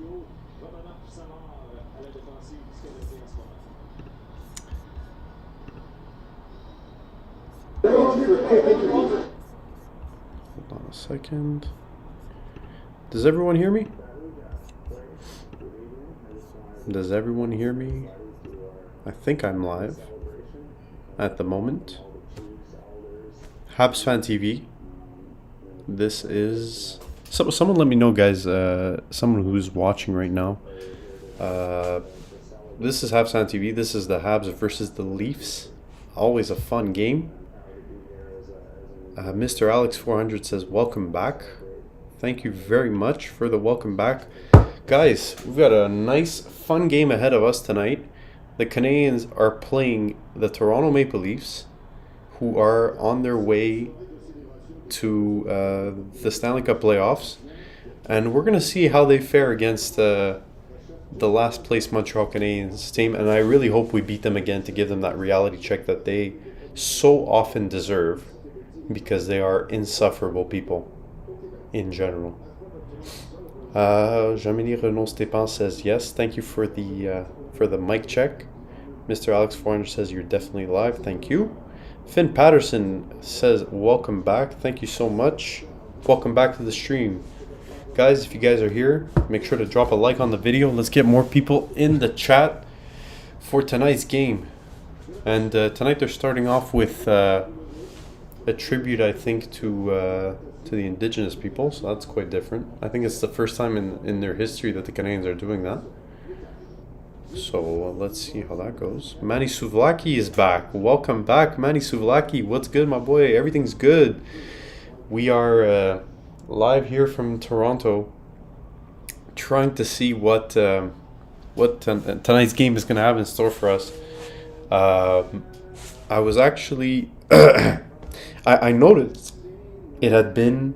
Hold on a second. Does everyone hear me? Does everyone hear me? I think I'm live at the moment. Habs Fan TV. This is... someone let me know, guys. Someone who's watching right now. This is Habs Fan TV. This is the Habs versus the Leafs. Always a fun game. Mr. Alex 400 says, welcome back. Thank you very much for the welcome back. Guys, we've got a nice, fun game ahead of us tonight. The Canadiens are playing the Toronto Maple Leafs, who are on their way to the Stanley Cup playoffs. And we're going to see how they fare against the last place Montreal Canadiens team. And I really hope we beat them again to give them that reality check that they so often deserve, because they are insufferable people in general. Jamini Renaud Stepan says yes. Thank you for the mic check. Mr. Alex 400 says you're definitely live. Thank you. Finn Patterson says welcome back. Thank you so much. Welcome back to the stream. Guys, if you guys are here, make sure to drop a like on the video. Let's get more people in the chat for tonight's game. And tonight they're starting off with a tribute, I think, to the indigenous people, so that's quite different. I think it's the first time in their history that the Canadiens are doing that. So let's see how that goes. Manny Souvlaki is back. Welcome back, Manny Souvlaki. What's good, my boy? Everything's good. We are live here from Toronto, trying to see what tonight's game is going to have in store for us. I was actually... I noticed it had been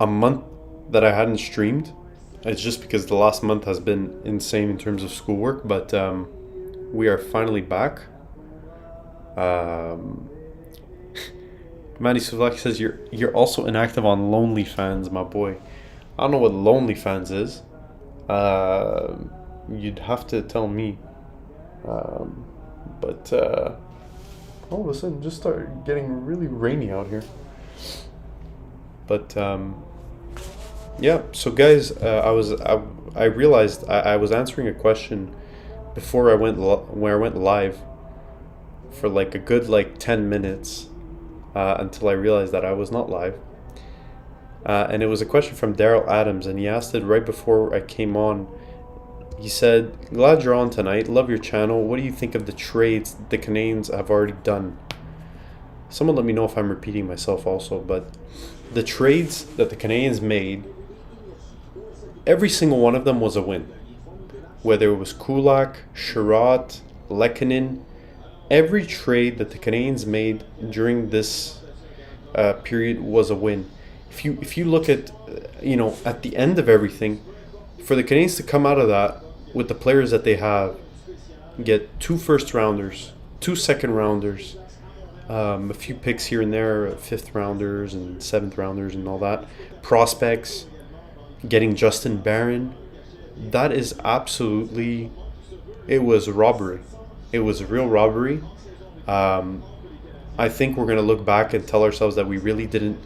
a month that I hadn't streamed. It's just because the last month has been insane in terms of schoolwork, but we are finally back. Manny Suvlak says you're also inactive on Lonely Fans, my boy. I don't know what Lonely Fans is. You'd have to tell me. But all of a sudden, just started getting really rainy out here. But yeah. So guys, I realized I was answering a question before I went live for like a good 10 minutes until I realized that I was not live. And it was a question from Daryl Adams, and he asked it right before I came on. He said, glad you're on tonight. Love your channel. What do you think of the trades the Canadiens have already done? Someone let me know if I'm repeating myself also, but the trades that the Canadiens made, every single one of them was a win. Whether it was Kulak, Sherratt, Lehkonen, every trade that the Canadiens made during this period was a win. If you look at, at the end of everything, for the Canadiens to come out of that with the players that they have, get 2 first-rounders, 2 second-rounders, a few picks here and there, 5th-rounders and 7th-rounders and all that, prospects, getting Justin Barron, that is absolutely, it was robbery. It was a real robbery. I think we're going to look back and tell ourselves that we really didn't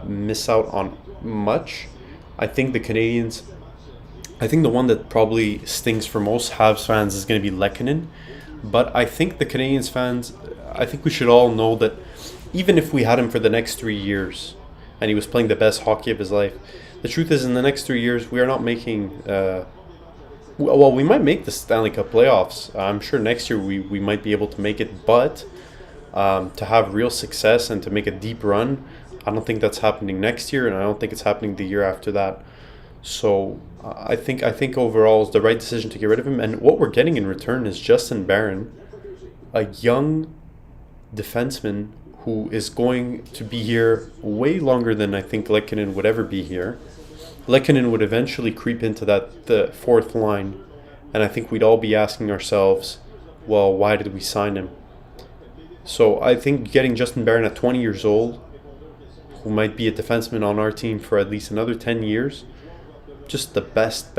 miss out on much. I think the Canadiens, I think the one that probably stings for most Habs fans is going to be Lehkonen. But I think the Canadiens fans, I think we should all know that even if we had him for the next 3 years and he was playing the best hockey of his life, the truth is in the next 3 years we are not making... well, we might make the Stanley Cup playoffs. I'm sure next year we might be able to make it. But to have real success and to make a deep run, I don't think that's happening next year, and I don't think it's happening the year after that. So I think overall it's the right decision to get rid of him. And what we're getting in return is Justin Barron, a young defenseman who is going to be here way longer than I think Lehkonen would ever be here. Lehkonen would eventually creep into the 4th line, and I think we'd all be asking ourselves, well, why did we sign him? So I think getting Justin Barron at 20 years old, who might be a defenseman on our team for at least another 10 years, just the best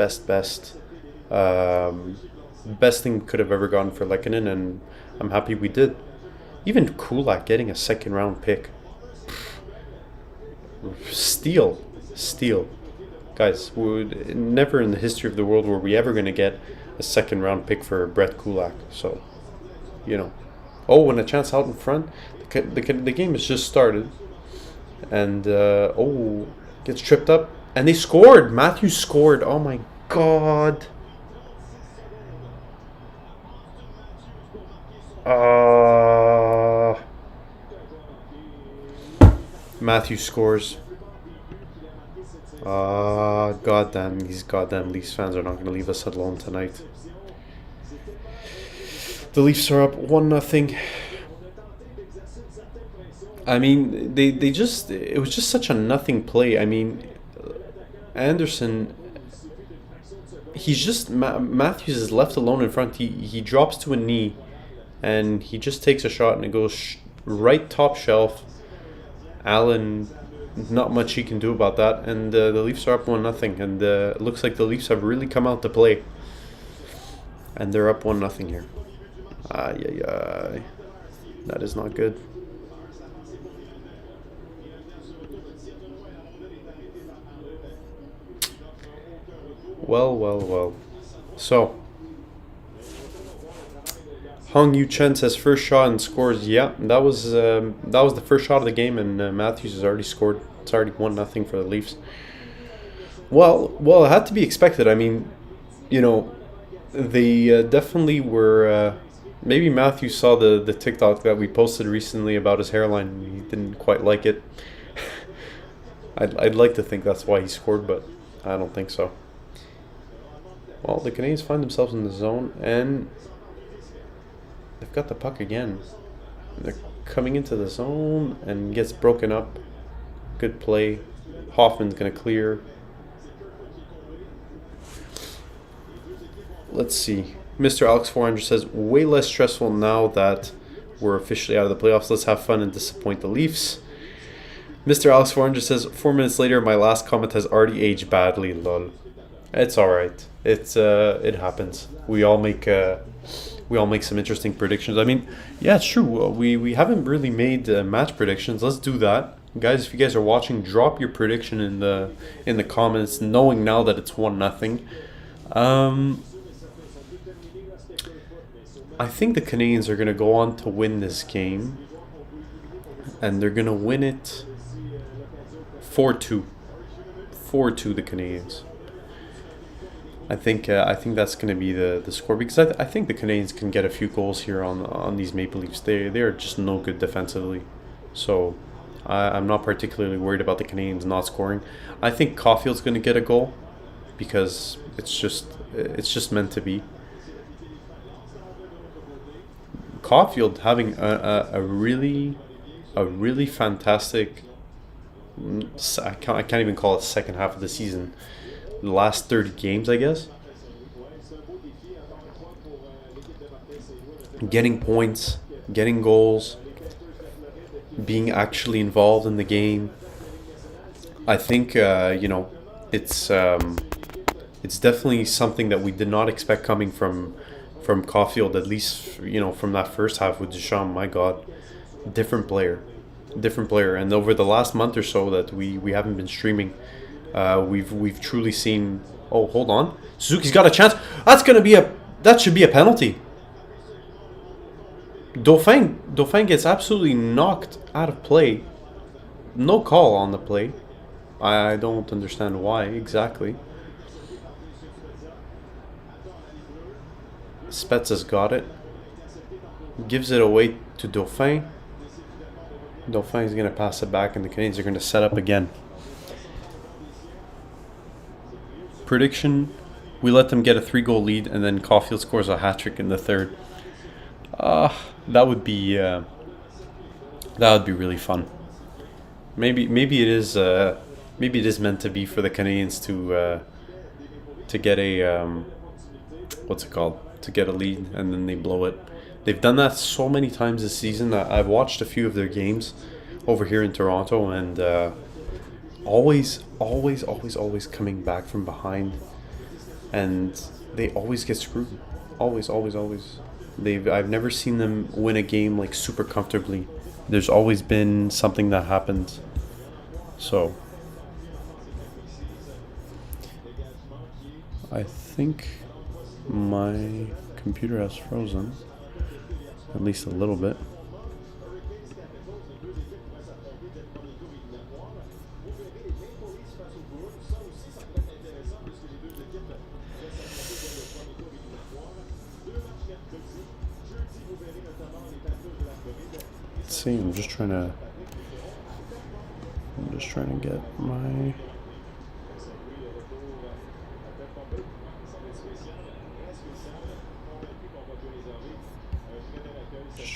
thing we could have ever gotten for Lehkonen, and I'm happy we did. Even Kulak getting a second round pick. Steal. Guys, never in the history of the world were we ever going to get a second round pick for Brett Kulak. So, Oh, and a chance out in front. The game has just started. And, gets tripped up. And they scored. Matthews scored. Oh, my God. Matthews scores. Goddamn, these goddamn Leafs fans are not going to leave us alone tonight. The Leafs are up 1-0. I mean, it was just such a nothing play. I mean, Anderson, Matthews is left alone in front. He drops to a knee, and he just takes a shot, and it goes right top shelf. Allen, not much he can do about that, and the Leafs are up 1-0, and it looks like the Leafs have really come out to play, and they're up 1-0 here. That is not good. Well. So, Hong Yu Chen says first shot and scores. Yeah, that was the first shot of the game, and Matthews has already scored. It's already 1-0 for the Leafs. Well, it had to be expected. I mean, they definitely were. Maybe Matthews saw the TikTok that we posted recently about his hairline, and he didn't quite like it. I'd like to think that's why he scored, but I don't think so. Well, the Canadiens find themselves in the zone, and they've got the puck again. They're coming into the zone and gets broken up. Good play. Hoffman's going to clear. Let's see. Mr. Alex 400 says, way less stressful now that we're officially out of the playoffs. Let's have fun and disappoint the Leafs. Mr. Alex 400 says, 4 minutes later, my last comment has already aged badly. Lol. It's alright. It happens. We all make some interesting predictions. I mean, yeah, it's true. We haven't really made match predictions. Let's do that, guys. If you guys are watching, drop your prediction in the comments. Knowing now that it's 1-0. I think the Canadiens are going to go on to win this game, and they're going to win it 4-2. 4-2 the Canadiens. I think that's going to be the score, because I think the Canadiens can get a few goals here on these Maple Leafs. They are just no good defensively, so I'm not particularly worried about the Canadiens not scoring. I think Caulfield's going to get a goal because it's just meant to be. Caulfield having a really fantastic. I can't even call it second half of the season. The last 30 games, I guess. Getting points, getting goals, being actually involved in the game. I think it's definitely something that we did not expect coming from Caulfield, at least from that first half with Duchamp. My God, different player, and over the last month or so that we haven't been streaming, we've truly seen. Oh, hold on, Suzuki's got a chance. That should be a penalty. Dauphin gets absolutely knocked out of play. No call on the play. I don't understand why exactly. Spezza's got it. Gives it away to Dauphin. Dauphin is going to pass it back, and the Canadiens are going to set up again. Prediction: we let them get a 3-goal lead, and then Caulfield scores a hat-trick in the third. That would be really fun. Maybe it is meant to be for the Canadiens to get a what's it called? To get a lead, and then they blow it. They've done that so many times this season. I've watched a few of their games over here in Toronto, and always coming back from behind, and they always get screwed. Always. I've never seen them win a game like super comfortably. There's always been something that happens. So I think my computer has frozen, at least a little bit. Let's see, I'm just trying to get my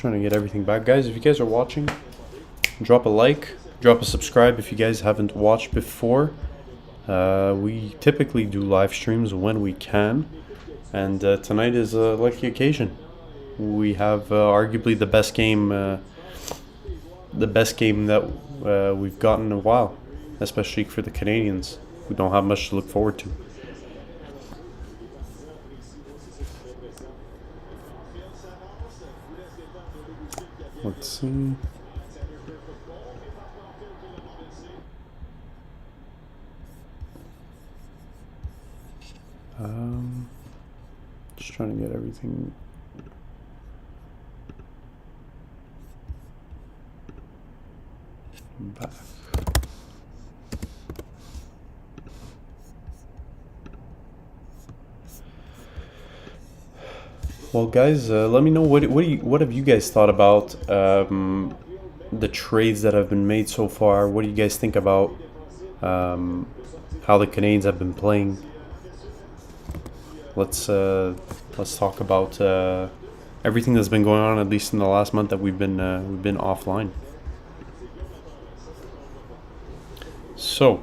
trying to get everything back. Guys, if you guys are watching, drop a like, drop a subscribe if you guys haven't watched before. We typically do live streams when we can, and tonight is a lucky occasion. We have arguably the best game that we've gotten in a while, especially for the Canadiens, who don't have much to look forward to. Let's see. Just trying to get everything back. Well, guys, let me know what have you guys thought about the trades that have been made so far. What do you guys think about how the Canadiens have been playing? Let's talk about everything that's been going on, at least in the last month that we've been offline. So,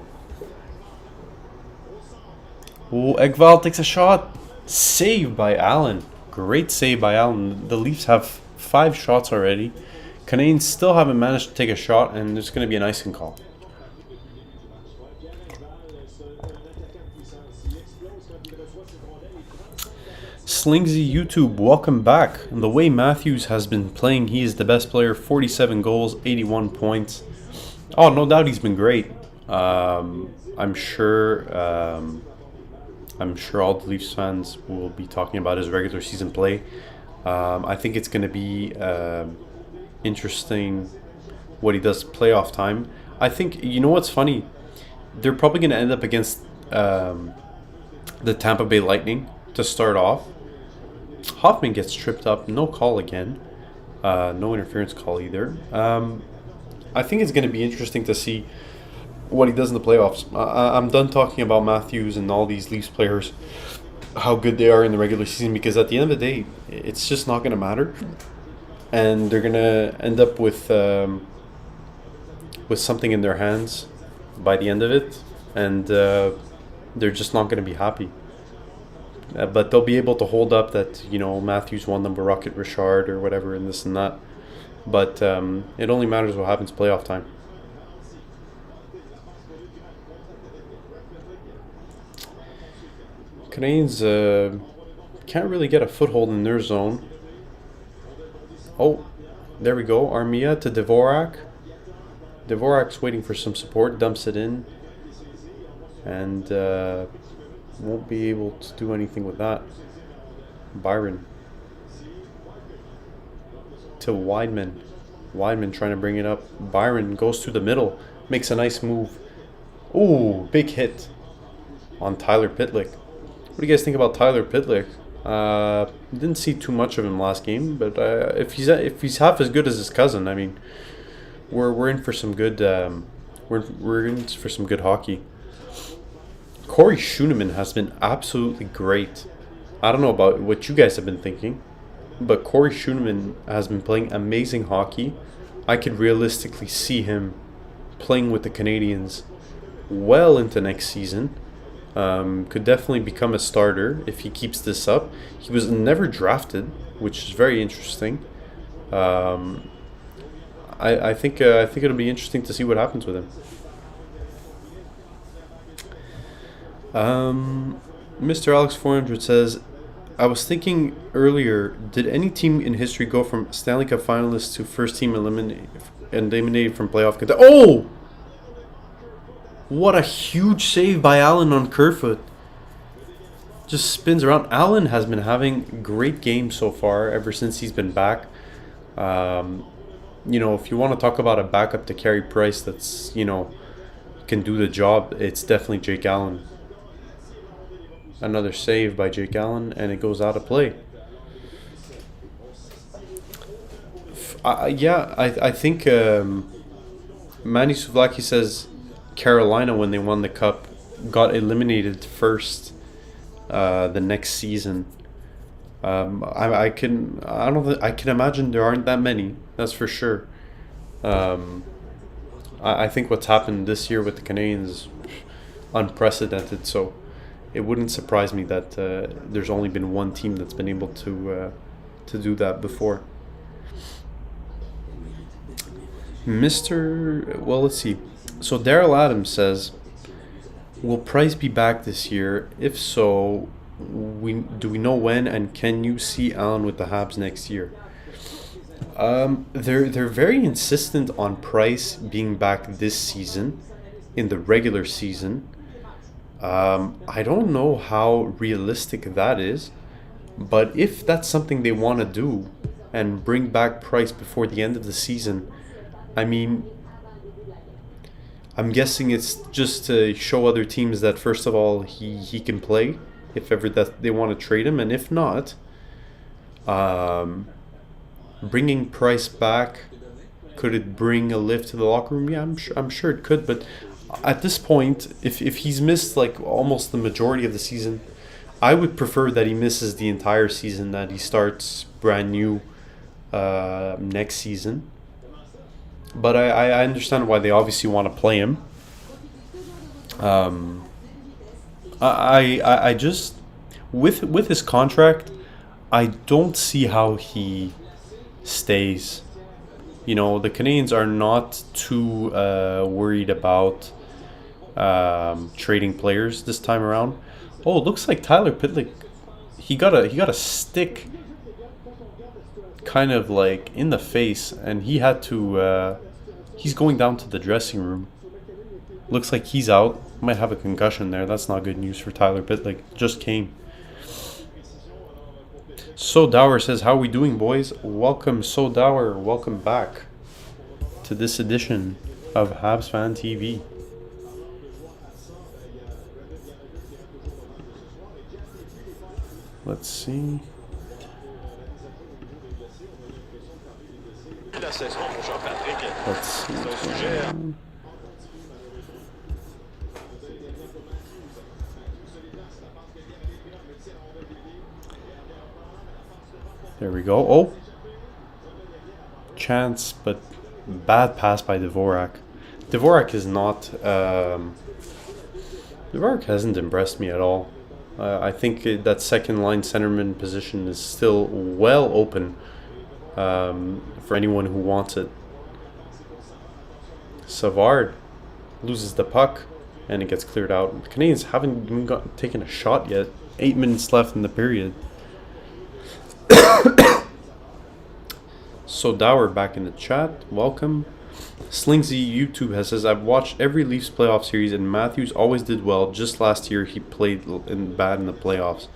Ekval takes a shot, saved by Allen. Great save by Allen. The Leafs have 5 shots already. Canadiens still haven't managed to take a shot, and there's going to be an icing call. Slingsy YouTube, welcome back. The way Matthews has been playing, he is the best player. 47 goals, 81 points. Oh, no doubt he's been great. I'm sure all the Leafs fans will be talking about his regular season play. I think it's going to be interesting what he does playoff time. I think, you know what's funny? They're probably going to end up against the Tampa Bay Lightning to start off. Hoffman gets tripped up. No call again. No interference call either. I think it's going to be interesting to see what he does in the playoffs. I'm done talking about Matthews and all these Leafs players, how good they are in the regular season, because at the end of the day, it's just not going to matter. And they're going to end up with something in their hands by the end of it, and they're just not going to be happy. But they'll be able to hold up that, Matthews won them, Rocket Richard or whatever, and this and that. But it only matters what happens playoff time. Canadiens can't really get a foothold in their zone. Oh, there we go. Armia to Dvorak. Dvorak's waiting for some support, dumps it in, and won't be able to do anything with that. Byron to Wideman. Wideman trying to bring it up. Byron goes through the middle, makes a nice move. Ooh, big hit on Tyler Pitlick. What do you guys think about Tyler Pitlick? Didn't see too much of him last game, but if he's half as good as his cousin, I mean, we're in for some good we're in for some good hockey. Corey Schooneman has been absolutely great. I don't know about what you guys have been thinking, but Corey Schooneman has been playing amazing hockey. I could realistically see him playing with the Canadiens well into next season. Could definitely become a starter if he keeps this up. He was never drafted, which is very interesting. I think it'll be interesting to see what happens with him. Mr. Alex 400 says, I was thinking earlier, did any team in history go from Stanley Cup finalists to first team eliminated from playoff contest? Oh! What a huge save by Allen on Kerfoot. Just spins around. Allen has been having great games so far ever since he's been back. If you want to talk about a backup to Carey Price that's, can do the job, it's definitely Jake Allen. Another save by Jake Allen, and it goes out of play. I think Manny Suvlaki says Carolina, when they won the cup, got eliminated first the next season. I can imagine there aren't that many. That's for sure. I think what's happened this year with the Canadiens is unprecedented. So it wouldn't surprise me that there's only been one team that's been able to do that before. Let's see. So Daryl Adams says, will Price be back this year? If so, do we know when, and can you see Allen with the Habs next year? They're very insistent on Price being back this season, in the regular season. I don't know how realistic that is, but if that's something they want to do and bring back Price before the end of the season, I mean, I'm guessing it's just to show other teams that, first of all, he can play, if ever that they want to trade him, and if not, bringing Price back, could it bring a lift to the locker room? Yeah, I'm sure it could, but at this point, if he's missed like almost the majority of the season, I would prefer that he misses the entire season, that he starts brand new next season. But I understand why they obviously want to play him. I just, with his contract, I don't see how he stays. The Canadiens are not too worried about trading players this time around. Oh, it looks like Tyler Pitlick, he got a stick kind of like in the face, and he had to he's going down to the dressing room. Looks like he's out. Might have a concussion there. That's not good news for Tyler Pitlick. Just came. So Dower says, how are we doing, boys? Welcome, So Dower. Welcome back to this edition of Habs Fan TV. Let's see. Let's see. There we go. Oh, chance, but bad pass by Dvorak. Dvorak is not. Dvorak hasn't impressed me at all. I think that second line centerman position is still well open for anyone who wants it. Savard loses the puck and it gets cleared out. The Canadiens haven't even taken a shot yet. 8 minutes left in the period. So Dower back in the chat. Welcome. Slingsy YouTube says, I've watched every Leafs playoff series and Matthews always did well. Just last year he played bad in the playoffs.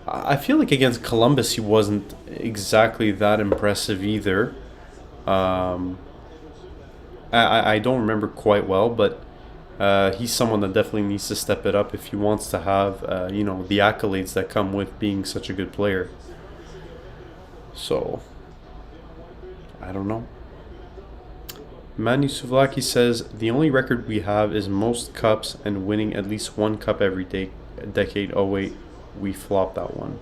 I feel like against Columbus he wasn't exactly that impressive either. I don't remember quite well, but he's someone that definitely needs to step it up if he wants to have the accolades that come with being such a good player. So I don't know. Manu Suvlaki says, the only record we have is most cups and winning at least one cup every decade. Oh wait, we flopped that one.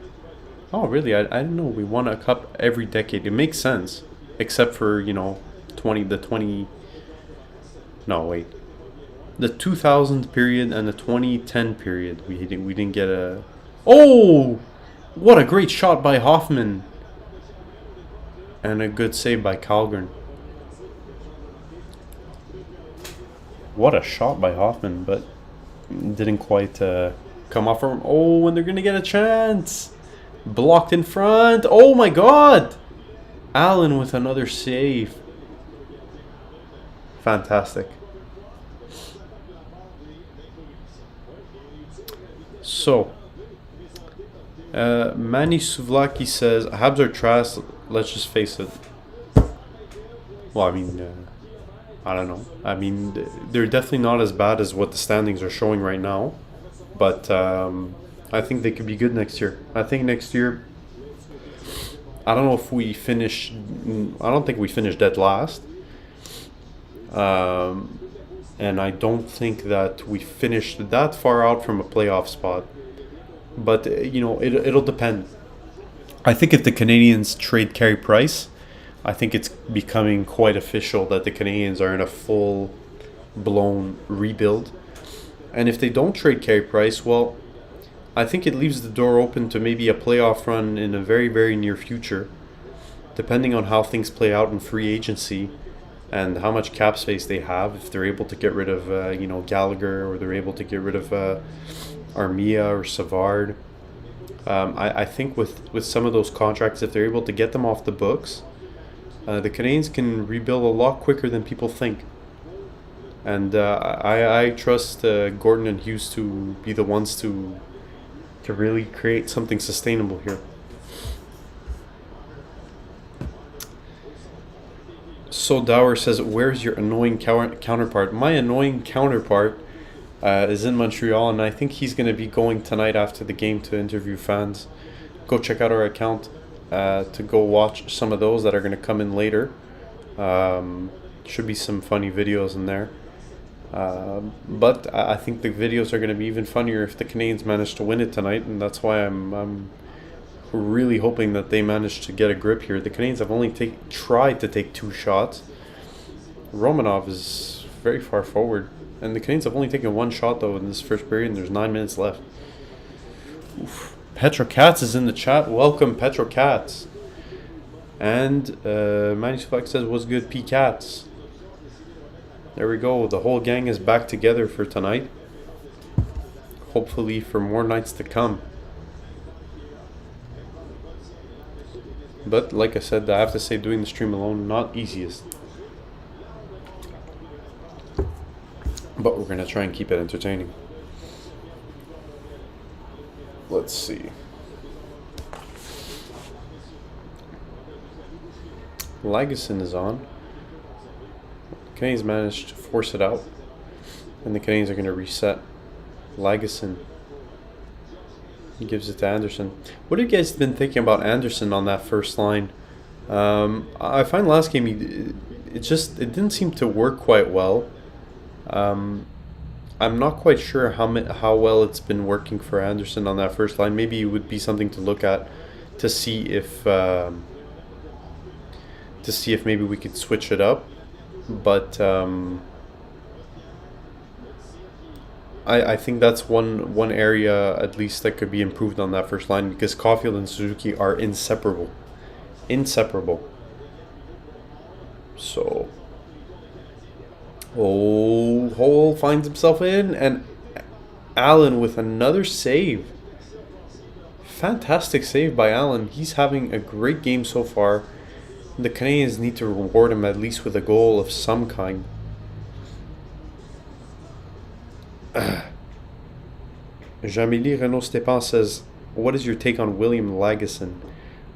Oh really? I didn't know we won a cup every decade. It makes sense, except for the 2000 period and the 2010 period. We didn't get a. Oh, what a great shot by Hoffman, and a good save by Calgary. What a shot by Hoffman, but didn't quite come off from. Oh, and they're gonna get a chance. Blocked in front. Oh my God! Allen with another save. Fantastic. So, Manny Suvlaki says, Habs are trash, let's just face it. Well, I mean, I don't know. I mean, they're definitely not as bad as what the standings are showing right now. But I think they could be good next year. I think next year, I don't know if we finish, I don't think we finish dead last. And I don't think that we finished that far out from a playoff spot. But, it'll depend. I think if the Canadiens trade Carey Price, I think it's becoming quite official that the Canadiens are in a full-blown rebuild. And if they don't trade Carey Price, well, I think it leaves the door open to maybe a playoff run in a very, very near future, depending on how things play out in free agency and how much cap space they have. If they're able to get rid of, Gallagher, or they're able to get rid of Armia or Savard. I think with some of those contracts, if they're able to get them off the books, the Canadiens can rebuild a lot quicker than people think. And I trust Gordon and Hughes to be the ones to really create something sustainable here. So Dower says, where's your annoying counterpart? My annoying counterpart is in Montreal, and I think he's going to be going tonight after the game to interview fans. Go check out our account to go watch some of those that are going to come in later. Should be some funny videos in there. But I think the videos are going to be even funnier if the Canadiens manage to win it tonight, and that's why I'm really hoping that they manage to get a grip here. The Canadiens have only tried to take 2 shots. Romanov is very far forward, and the Canadiens have only taken 1 shot though in this first period, and there's 9 minutes left. Oof. Petro Katz is in the chat. Welcome, Petro Katz. And Manny Flex says, what's good, P Katz? There we go. The whole gang is back together for tonight. Hopefully for more nights to come. But like I said, I have to say, doing the stream alone, not easiest. But we're going to try and keep it entertaining. Let's see. Lagesson is on. The Canadiens managed to force it out. And the Canadiens are going to reset. Lagesson gives it to Anderson. What have you guys been thinking about Anderson on that first line? I find last game it didn't seem to work quite well. I'm not quite sure how well it's been working for Anderson on that first line. Maybe it would be something to look at to see if maybe we could switch it up. But I think that's one area at least that could be improved on that first line, because Caulfield and Suzuki are inseparable. So, Hole finds himself in, and Allen with another save. Fantastic save by Allen. He's having a great game so far. The Canadiens need to reward him at least with a goal of some kind. Jamili Renaud-Stepan says, what is your take on William Lagesson?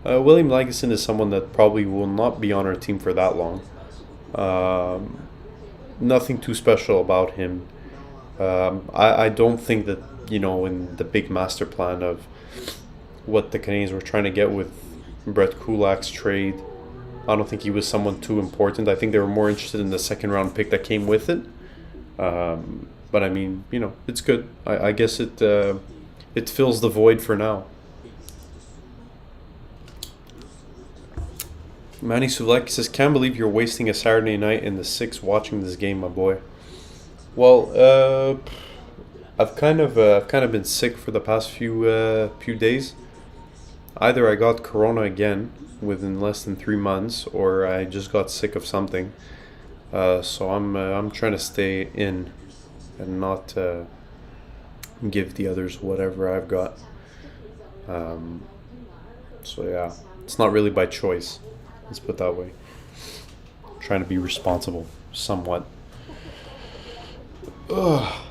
William Lagesson is someone that probably will not be on our team for that long. Nothing too special about him. I don't think that, in the big master plan of what the Canadiens were trying to get with Brett Kulak's trade, I don't think he was someone too important. I think they were more interested in the second round pick that came with it. But I mean, it's good. I guess it fills the void for now. Manny Sulek says, can't believe you're wasting a Saturday night in the 6 watching this game, my boy. Well, I've kind of been sick for the past few days. Either I got corona again within less than 3 months, or I just got sick of something. So I'm trying to stay in and not give the others whatever I've got. So yeah, it's not really by choice. Let's put it that way. I'm trying to be responsible, somewhat. Ugh.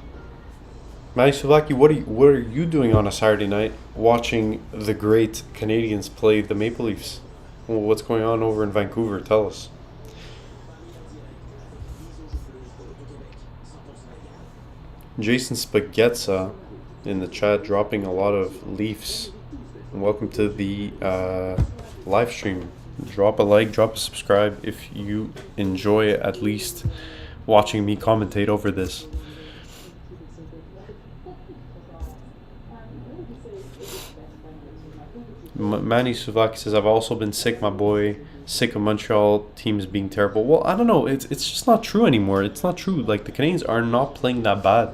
Manny Souvlaki, what are you doing on a Saturday night watching the great Canadiens play the Maple Leafs? Well, what's going on over in Vancouver? Tell us. Jason Spaghetza in the chat dropping a lot of Leafs. Welcome to the live stream. Drop a like, drop a subscribe if you enjoy at least watching me commentate over this. Manny Souvlaki says, I've also been sick, my boy. Sick of Montreal teams being terrible. Well, I don't know. It's just not true anymore. It's not true. Like, the Canadiens are not playing that bad.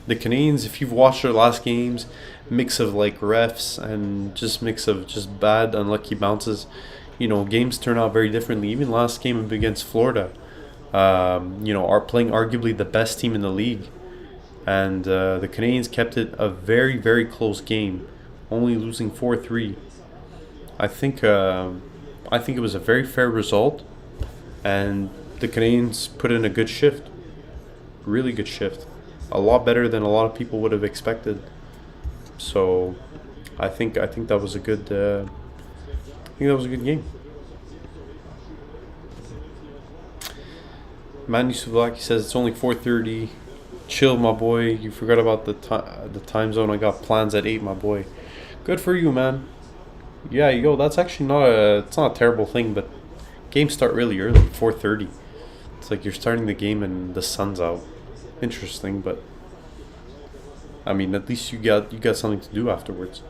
The Canadiens, if you've watched their last games, mix of like refs and just mix of just bad, unlucky bounces. You know, games turn out very differently. Even last game against Florida, are playing arguably the best team in the league. And the Canadiens kept it a very, very close game, only losing 4-3. I think it was a very fair result, and the Canadiens put in a good shift, really good shift, a lot better than a lot of people would have expected. So, I think that was a good. I think that was a good game. Manny Souvlaki says it's only 4:30. Chill, my boy. You forgot about the time zone. I got plans at 8, my boy. Good for you, man. Yeah, that's actually not a terrible thing, but games start really early, 4:30. It's like you're starting the game and the sun's out. Interesting, but I mean, at least you got something to do afterwards.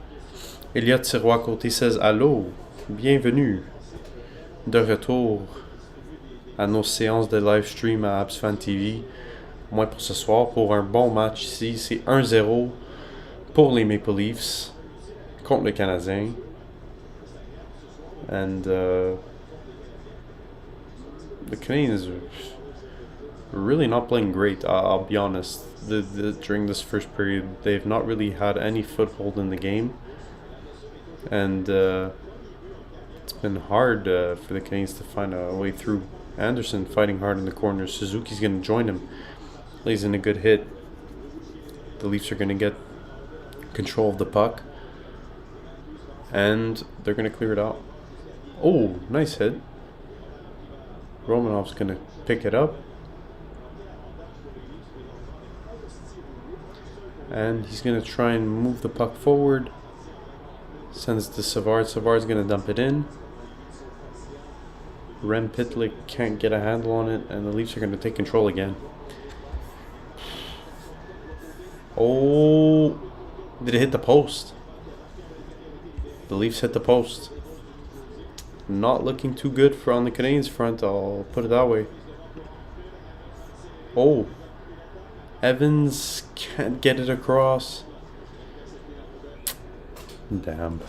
Elliot Sirois-Côté says, Allô, bienvenue. De retour à nos séances de live stream à Habs Fan TV. Moins pour ce soir, pour un bon match ici. C'est 1-0 pour les Maple Leafs contre le Canadien. And the Canadiens are really not playing great, I'll be honest. During this first period, they've not really had any foothold in the game. And it's been hard for the Canadiens to find a way through. Anderson fighting hard in the corner. Suzuki's going to join him. Lays in a good hit. The Leafs are going to get control of the puck. And they're going to clear it out. Oh, nice hit. Romanov's going to pick it up. And he's going to try and move the puck forward. Sends it to Savard. Savard's going to dump it in. Rem Pitlick can't get a handle on it, and the Leafs are going to take control again. Oh, did it hit the post? The Leafs hit the post. Not looking too good for on the Canadiens front, I'll put it that way. Oh, Evans can't get it across. Damn.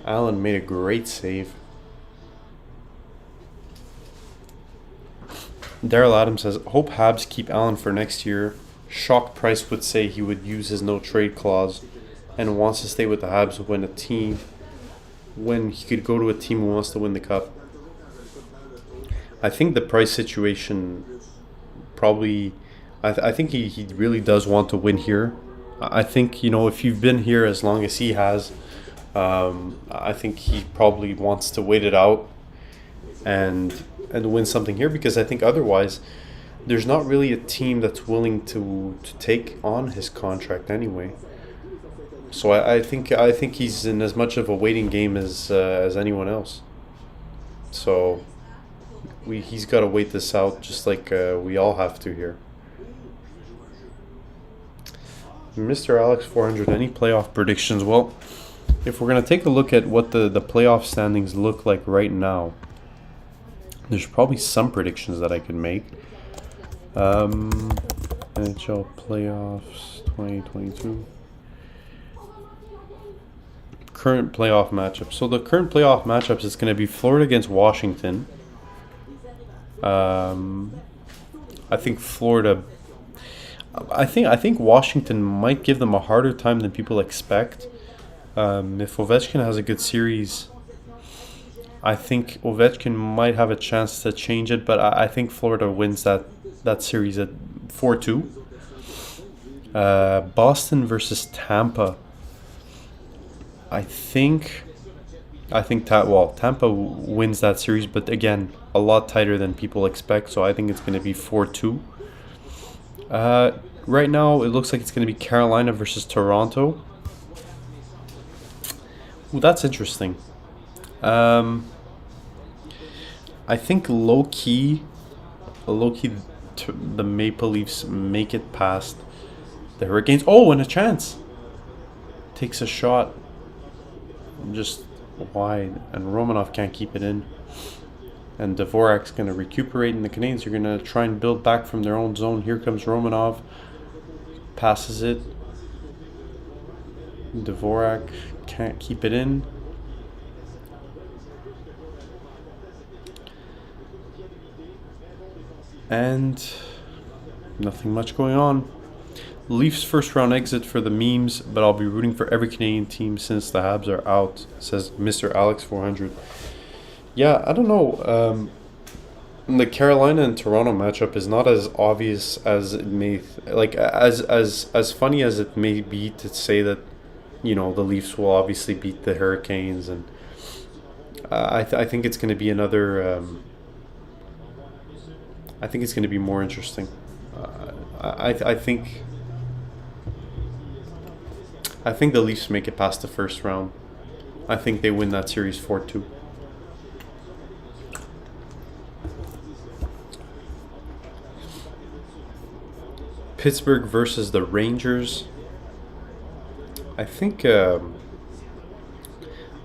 Allen made a great save. Daryl Adams says, hope Habs keep Allen for next year. Shocked Price would say he would use his no trade clause and wants to stay with the Habs when he could go to a team who wants to win the cup. I think the Price situation probably, I think he really does want to win here. I think, if you've been here as long as he has, I think he probably wants to wait it out and win something here, because I think otherwise there's not really a team that's willing to take on his contract anyway. So I think he's in as much of a waiting game as anyone else. So he's got to wait this out, just like we all have to here. Mr. Alex 400, any playoff predictions? Well, if we're going to take a look at what the playoff standings look like right now, there's probably some predictions that I can make. NHL playoffs 2022. current playoff matchups. So the current playoff matchups is going to be Florida against Washington. I think Florida. I think Washington might give them a harder time than people expect. If Ovechkin has a good series, I think Ovechkin might have a chance to change it. But I think Florida wins that series at 4-2. Boston versus Tampa. I think Tampa wins that series, but again, a lot tighter than people expect. So I think it's going to be 4-2. Right now, it looks like it's going to be Carolina versus Toronto. Ooh, that's interesting. I think low-key, the Maple Leafs make it past the Hurricanes. Oh, and a chance. Takes a shot. Just wide. And Romanov can't keep it in. And Dvorak's going to recuperate, and the Canadiens are going to try and build back from their own zone. Here comes Romanov. Passes it. Dvorak can't keep it in. And nothing much going on. Leafs first round exit for the memes, but I'll be rooting for every Canadian team since the Habs are out, says Mr. Alex 400. Yeah, I don't know. The Carolina and Toronto matchup is not as obvious as it may, as funny as it may be to say that, the Leafs will obviously beat the Hurricanes, and I think it's going to be another. I think it's going to be more interesting. I think the Leafs make it past the first round. I think they win that series 4-2. Pittsburgh versus the Rangers. I think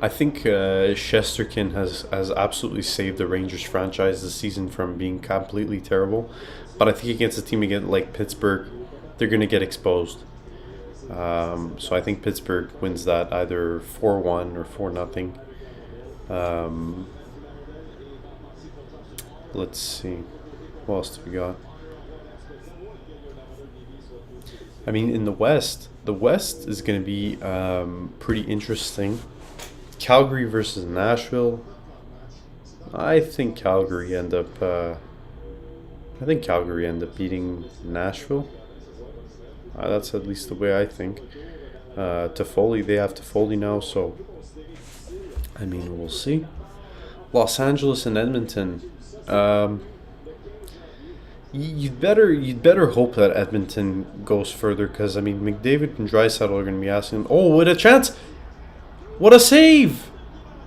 Shesterkin has absolutely saved the Rangers franchise this season from being completely terrible. But I think against a team like Pittsburgh, they're going to get exposed. So I think Pittsburgh wins that either 4-1 or 4-0. Let's see. What else do we got? I mean, in the West is going to be pretty interesting. Calgary versus Nashville. I think Calgary end up beating Nashville. That's at least the way I think. Toffoli, they have Toffoli now, so I mean, we'll see. Los Angeles and Edmonton. You'd better hope that Edmonton goes further, because I mean, McDavid and Draisaitl are going to be asking him, oh, what a chance! What a save!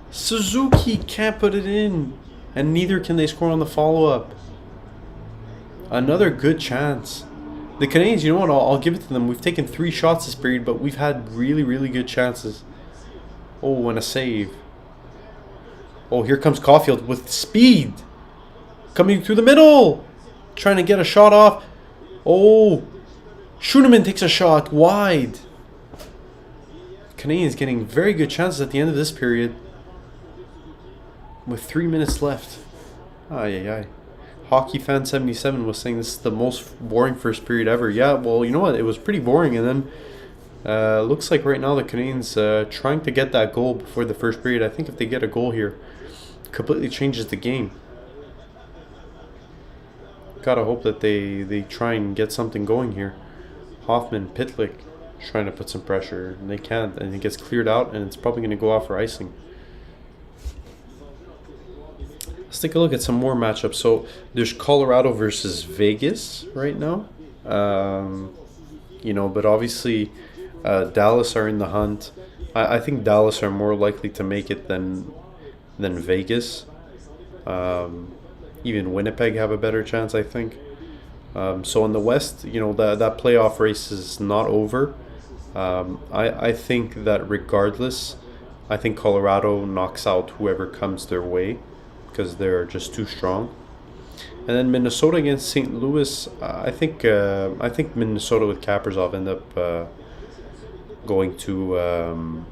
Suzuki can't put it in, and neither can they score on the follow-up. Another good chance. The Canadiens, you know what, I'll give it to them. We've taken 3 shots this period, but we've had really, really good chances. Oh, and a save. Oh, here comes Caulfield with speed. Coming through the middle. Trying to get a shot off. Oh, Schoenemann takes a shot wide. Canadiens getting very good chances at the end of this period. With 3 minutes left. Ay. Hockey Fan 77 was saying this is the most boring first period ever. Yeah, well, you know what? It was pretty boring, and then looks like right now the Canadiens trying to get that goal before the first period. I think if they get a goal here, it completely changes the game. Gotta hope that they try and get something going here. Hoffman, Pitlick trying to put some pressure, and they can't, and it gets cleared out, and it's probably going to go off for icing. Let's take a look at some more matchups. So there's Colorado versus Vegas right now. But obviously Dallas are in the hunt. I think Dallas are more likely to make it than Vegas. Even Winnipeg have a better chance, I think. So in the West, that playoff race is not over. I think that regardless, I think Colorado knocks out whoever comes their way, because they're just too strong. And then Minnesota against St. Louis, I think Minnesota with Kaprizov end up going to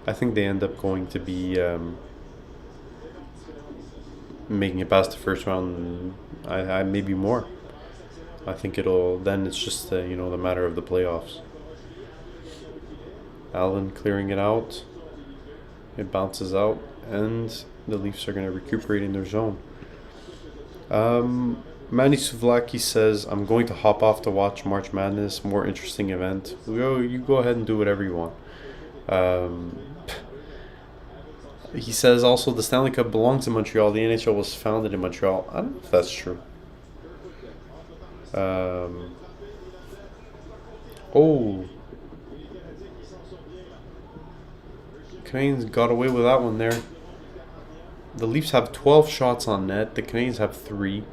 I think they end up going to be making it past the first round. I maybe more. I think it's just the matter of the playoffs. Allen clearing it out. It bounces out, and the Leafs are going to recuperate in their zone. Manny Suvlaki says, I'm going to hop off to watch March Madness, more interesting event. You go ahead and do whatever you want. He says also the Stanley Cup belongs in Montreal. The NHL was founded in Montreal. I don't know if that's true. Canadiens got away with that one there. The Leafs have 12 shots on net. The Canadiens have 3.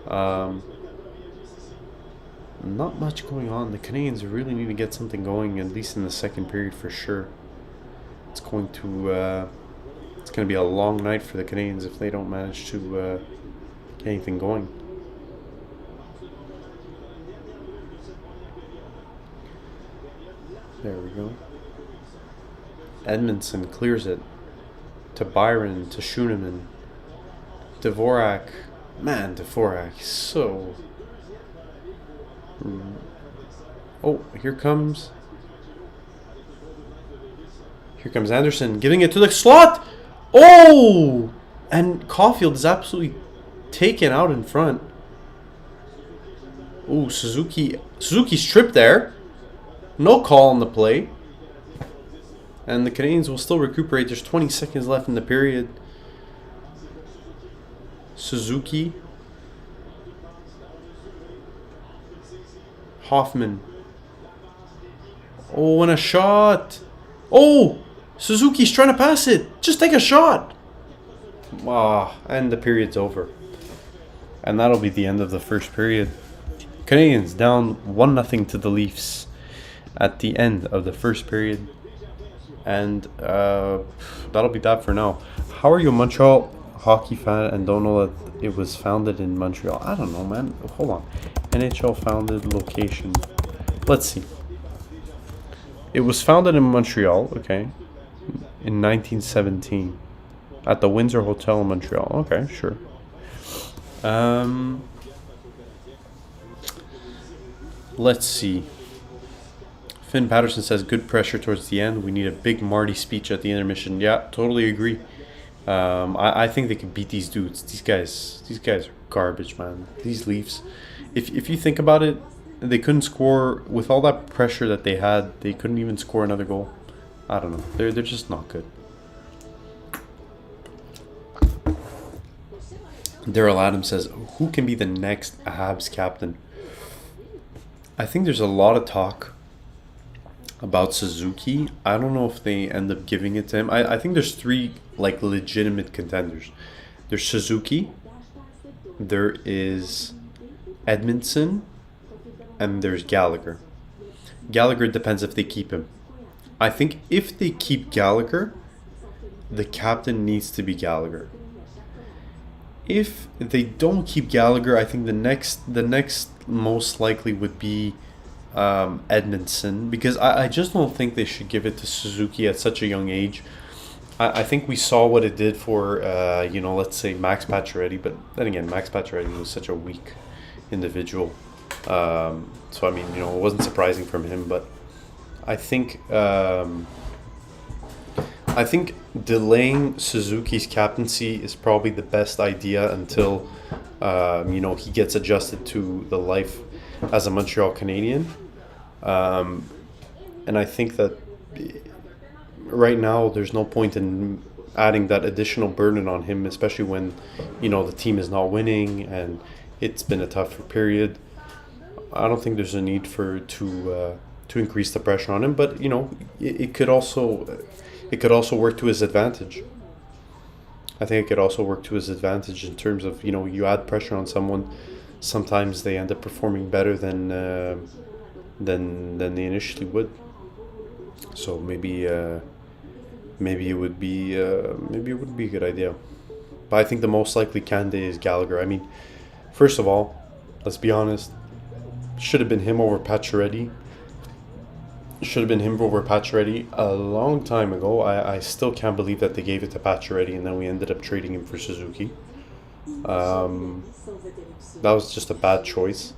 Not much going on. The Canadiens really need to get something going, at least in the second period for sure. It's going to be a long night for the Canadiens if they don't manage to get anything going. There we go. Edmondson clears it to Byron, to Schooneman. Dvorak. Man, Dvorak is so... Oh, here comes Anderson, giving it to the slot. Oh! And Caulfield is absolutely taken out in front. Oh, Suzuki's tripped there. No call on the play. And the Canadiens will still recuperate. There's 20 seconds left in the period. Suzuki. Hoffman. Oh, and a shot. Oh! Suzuki's trying to pass it. Just take a shot. And the period's over. And that'll be the end of the first period. Canadiens down 1-0 to the Leafs at the end of the first period. And that'll be that for now. How are you a Montreal hockey fan and don't know that it was founded in Montreal? I don't know, man. Hold on. NHL founded location. Let's see. It was founded in Montreal, okay, in 1917 at the Windsor Hotel in Montreal. Okay, sure. Let's see. Finn Patterson says, good pressure towards the end. We need a big Marty speech at the intermission. Yeah, totally agree. I think they can beat these dudes. These guys are garbage, man. These Leafs. If you think about it, they couldn't score with all that pressure that they had. They couldn't even score another goal. I don't know. They're just not good. Daryl Adams says, who can be the next Habs captain? I think there's a lot of talk about Suzuki. I don't know if they end up giving it to him. I think there's 3 legitimate contenders. There's Suzuki, there is Edmondson, and there's Gallagher. Gallagher depends if they keep him. I think if they keep Gallagher, the captain needs to be Gallagher. If they don't keep Gallagher, I think the next most likely would be Edmondson, because I just don't think they should give it to Suzuki at such a young age. I think we saw what it did for, let's say Max Pacioretty, but then again, Max Pacioretty was such a weak individual. So, I mean, it wasn't surprising from him, but I think delaying Suzuki's captaincy is probably the best idea until, he gets adjusted to the life as a Montreal Canadien. And I think that right now there's no point in adding that additional burden on him, especially when, the team is not winning and it's been a tougher period. I don't think there's a need to increase the pressure on him, but it could also work to his advantage. I think it could also work to his advantage in terms of you add pressure on someone, sometimes they end up performing better than they initially would. So maybe it would be a good idea. But I think the most likely candidate is Gallagher. I mean, first of all, let's be honest, should have been him over Pacioretty. should have been him over Pacioretty a long time ago. I still can't believe that they gave it to Pacioretty and then we ended up trading him for Suzuki. That was just a bad choice.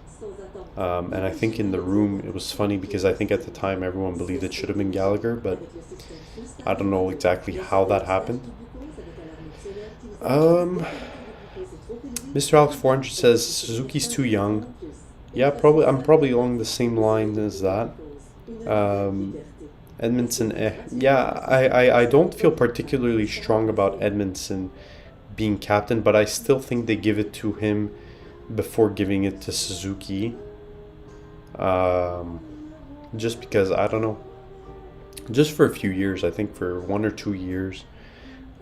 And I think in the room it was funny because I think at the time everyone believed it should have been Gallagher, but I don't know exactly how that happened. Mr. Alex 400 says Suzuki's too young. Yeah, probably. I'm probably along the same line as that. Edmondson, yeah, I don't feel particularly strong about Edmondson being captain, but I still think they give it to him before giving it to Suzuki. Just because, I don't know. Just for a few years, I think for 1 or 2 years,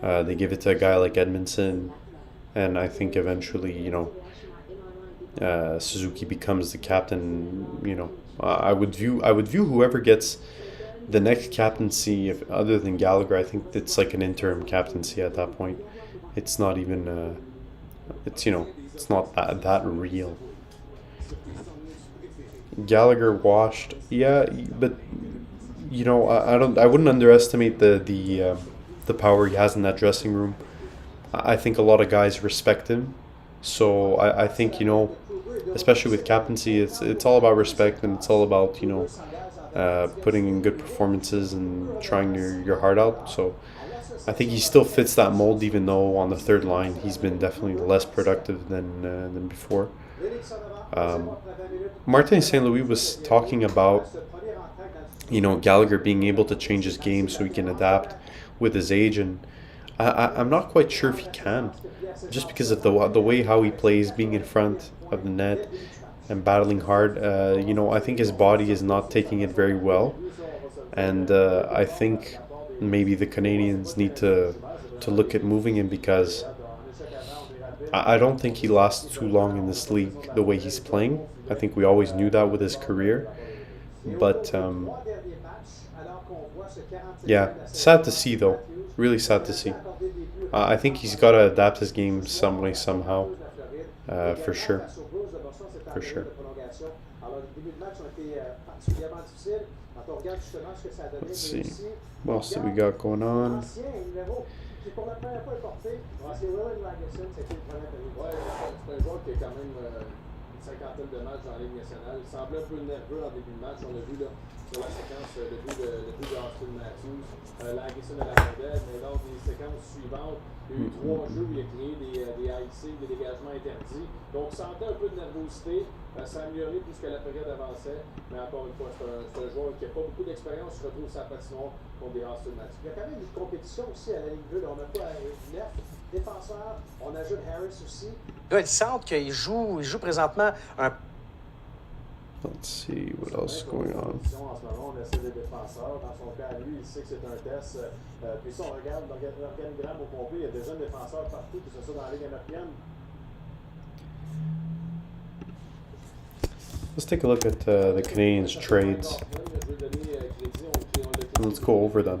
they give it to a guy like Edmondson, and I think eventually, Suzuki becomes the captain. I would view whoever gets the next captaincy, if other than Gallagher, I think it's like an interim captaincy at that point. It's not even it's not that real. Gallagher washed, yeah, but I wouldn't underestimate the power he has in that dressing room. I think a lot of guys respect him, so I think especially with captaincy, it's all about respect, and it's all about putting in good performances and trying your heart out. So I think he still fits that mold, even though on the third line he's been definitely less productive than before. Martin St. Louis was talking about Gallagher being able to change his game so he can adapt with his age, and I'm not quite sure if he can, just because of the way how he plays, being in front of the net and battling hard. I think his body is not taking it very well, and I think maybe the Canadiens need to look at moving him, because I don't think he lasts too long in this league the way he's playing. I think we always knew that with his career, but yeah, sad to see though. Really sad to see. I think he's got to adapt his game some way, somehow. For sure. For sure. Let's see. What else do we got going on? Cinquantaine de matchs dans la Ligue nationale. Il semblait un peu nerveux en début de match. On a vu sur la séquence de but de Austin Matthews, l'agression de la rondelle, mais lors des séquences suivantes, il y a eu 3 jeux où il a créé des icing, des dégagements interdits. Donc, sentait un peu de nervosité. Ça a amélioré plus que la période avançait. Mais encore une fois, c'est un joueur qui n'a pas beaucoup d'expérience, se retrouve sa patinoire contre des Austin Matthews. Il y a quand même une compétition aussi à la Ligue 2. On n'a pas 9 défenseurs. On ajoute Harris aussi. Il semble qu'il joue présentement un... Let's see what else is going on. On essaie des défenseurs. Dans son cas, lui, il sait que c'est un test. Puis si on regarde l'organigramme au complet, il y a des jeunes défenseurs partout, que ce soit dans la Ligue américaine. Let's take a look at the Canadiens' trades. Let's go over them.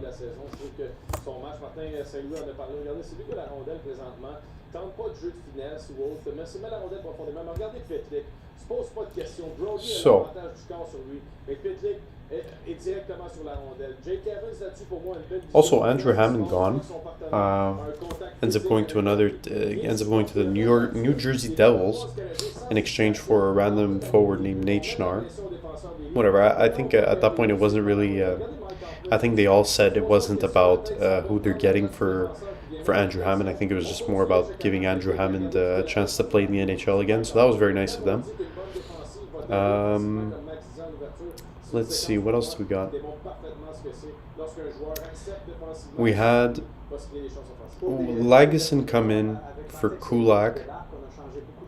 Son match, Martin Saint-Louis en a parlé. Regardez, c'est lui qui a la rondelle présentement. Tente pas de jeu de finesse ou autre, mais c'est met la rondelle profondément. Mais regardez Pitlick, se pose pas de questions. Brody a l'avantage du corps sur lui. Mais Pitlick est directement sur la rondelle. Jake Evans là-dessus pour moi une belle. Also, Andrew Hammond gone. Ends up going to the New Jersey Devils in exchange for a random forward named Nate Schnarr. Whatever. I think at that point it wasn't really. I think they all said it wasn't about who they're getting for Andrew Hammond. I think it was just more about giving Andrew Hammond a chance to play in the NHL again. So that was very nice of them. Let's see, what else do we got? We had Lagesson come in for Kulak,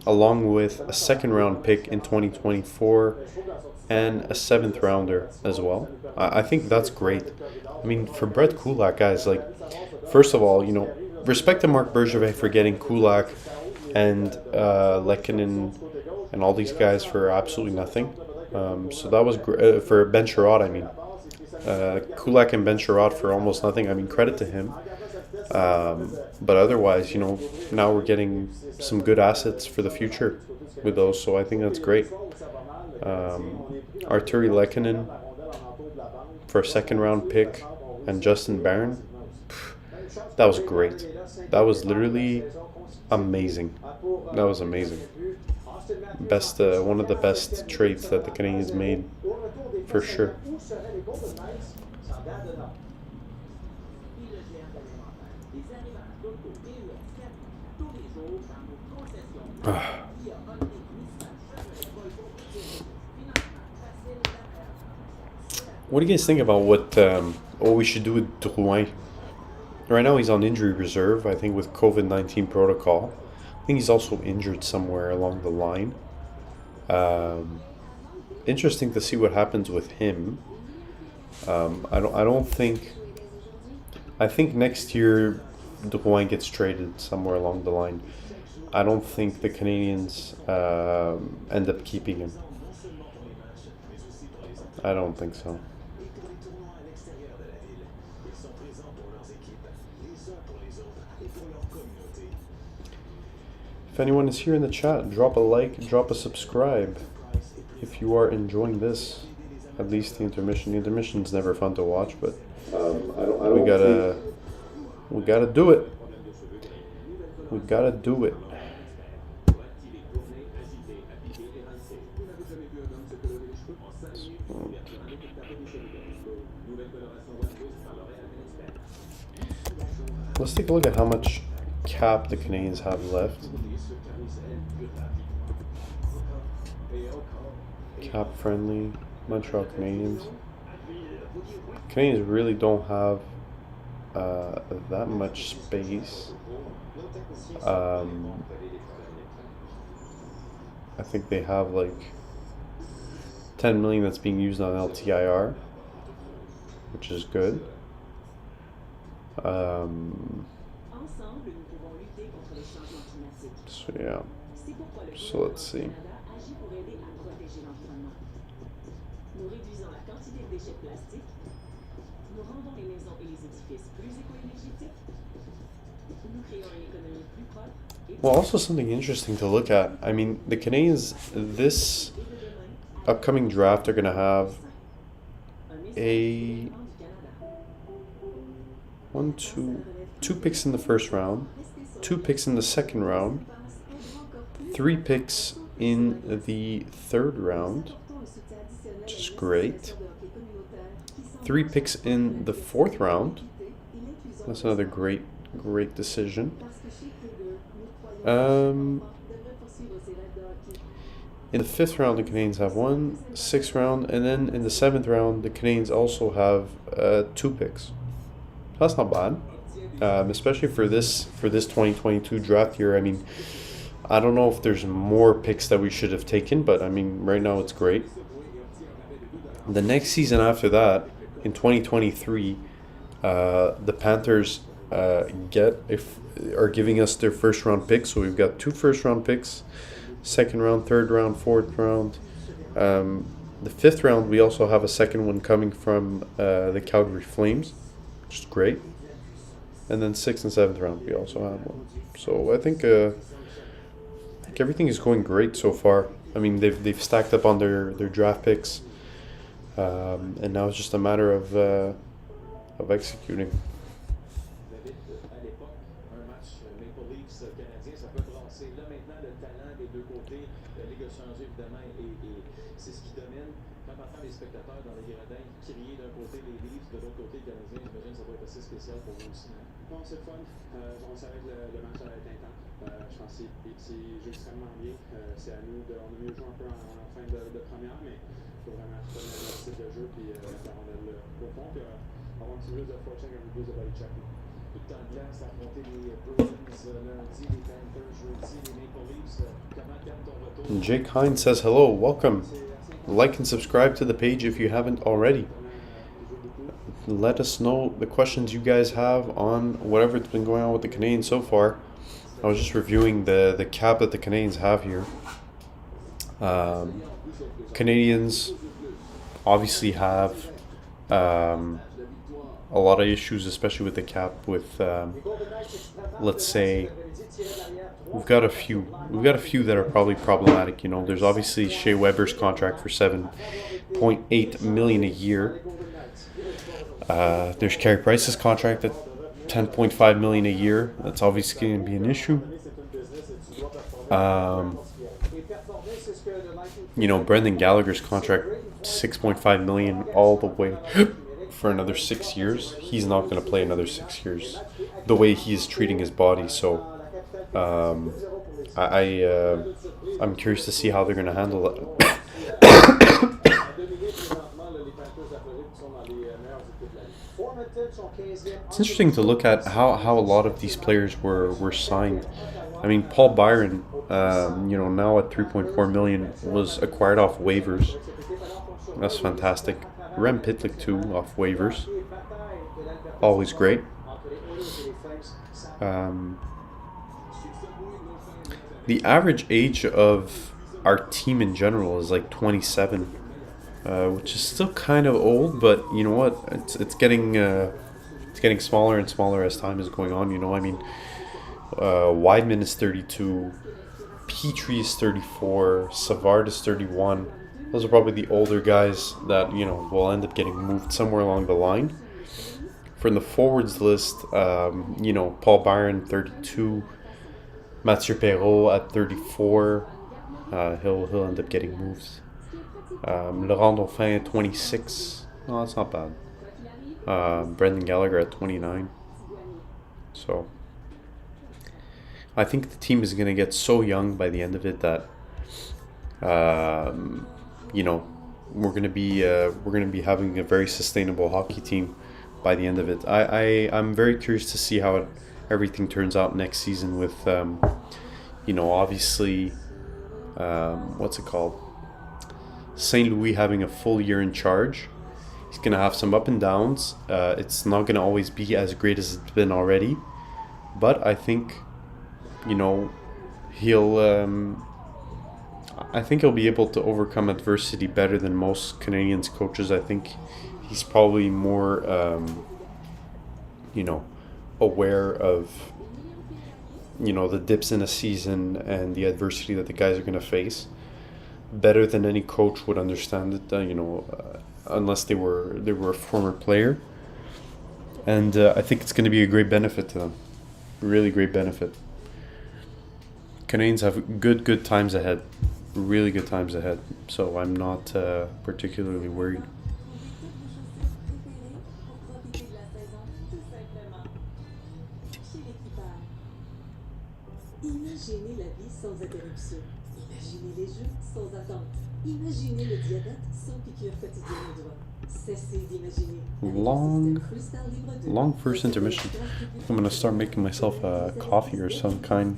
along with a second-round pick in 2024 and a 7th rounder as well. I think that's great. I mean, for Brett Kulak, guys, like, first of all, respect to Marc Bergevin for getting Kulak and Lehkonen and all these guys for absolutely nothing. So that was great. For Ben Sherratt, I mean. Kulak and Ben Sherratt for almost nothing. I mean, credit to him. But otherwise, now we're getting some good assets for the future with those. So I think that's great. Arturi Lehkonen for a second round pick and Justin Barron, that was great. That was literally amazing. That was amazing. One of the best trades that the Canadiens made, for sure. What do you guys think about what we should do with Drouin? Right now he's on injury reserve, I think, with COVID-19 protocol. I think he's also injured somewhere along the line. Interesting to see what happens with him. I think next year Drouin gets traded somewhere along the line. I don't think the Canadiens end up keeping him. I don't think so. If anyone is here in the chat, drop a like, drop a subscribe if you are enjoying this. At least the intermission. The intermission's never fun to watch, but we gotta do it. We gotta do it. Let's take a look at how much cap the Canadiens have left. Cap friendly, Montreal Canadiens. Canadiens really don't have that much space. I think they have like 10 million that's being used on LTIR, which is good. So yeah. So let's see. Well, also something interesting to look at. I mean, the Canadiens this upcoming draft are going to have two picks in the first round, 2 picks in the second round, 3 picks in the third round, which is great. 3 picks in the fourth round. That's another great decision. In the 5th round, the Canadiens have 1, 6th round, and then in the 7th round, the Canadiens also have 2 picks. That's not bad, especially for this 2022 draft year. I mean, I don't know if there's more picks that we should have taken, but I mean, right now it's great. The next season after that, in 2023, the Panthers are giving us their first round picks. So we've got 2 first round picks, 2nd round, 3rd round, 4th round. The 5th round, we also have a second one coming from the Calgary Flames, which is great. And then 6th and 7th round, we also have one. So I think everything is going great so far. I mean, they've stacked up on their draft picks, and now it's just a matter of executing. C'est le fun. On savait que le match allait être intense. Je pense que c'est joue extrêmement bien. C'est à nous on a mieux joué un peu en fin de première, mais il faut vraiment connaître le style de jeu puis faire rondelle au fond. Puis avoir un petit peu de forcing, un peu plus de body checking. Tout le temps de glace, affronter les Bruins lundi, les Panthers jeudi, les Maple Leafs. Comment t'aimes ton retour? Jake Hines says hello, welcome. Like and subscribe to the page if you haven't already. Let us know the questions you guys have on whatever's been going on with the Canadiens so far. I was just reviewing the cap that the Canadiens have here. Canadiens obviously have a lot of issues, especially with the cap. With let's say we've got a few that are probably problematic. You know, there's obviously Shea Weber's contract for $7.8 million a year. There's Carey Price's contract at $10.5 million a year. That's obviously going to be an issue. Brendan Gallagher's contract, $6.5 million all the way for another 6 years. He's not going to play another 6 years the way he's treating his body. So I'm curious to see how they're going to handle that. It's interesting to look at how a lot of these players were signed. I mean, Paul Byron, now at $3.4 million, was acquired off waivers. That's fantastic. Rem Pitlick too, off waivers. Always great. The average age of our team in general is like 27, which is still kind of old. But you know what? It's getting smaller and smaller as time is going on. Weidman is 32, Petrie is 34, Savard is 31. Those are probably the older guys that will end up getting moved somewhere along the line. From the forwards list, Paul Byron 32, Mathieu Perreault at 34. He'll end up getting moved. Laurent Dauphin at 26. No, that's not bad. Brendan Gallagher at 29. So I think the team is going to get so young by the end of it that we're going to be having a very sustainable hockey team by the end of it. I'm very curious to see how everything turns out next season with obviously what's it called? St. Louis having a full year in charge. He's going to have some up and downs. It's not going to always be as great as it's been already. But I think, he'll be able to overcome adversity better than most Canadians coaches. I think he's probably more, aware of, the dips in a season and the adversity that the guys are going to face better than any coach would understand it, unless they were a former player. And I think it's going to be a great benefit to them. Really great benefit. Canadians have good times ahead. Really good times ahead. So I'm not particularly worried. Imaginez la vie sans interruption. Imaginez les jeux sans attente. Imaginez le diabète sans piqûre quotidienne au doigt. Cessez d'imaginer. Long first intermission. I'm gonna start making myself a coffee or something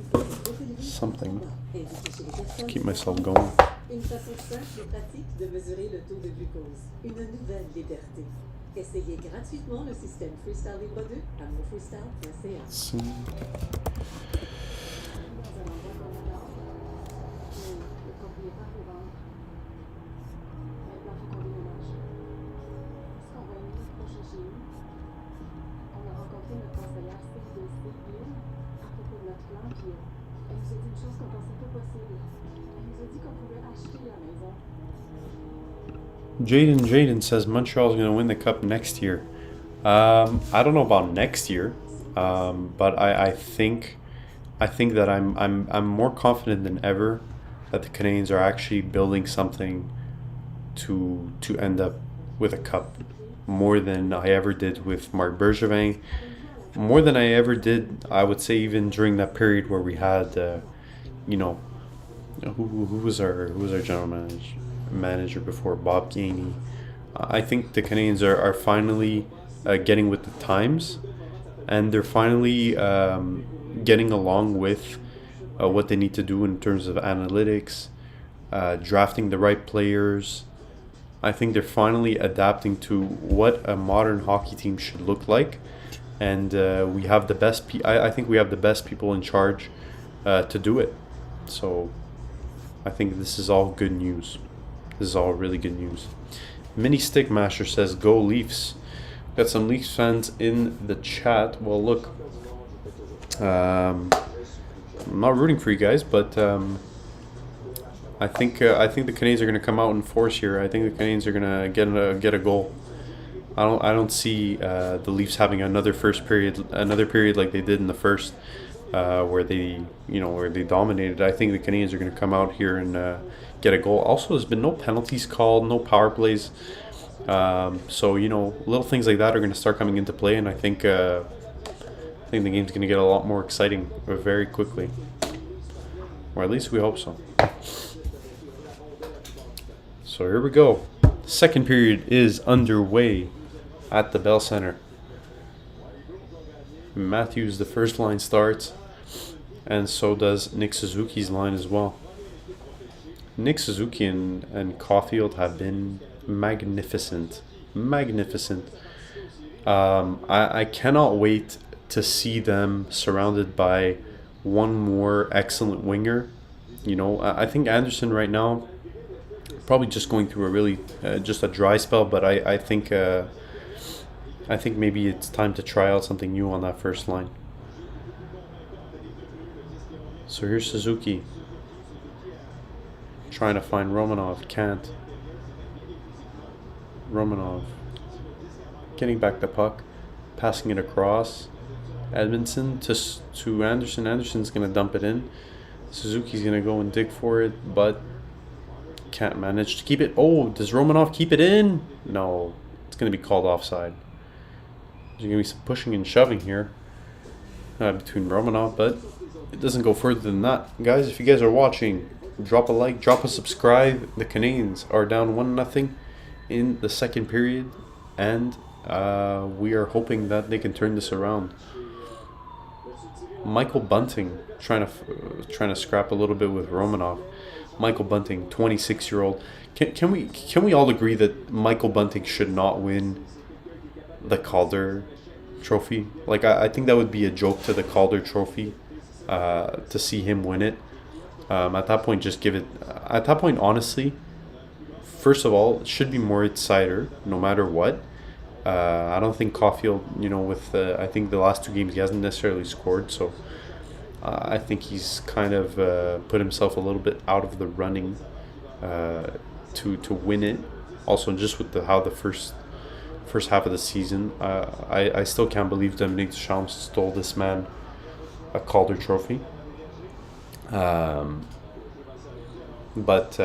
to keep myself going. Une façon simple et pratique de mesurer le taux de glucose. Une nouvelle liberté. Essayez gratuitement le système Freestyle Libre 2 à monfreestyle.ca. Jaden says Montreal's going to win the cup next year. I don't know about next year, but I think that I'm more confident than ever that the Canadiens are actually building something to end up with a cup, more than I ever did with Marc Bergevin, more than I ever did, I would say, even during that period where we had who was our general manager before, Bob Gainey. I think the Canadiens are finally getting with the times, and they're finally getting along with what they need to do in terms of analytics, drafting the right players. I think they're finally adapting to what a modern hockey team should look like, and we have the best. I think we have the best people in charge to do it. So I think this is all good news. This is all really good news. Mini Stickmaster says, "Go Leafs." Got some Leafs fans in the chat. Well, look, I'm not rooting for you guys, but I think the Canadiens are going to come out in force here. I think the Canadiens are going to get a goal. I don't see the Leafs having another period like they did in the first, where they dominated. I think the Canadiens are going to come out here and get a goal. Also, there's been no penalties called, no power plays. So little things like that are going to start coming into play, and I think the game's going to get a lot more exciting very quickly, or at least we hope so. So here we go. Second period is underway at the Bell Center. Matthews, the first line, starts, and so does Nick Suzuki's line as well. Nick Suzuki and Caulfield have been magnificent. I cannot wait to see them surrounded by one more excellent winger. I think Anderson right now probably just going through a really just a dry spell, but I think maybe it's time to try out something new on that first line. So here's Suzuki trying to find Romanov, can't. Romanov getting back the puck, passing it across. Edmondson to Anderson. Anderson's going to dump it in. Suzuki's going to go and dig for it, but can't manage to keep it. Oh, does Romanov keep it in? No, it's going to be called offside. There's going to be some pushing and shoving here between Romanov, but it doesn't go further than that. Guys, if you guys are watching, drop a like, drop a subscribe. The Canadiens are down 1-0 in the second period, and we are hoping that they can turn this around. Michael Bunting trying to scrap a little bit with Romanov. Michael Bunting, 26-year-old. Can we all agree that Michael Bunting should not win the Calder Trophy? Like I think that would be a joke to the Calder Trophy to see him win it. At that point, just give it. At that point, honestly, first of all, it should be Moritz Seider, no matter what. I don't think Caulfield, with I think the last 2 games he hasn't necessarily scored, so I think he's kind of put himself a little bit out of the running to win it. Also, just with how the first half of the season, I still can't believe Dominique Duchamp stole this man a Calder Trophy. But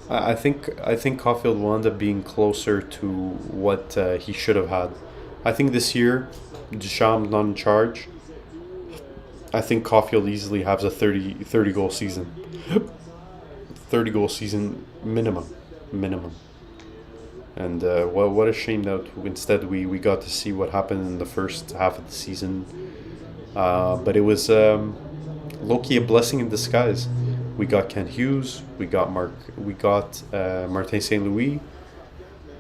I think Caulfield will end up being closer to what he should have had. I think this year, Duchamp not in charge. I think Caulfield easily has a 30 goal season. 30 goal season minimum. And what a shame that instead we got to see what happened in the first half of the season. But it was low-key a blessing in disguise. We got Kent Hughes, we got Martin St. Louis,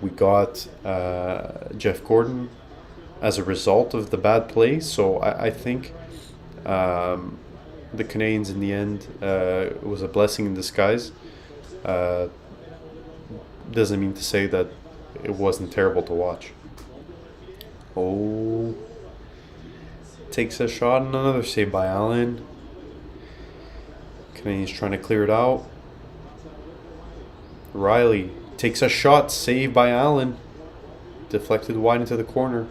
we got Jeff Gordon as a result of the bad play. So I think the Canadiens in the end was a blessing in disguise. Doesn't mean to say that it wasn't terrible to watch. Oh, takes a shot and another save by Allen. Canadiens trying to clear it out. Riley takes a shot, saved by Allen. Deflected wide into the corner.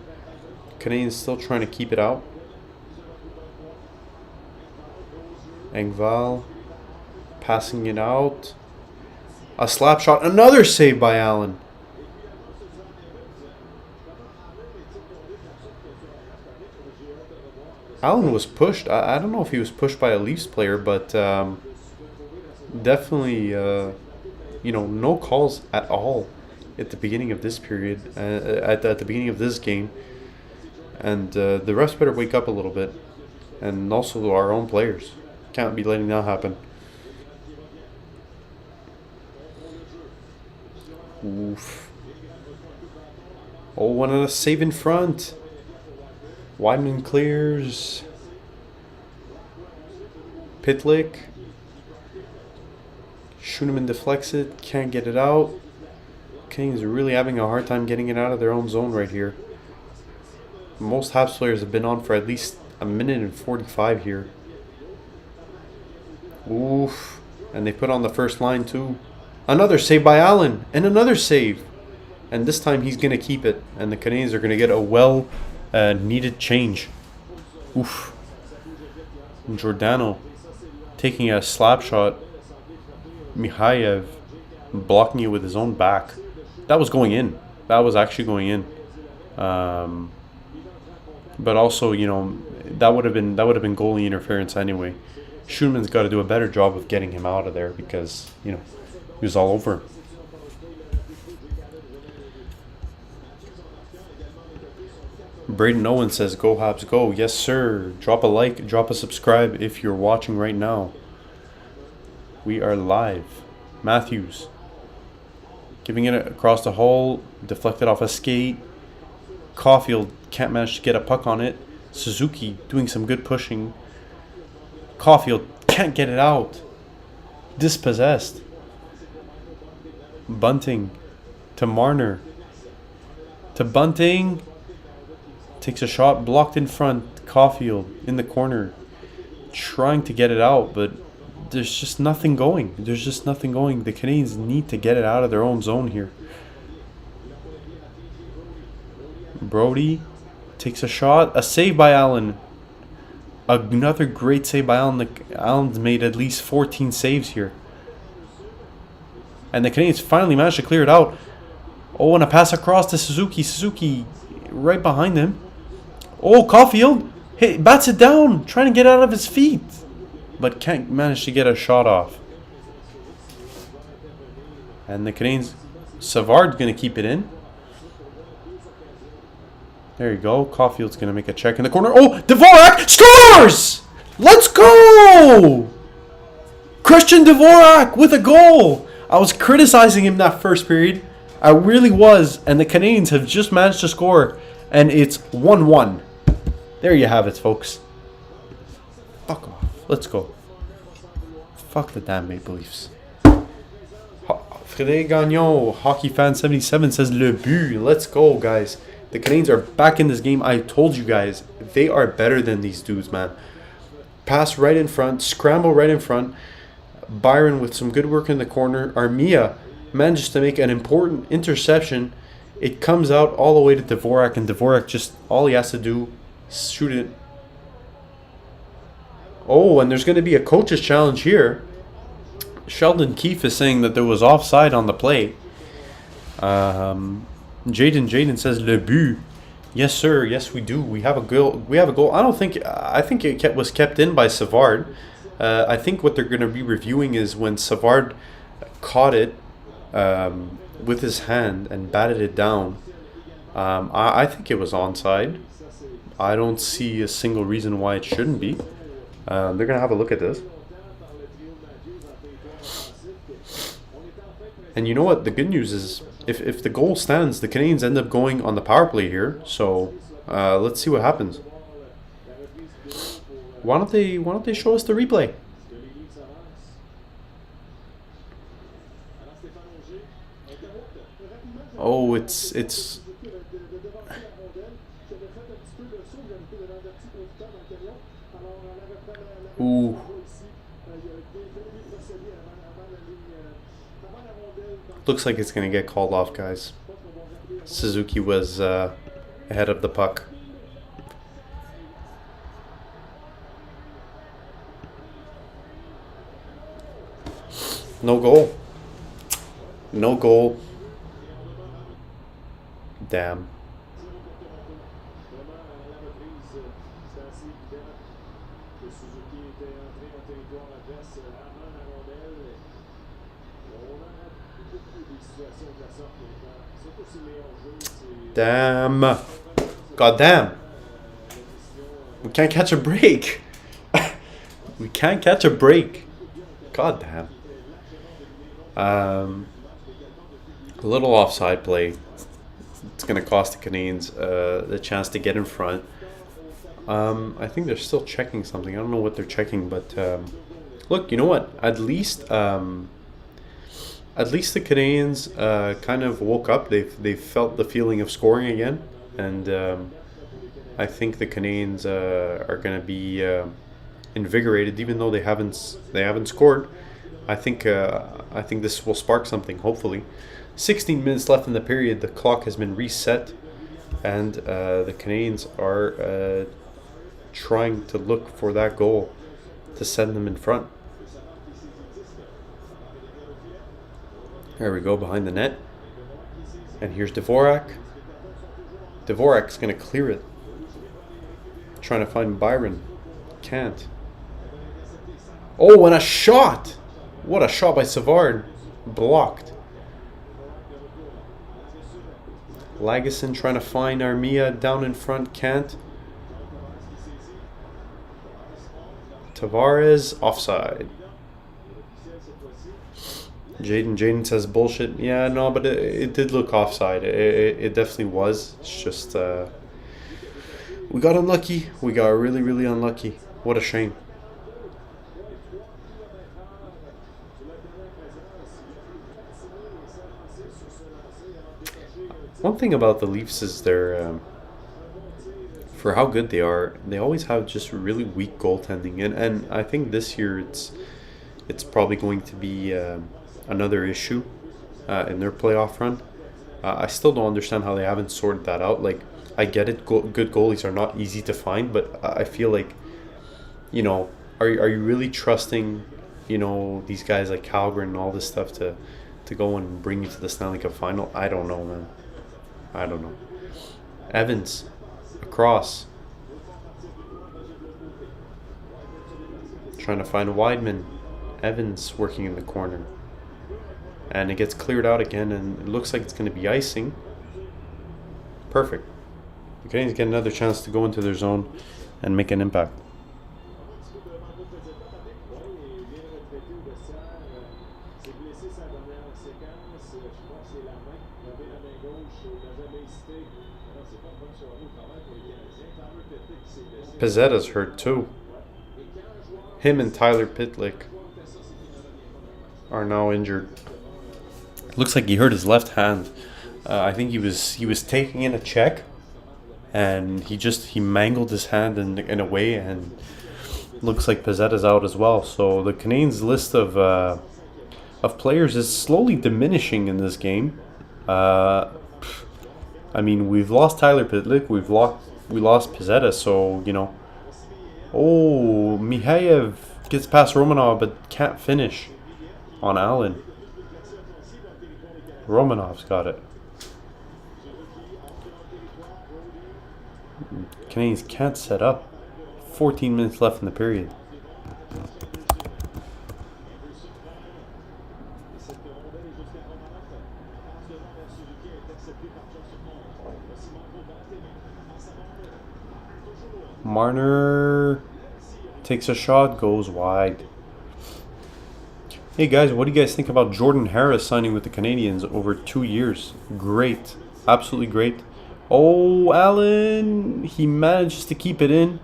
Canadiens still trying to keep it out. Engvall passing it out. A slap shot, another save by Allen. Allen was pushed. I don't know if he was pushed by a Leafs player, but definitely, no calls at all at the beginning of this period, at the beginning of this game. And the refs better wake up a little bit. And also our own players. Can't be letting that happen. Oof. Oh, one on a save in front. Wyman clears. Pitlick. Schooneman deflects it. Can't get it out. Kings are really having a hard time getting it out of their own zone right here. Most Habs players have been on for at least a minute and 45 here. Oof. And they put on the first line too. Another save by Allen. And another save. And this time he's going to keep it. And the Canadiens are going to get a well needed change. Oof. Giordano taking a slap shot. Mikheyev blocking it with his own back. That was going in. That was actually going in. But also, you know, that would have been goalie interference anyway. Schoenman's got to do a better job of getting him out of there because, you know, he was all over him. Braden Owen says, "Go Habs, go!" Yes, sir. Drop a like, drop a subscribe if you're watching right now. We are live. Matthews giving it across the hole, deflected off a skate. Caulfield can't manage to get a puck on it. Suzuki doing some good pushing. Caulfield can't get it out. Dispossessed. Bunting to Marner. To Bunting. Takes a shot, blocked in front. Caulfield in the corner. Trying to get it out, but there's just nothing going. There's just nothing going. The Canadiens need to get it out of their own zone here. Brody takes a shot. A save by Allen. Another great save by Allen. Allen's made at least 14 saves here. And the Canadiens finally managed to clear it out. Oh, and a pass across to Suzuki. Suzuki right behind him. Oh, Caulfield bats it down, trying to get out of his feet. But can't manage to get a shot off. And the Canadiens, Savard's going to keep it in. There you go. Caulfield's going to make a check in the corner. Oh, Dvorak scores! Let's go! Christian Dvorak with a goal. I was criticizing him that first period. I really was. And the Canadiens have just managed to score. And it's 1-1. There you have it, folks. Fuck off. Let's go. Fuck the damn Maple Leafs. Frédéric Gagnon, Hockey Fan 77 says Le but. Let's go, guys. The Canadiens are back in this game. I told you guys, they are better than these dudes, man. Pass right in front, scramble right in front. Byron with some good work in the corner. Armia manages to make an important interception. It comes out all the way to Dvorak, and Dvorak just, all he has to do, shoot it. Oh, and there's going to be a coach's challenge here. Sheldon Keefe is saying that there was offside on the play. Jaden says Le but. Yes, sir. Yes, we do. We have a goal. I think it was kept in by Savard. I think what they're going to be reviewing is when Savard caught it with his hand and batted it down. I think it was onside. I don't see a single reason why it shouldn't be. They're going to have a look at this. And you know what? The good news is, if the goal stands, the Canadiens end up going on the power play here. So let's see what happens. Why don't they show us the replay? Oh, it's. Ooh. Looks like it's going to get called off, guys. Suzuki was ahead of the puck. No goal. No goal. Damn. Damn. God damn. We can't catch a break. We can't catch a break. God damn. A little offside play. It's going to cost the Canadiens the chance to get in front. I think they're still checking something. I don't know what they're checking, but look, you know what? At least the Canadiens kind of woke up. They've felt the feeling of scoring again, and I think the Canadiens are going to be invigorated, even though they haven't scored. I think this will spark something, hopefully. 16 minutes left in the period. The clock has been reset, and the Canadiens are trying to look for that goal to send them in front. There we go, behind the net. And here's Dvorak. Dvorak's going to clear it. Trying to find Byron. Can't. Oh, and a shot! What a shot by Savard. Blocked. Lagesson trying to find Armia down in front. Can't. Tavares, offside. Jaden says bullshit. Yeah, no, but it did look offside. It definitely was. It's just we got unlucky. We got really, really unlucky. What a shame. One thing about the Leafs is they're for how good they are, they always have just really weak goaltending, and I think this year it's probably going to be another issue in their playoff run. I still don't understand how they haven't sorted that out. Like, I get it, good goalies are not easy to find, but I feel like, you know, are you really trusting, you know, these guys like Calgary and all this stuff to go and bring you to the Stanley Cup final? I don't know, man. I don't know. Evans, across. Trying to find Weidman. Evans working in the corner. And it gets cleared out again, and it looks like it's going to be icing. Perfect. The Canadiens get another chance to go into their zone and make an impact. Pizzetta's hurt too. Him and Tyler Pitlick are now injured. Looks like he hurt his left hand. I think he was taking in a check, and he mangled his hand in a way, and looks like Pizzetta's out as well. So the Canadiens' list of players is slowly diminishing in this game. I mean, we've lost Tyler Pitlick, we lost Pizzetta, so, you know. Oh, Mikheyev gets past Romanov but can't finish on Allen. Romanov's got it. Canadiens can't set up. 14 minutes left in the period. Marner takes a shot, goes wide. Hey guys, what do you guys think about Jordan Harris signing with the Canadiens over 2 years? Great. Absolutely great. Oh, Allen, he manages to keep it in.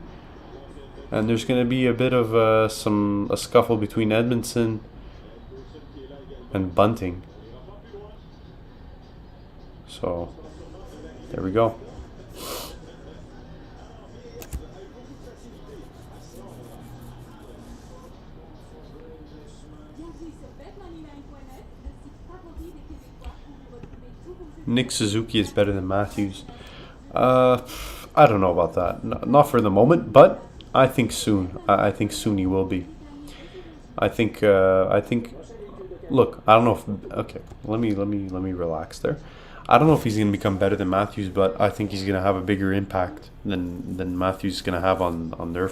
And there's going to be a bit of a scuffle between Edmondson and Bunting. So, there we go. Nick Suzuki is better than Matthews. I don't know about that. Not for the moment, but I think soon. I think soon he will be. I think. Look, I don't know if. Okay, let me relax there. I don't know if he's going to become better than Matthews, but I think he's going to have a bigger impact than Matthews is going to have on their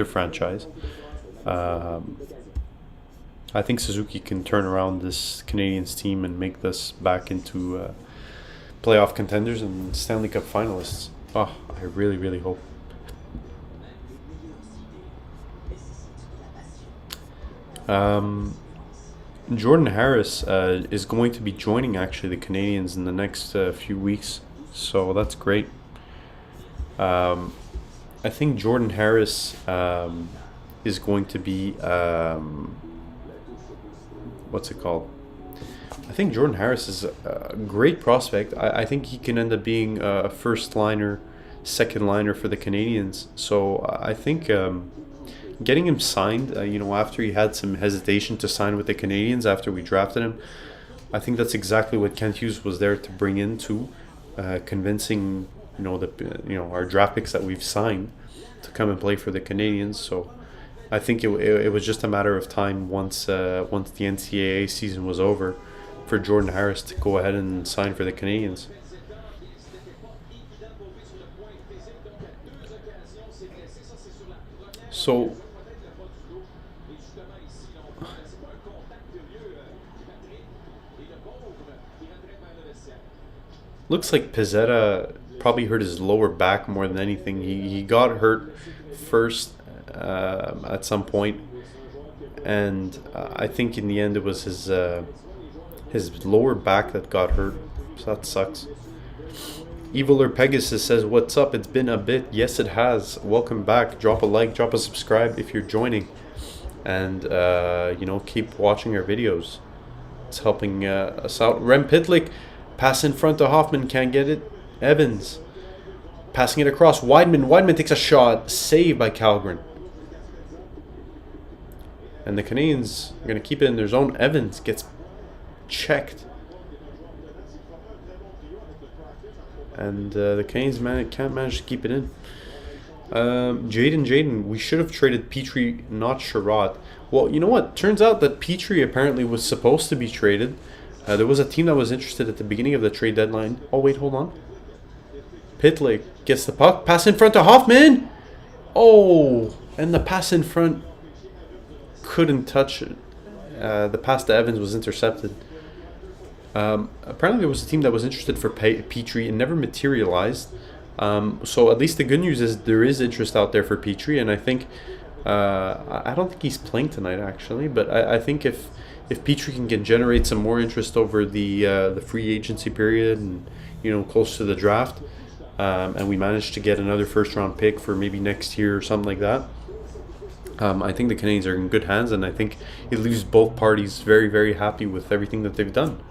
franchise. I think Suzuki can turn around this Canadiens team and make this back into playoff contenders and Stanley Cup finalists. Oh, I really, really hope. Jordan Harris is going to be joining actually the Canadiens in the next few weeks, so that's great. I think Jordan Harris is going to be what's it called? I think Jordan Harris is a great prospect. I think he can end up being a first liner, second liner for the Canadiens. So I think getting him signed, after he had some hesitation to sign with the Canadiens after we drafted him, I think that's exactly what Kent Hughes was there to bring into, convincing our draft picks that we've signed to come and play for the Canadiens. So I think it was just a matter of time once the NCAA season was over for Jordan Harris to go ahead and sign for the Canadiens. So looks like Pizzetta probably hurt his lower back more than anything. He got hurt first at some point, and I think in the end it was his lower back that got hurt. So that sucks. Eviler Pegasus says, "What's up? It's been a bit." Yes, it has. Welcome back. Drop a like, drop a subscribe if you're joining, and keep watching our videos. It's helping us out. Rem Pitlick, pass in front to Hoffman, can't get it. Evans passing it across. Weidman takes a shot, saved by Calgren. And the Canadiens are going to keep it in their zone. Evans gets checked. And the Canadiens can't manage to keep it in. Jaden, we should have traded Petrie, not Sherrod. Well, you know what? Turns out that Petrie apparently was supposed to be traded. There was a team that was interested at the beginning of the trade deadline. Oh, wait, hold on. Pitlick gets the puck. Pass in front to Hoffman. Oh, and the pass in front couldn't touch it. The pass to Evans was intercepted. Apparently there was a team that was interested for Petrie and never materialized. So at least the good news is there is interest out there for Petrie, and I think I don't think he's playing tonight actually, but I think if Petrie can generate some more interest over the free agency period and close to the draft, and we manage to get another first round pick for maybe next year or something like that, I think the Canadiens are in good hands, and I think it leaves both parties very, very happy with everything that they've done.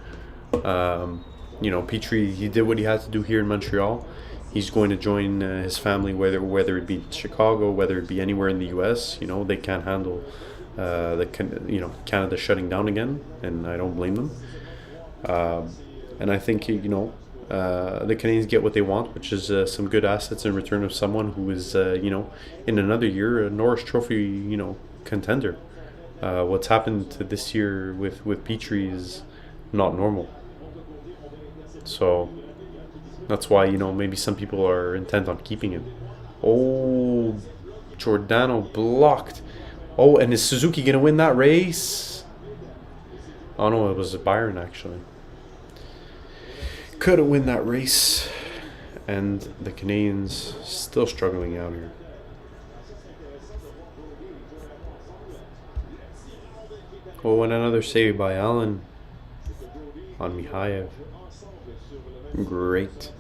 Petrie, he did what he had to do here in Montreal. He's going to join his family, whether it be Chicago, whether it be anywhere in the U.S. They can't handle Canada shutting down again, and I don't blame them. And I think the Canadiens get what they want, which is some good assets in return of someone who is in another year a Norris Trophy contender. What's happened to this year with Petrie is not normal. So that's why maybe some people are intent on keeping him. Oh, Giordano blocked. Oh, and is Suzuki gonna win that race? Oh no, it was Byron actually. Couldn't win that race, and the Canadiens still struggling out here. Oh, and another save by Allen on Mikheyev. Great.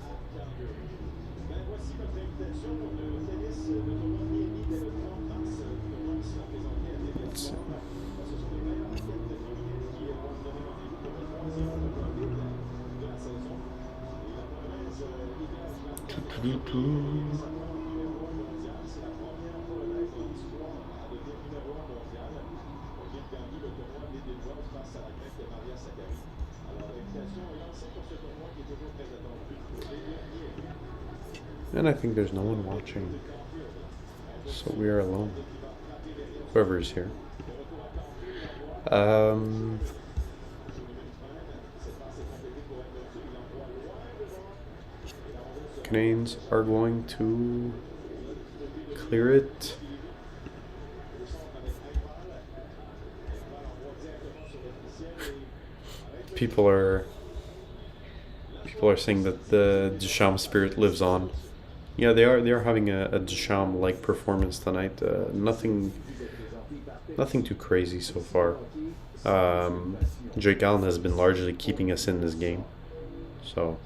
And I think there's no one watching, so we are alone. Whoever is here. Canadiens are going to clear it. People are saying that the Duchamp spirit lives on. Yeah, they are having a Duchamp-like performance tonight. Nothing too crazy so far. Jake Allen has been largely keeping us in this game. So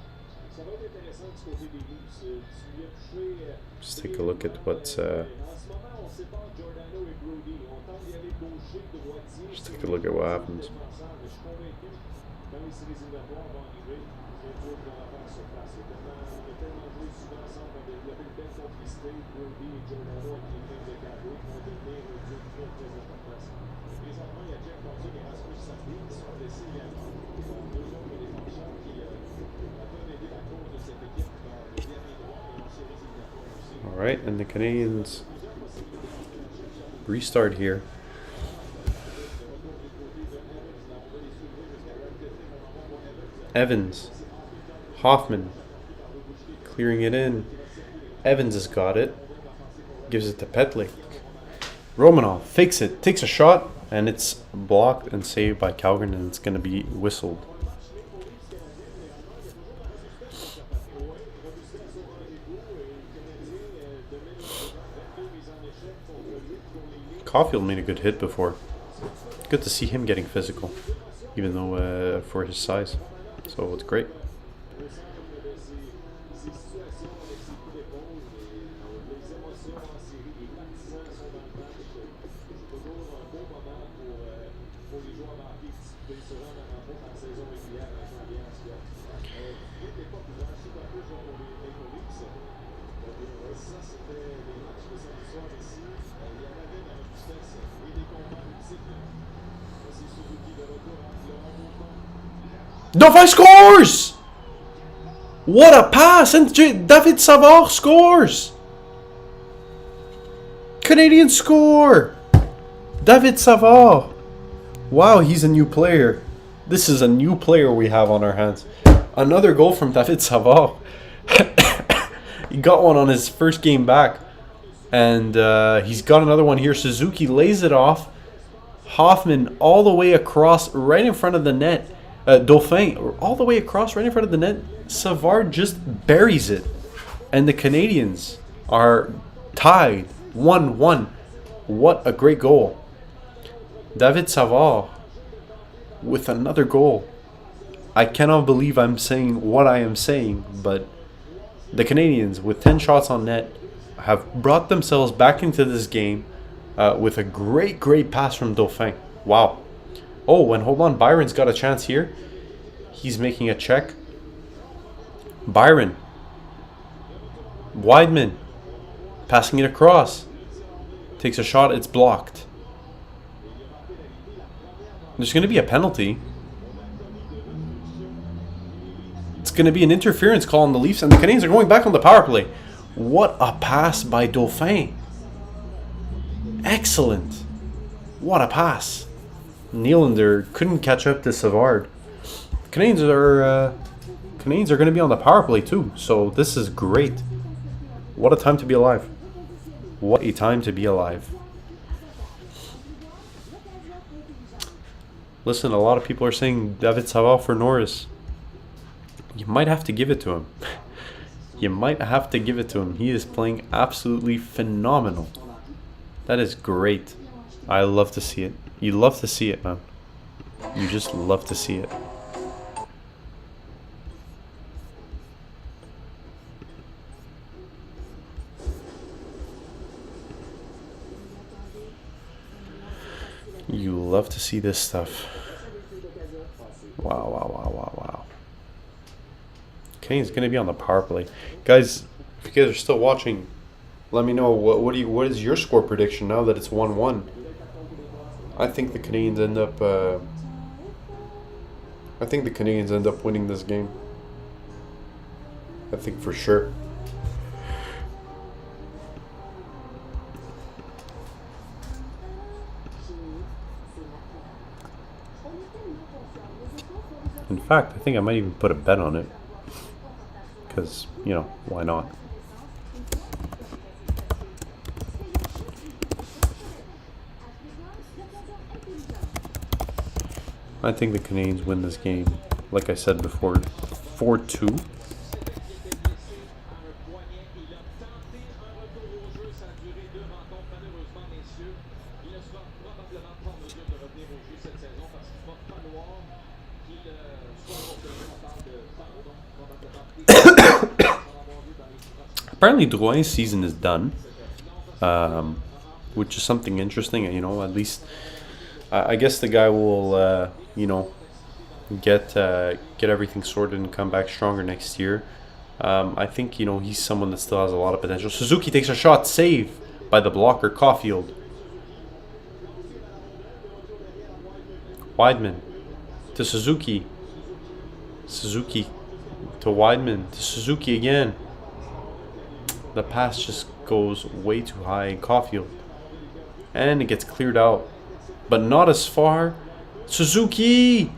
just take a look at what's. Just take a look at what happens. Alright, and the Canadiens restart here. Evans. Hoffman. Clearing it in. Evans has got it. Gives it to Petlik. Romanov fakes it. Takes a shot. And it's blocked and saved by Calgary. And it's going to be whistled. Caulfield made a good hit before. Good to see him getting physical. Even though for his size. So it's great. Dauphin scores! What a pass! And David Savard scores! Canadiens score! David Savard! Wow, he's a new player. This is a new player we have on our hands. Another goal from David Savard. He got one on his first game back. And he's got another one here. Suzuki lays it off. Hoffman all the way across, right in front of the net. Dauphin all the way across, right in front of the net. Savard just buries it. And the Canadiens are tied 1-1. What a great goal. David Savard with another goal. I cannot believe I'm saying what I am saying, but the Canadiens with 10 shots on net have brought themselves back into this game with a great pass from Dauphin. Wow. Oh, and hold on. Byron's got a chance here. He's making a check. Byron. Wideman. Passing it across. Takes a shot. It's blocked. There's going to be a penalty. It's going to be an interference call on the Leafs. And the Canadiens are going back on the power play. What a pass by Dauphin. Excellent. What a pass. Nylander couldn't catch up to Savard. Canadiens are going to be on the power play too. So this is great. What a time to be alive. What a time to be alive. Listen, a lot of people are saying David Savard for Norris. You might have to give it to him. You might have to give it to him. He is playing absolutely phenomenal. That is great. I love to see it. You love to see it, man. You just love to see it. You love to see this stuff. Wow. Kane's gonna be on the power play. Guys, if you guys are still watching, let me know what is your score prediction now that it's 1-1. I think the Canadiens end up winning this game. I think for sure. In fact, I think I might even put a bet on it. Because, you know, why not? I think the Canadiens win this game, like I said before, 4-2. Apparently Drouin's season is done, which is something interesting. You know, at least I guess the guy will, you know, get everything sorted and come back stronger next year. I think, you know, he's someone that still has a lot of potential. Suzuki takes a shot, save by the blocker, Caulfield. Wideman to Suzuki. Suzuki to Wideman to Suzuki again. The pass just goes way too high. Caulfield. And it gets cleared out. But not as far. Suzuki!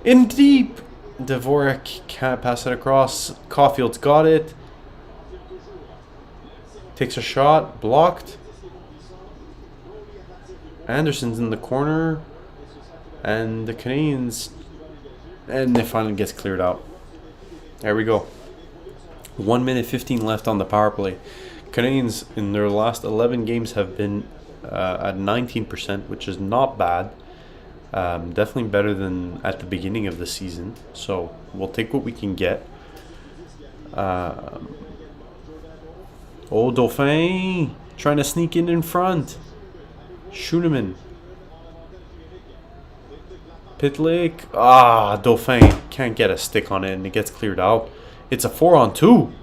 In deep! Dvorak can't pass it across. Caulfield's got it. Takes a shot. Blocked. Anderson's in the corner. And the Canadiens... And it finally gets cleared out. There we go. 1 minute 15 left on the power play. Canadiens in their last 11 games have been at 19%, which is not bad. Definitely better than at the beginning of the season. So we'll take what we can get. Dauphin trying to sneak in front. Schooneman. Pitlick. Dauphin can't get a stick on it and it gets cleared out. It's a 4-on-2.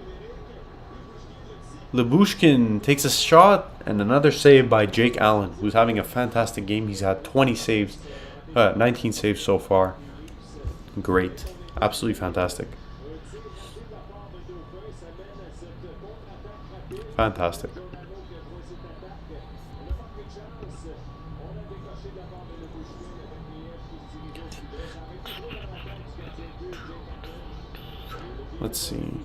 Lyubushkin takes a shot and another save by Jake Allen, who's having a fantastic game. He's had 20 saves, 19 saves so far. Great. Absolutely fantastic. Fantastic. Let's see.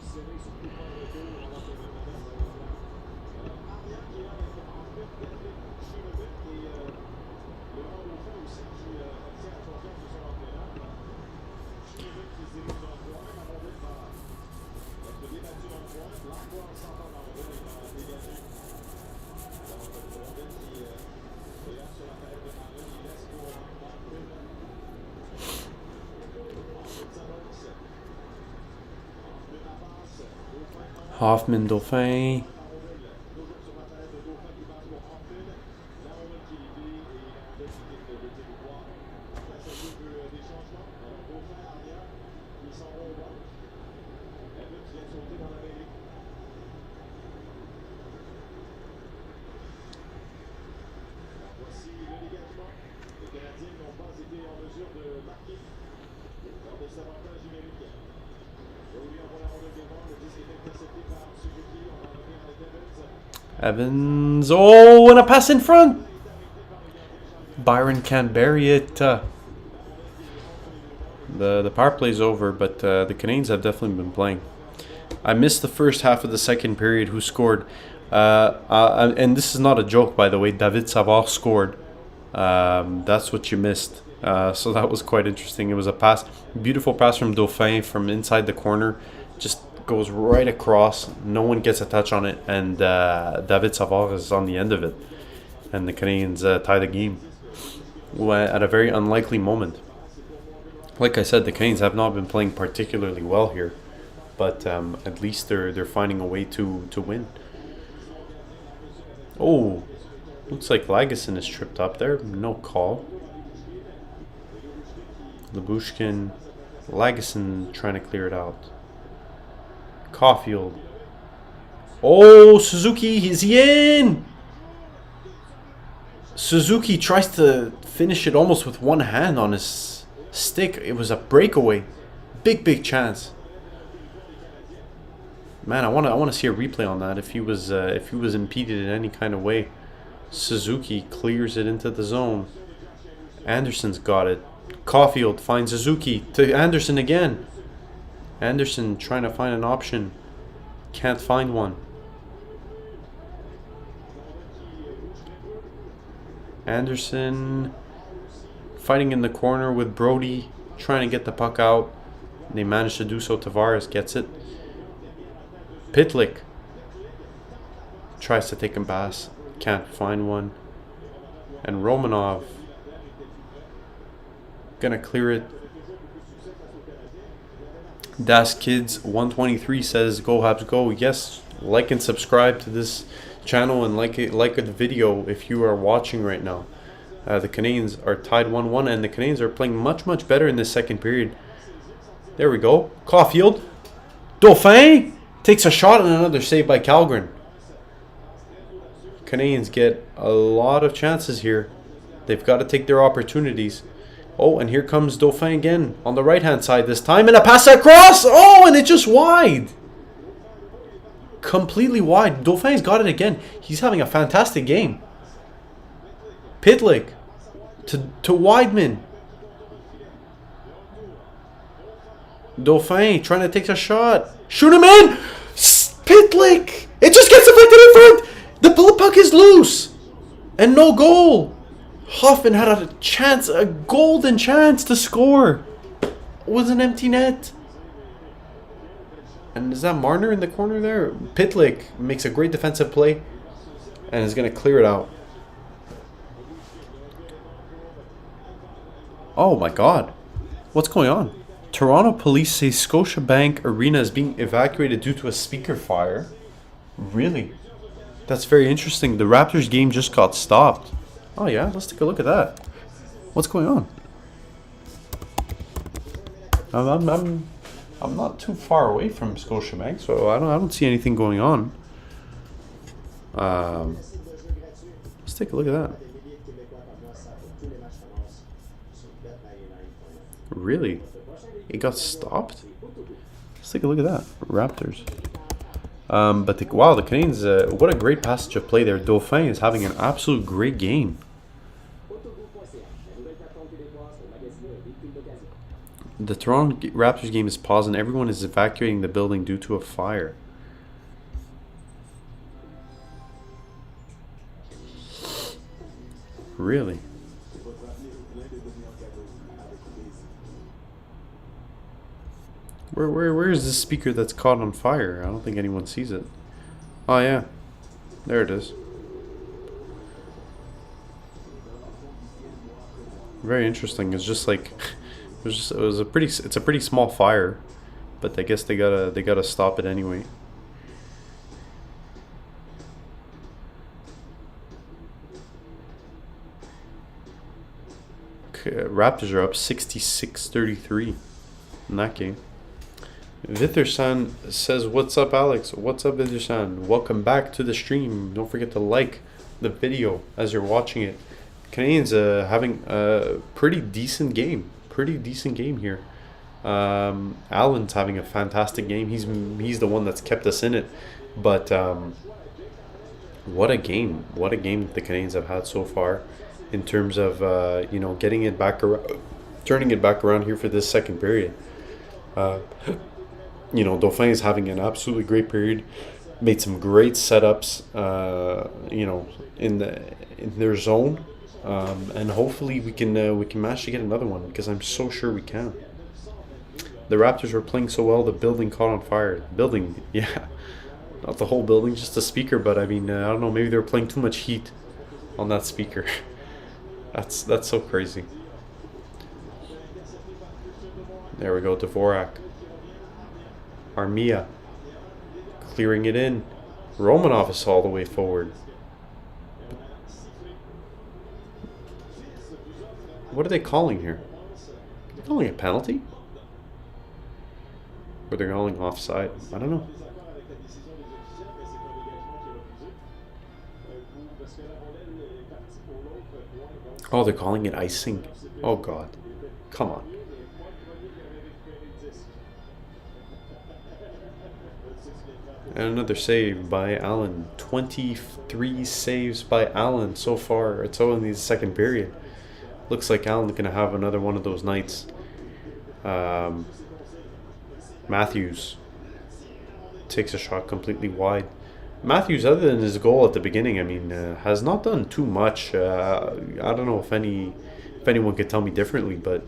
Hoffman, Dauphin. Evans. Oh, and a pass in front. Byron can't bury it. The power play's over, but the Canadiens have definitely been playing. I missed the first half of the second period. Who scored? And this is not a joke, by the way. David Savard scored. That's what you missed. So that was quite interesting. It was a pass, beautiful pass from Dauphin from inside the corner. Just goes right across. No one gets a touch on it, and David Savard is on the end of it. And the Canadiens tie the game at a very unlikely moment. Like I said, the Canadiens have not been playing particularly well here, but at least they're finding a way to win. Oh, looks like Lagesson is tripped up there. No call. Lyubushkin, Lagesson trying to clear it out. Caulfield. Oh, Suzuki, is he in? Suzuki tries to finish it almost with one hand on his stick. It was a breakaway. Big chance. Man, I want to see a replay on that. If he was impeded in any kind of way. Suzuki clears it into the zone. Anderson's got it. Caulfield finds Suzuki to Anderson again. Anderson trying to find an option. Can't find one. Anderson fighting in the corner with Brody, trying to get the puck out. They managed to do so. Tavares gets it. Pitlick tries to take a pass. Can't find one. And Romanov gonna clear it. Das Kids 123 says, "Go Habs, go!" Yes, like and subscribe to this channel and like the video if you are watching right now. The Canadiens are tied 1-1, and the Canadiens are playing much better in this second period. There we go. Caulfield, Dauphin takes a shot and another save by Calgary. Canadiens get a lot of chances here. They've got to take their opportunities. Oh, and here comes Dauphin again on the right-hand side this time. And a pass across. Oh, and it's just wide. Completely wide. Dauphin's got it again. He's having a fantastic game. Pitlick to Weidman. Dauphin trying to take a shot. Shoot him in! Pitlick! It just gets deflected in front! The puck is loose! And no goal! Hoffman had a chance, a golden chance to score. It was an empty net. And is that Marner in the corner there? Pitlick makes a great defensive play and is going to clear it out. Oh my god. What's going on? Toronto police say Scotiabank Arena is being evacuated due to a speaker fire. Really? That's very interesting. The Raptors game just got stopped. Oh yeah, let's take a look at that. What's going on? I'm not too far away from Scotiabank, so I don't see anything going on. Let's take a look at that. Really? It got stopped? Let's take a look at that. Raptors. But wow, the Canadiens, what a great passage of play there. Dauphin is having an absolute great game. The Toronto Raptors game is paused and everyone is evacuating the building due to a fire. Really? Where is this speaker that's caught on fire? I don't think anyone sees it. Oh yeah, there it is. Very interesting. It's just like it's a pretty small fire, but I guess they gotta stop it anyway. Okay, Raptors are up 66-33 in that game. Vithersan says, "What's up, Alex? What's up, Vithersan? Welcome back to the stream. Don't forget to like the video as you're watching it." Canadians having a pretty decent game. Here. Allen's having a fantastic game. He's the one that's kept us in it. But what a game! What a game the Canadians have had so far, in terms of getting it back around, turning it back around here for this second period. Dauphin is having an absolutely great period. Made some great setups, in their zone, and hopefully we can manage to get another one, because I'm so sure we can. The Raptors were playing so well, the building caught on fire. Building, yeah, not the whole building, just the speaker. But I mean, I don't know, maybe they were playing too much heat on that speaker. That's so crazy. There we go, Dvorak. Armia clearing it in. Romanov is all the way forward. What are they calling here? Are they calling a penalty? Or they're calling offside? I don't know. Oh, they're calling it icing. Oh God. Come on. And another save by Allen. 23 saves by Allen so far. It's only the second period. Looks like Allen's going to have another one of those nights. Matthews takes a shot completely wide. Matthews, other than his goal at the beginning, I mean, has not done too much. I don't know if anyone could tell me differently, but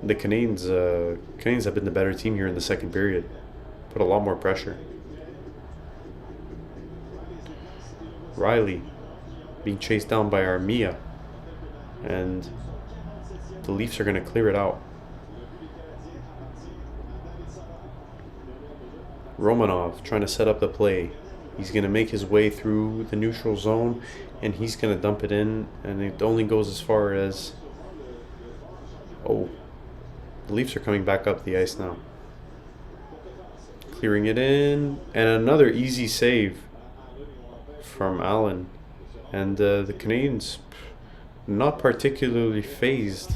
the Canadians have been the better team here in the second period. Put a lot more pressure. Riley being chased down by Armia, and the Leafs are going to clear it out. Romanov trying to set up the play. He's going to make his way through the neutral zone, and he's going to dump it in, and it only goes as far as... Oh, the Leafs are coming back up the ice now. Clearing it in, and another easy save from Allen. And the Canadians not particularly phased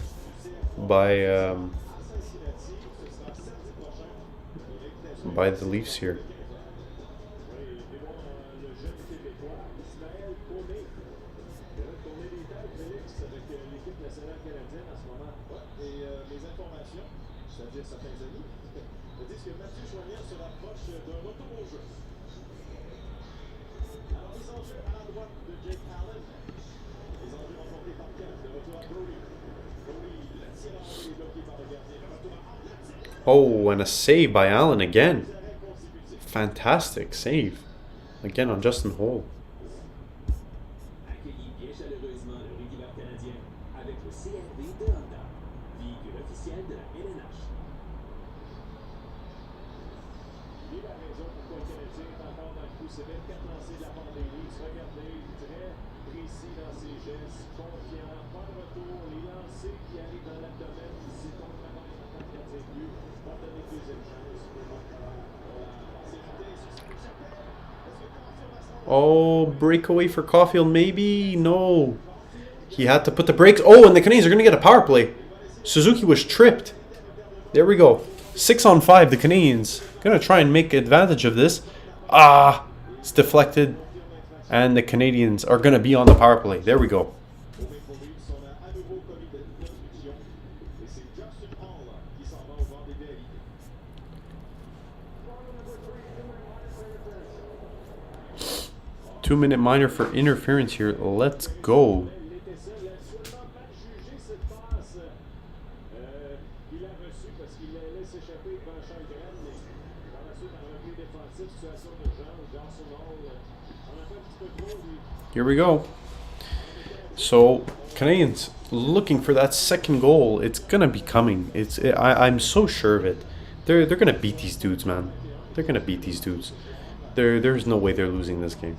by the Leafs here. professionnelle canadienne en ce moment. Ouais, et les informations, c'est-à-dire certains amis, me disent que Mathieu Choignard se rapproche d'un retour au jeu. Alors, les enjeux à la droite de Jake Allen. Les enjeux remportés par Kemp, de retour à Brody. Brody, le tir est bloqué par le gardien. Le retour à Allen. Oh, and a save by Allen again. Fantastic save. Again on Justin Hall. Accueilli bien chaleureusement le rugbyeur canadien avec le CRV de Honda, véhicule officiel de la LNH. Il est la raison pourquoi le Canadien est encore dans le coup. C'est 24 lancés de la part des Leafs. Regardez, très précis dans ses gestes, confiant, pas de retour, les lancers qui arrivent dans l'abdomen. C'est complètement en tant que gardien de but. Pas donner de deuxième chance. Oh, breakaway for Caulfield, maybe? No. He had to put the brakes. Oh, and the Canadiens are going to get a power play. Suzuki was tripped. There we go. 6 on 5, the Canadiens. Going to try and make advantage of this. Ah, it's deflected. And the Canadiens are going to be on the power play. There we go. Two-minute minor for interference here. Let's go. Here we go. So Canadiens looking for that second goal. It's gonna be coming. I'm so sure of it. They're gonna beat these dudes, man. They're gonna beat these dudes. There's no way they're losing this game.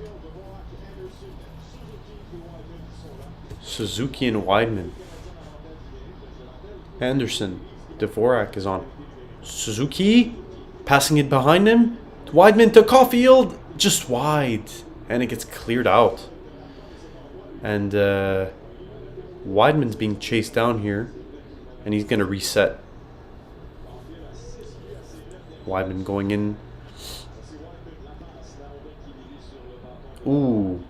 Suzuki and Weidman. Anderson. Dvorak is on. Suzuki passing it behind him. Weidman to Caulfield. Just wide. And it gets cleared out. And Weidman's being chased down here. And he's going to reset. Weidman going in. Ooh.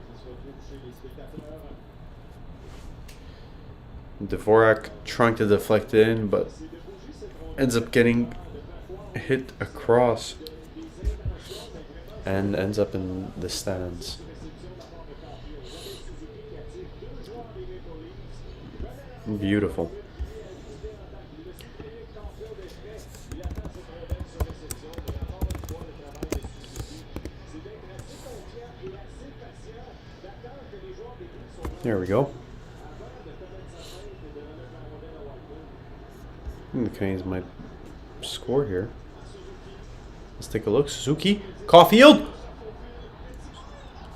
Dvorak trying to deflect it in, but ends up getting hit across and ends up in the stands. Beautiful. There we go. I think the Canadiens might score here. Let's take a look. Suzuki. Caulfield!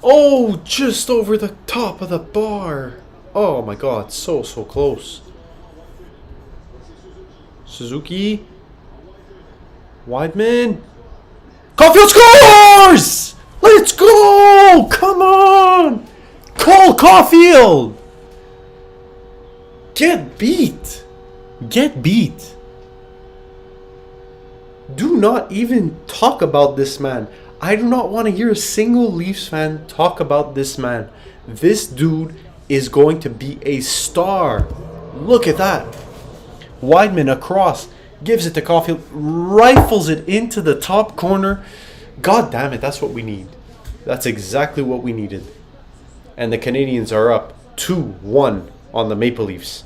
Oh, just over the top of the bar. Oh my god, so close. Suzuki. Weidman. Caulfield scores! Let's go! Come on! Cole Caulfield! Get beat! Get beat! Do not even talk about this man. I do not want to hear a single Leafs fan talk about this man. This dude is going to be a star. Look at that. Weidman across. Gives it to Caulfield. Rifles it into the top corner. God damn it, that's what we need. That's exactly what we needed. And the Canadiens are up 2-1 on the Maple Leafs.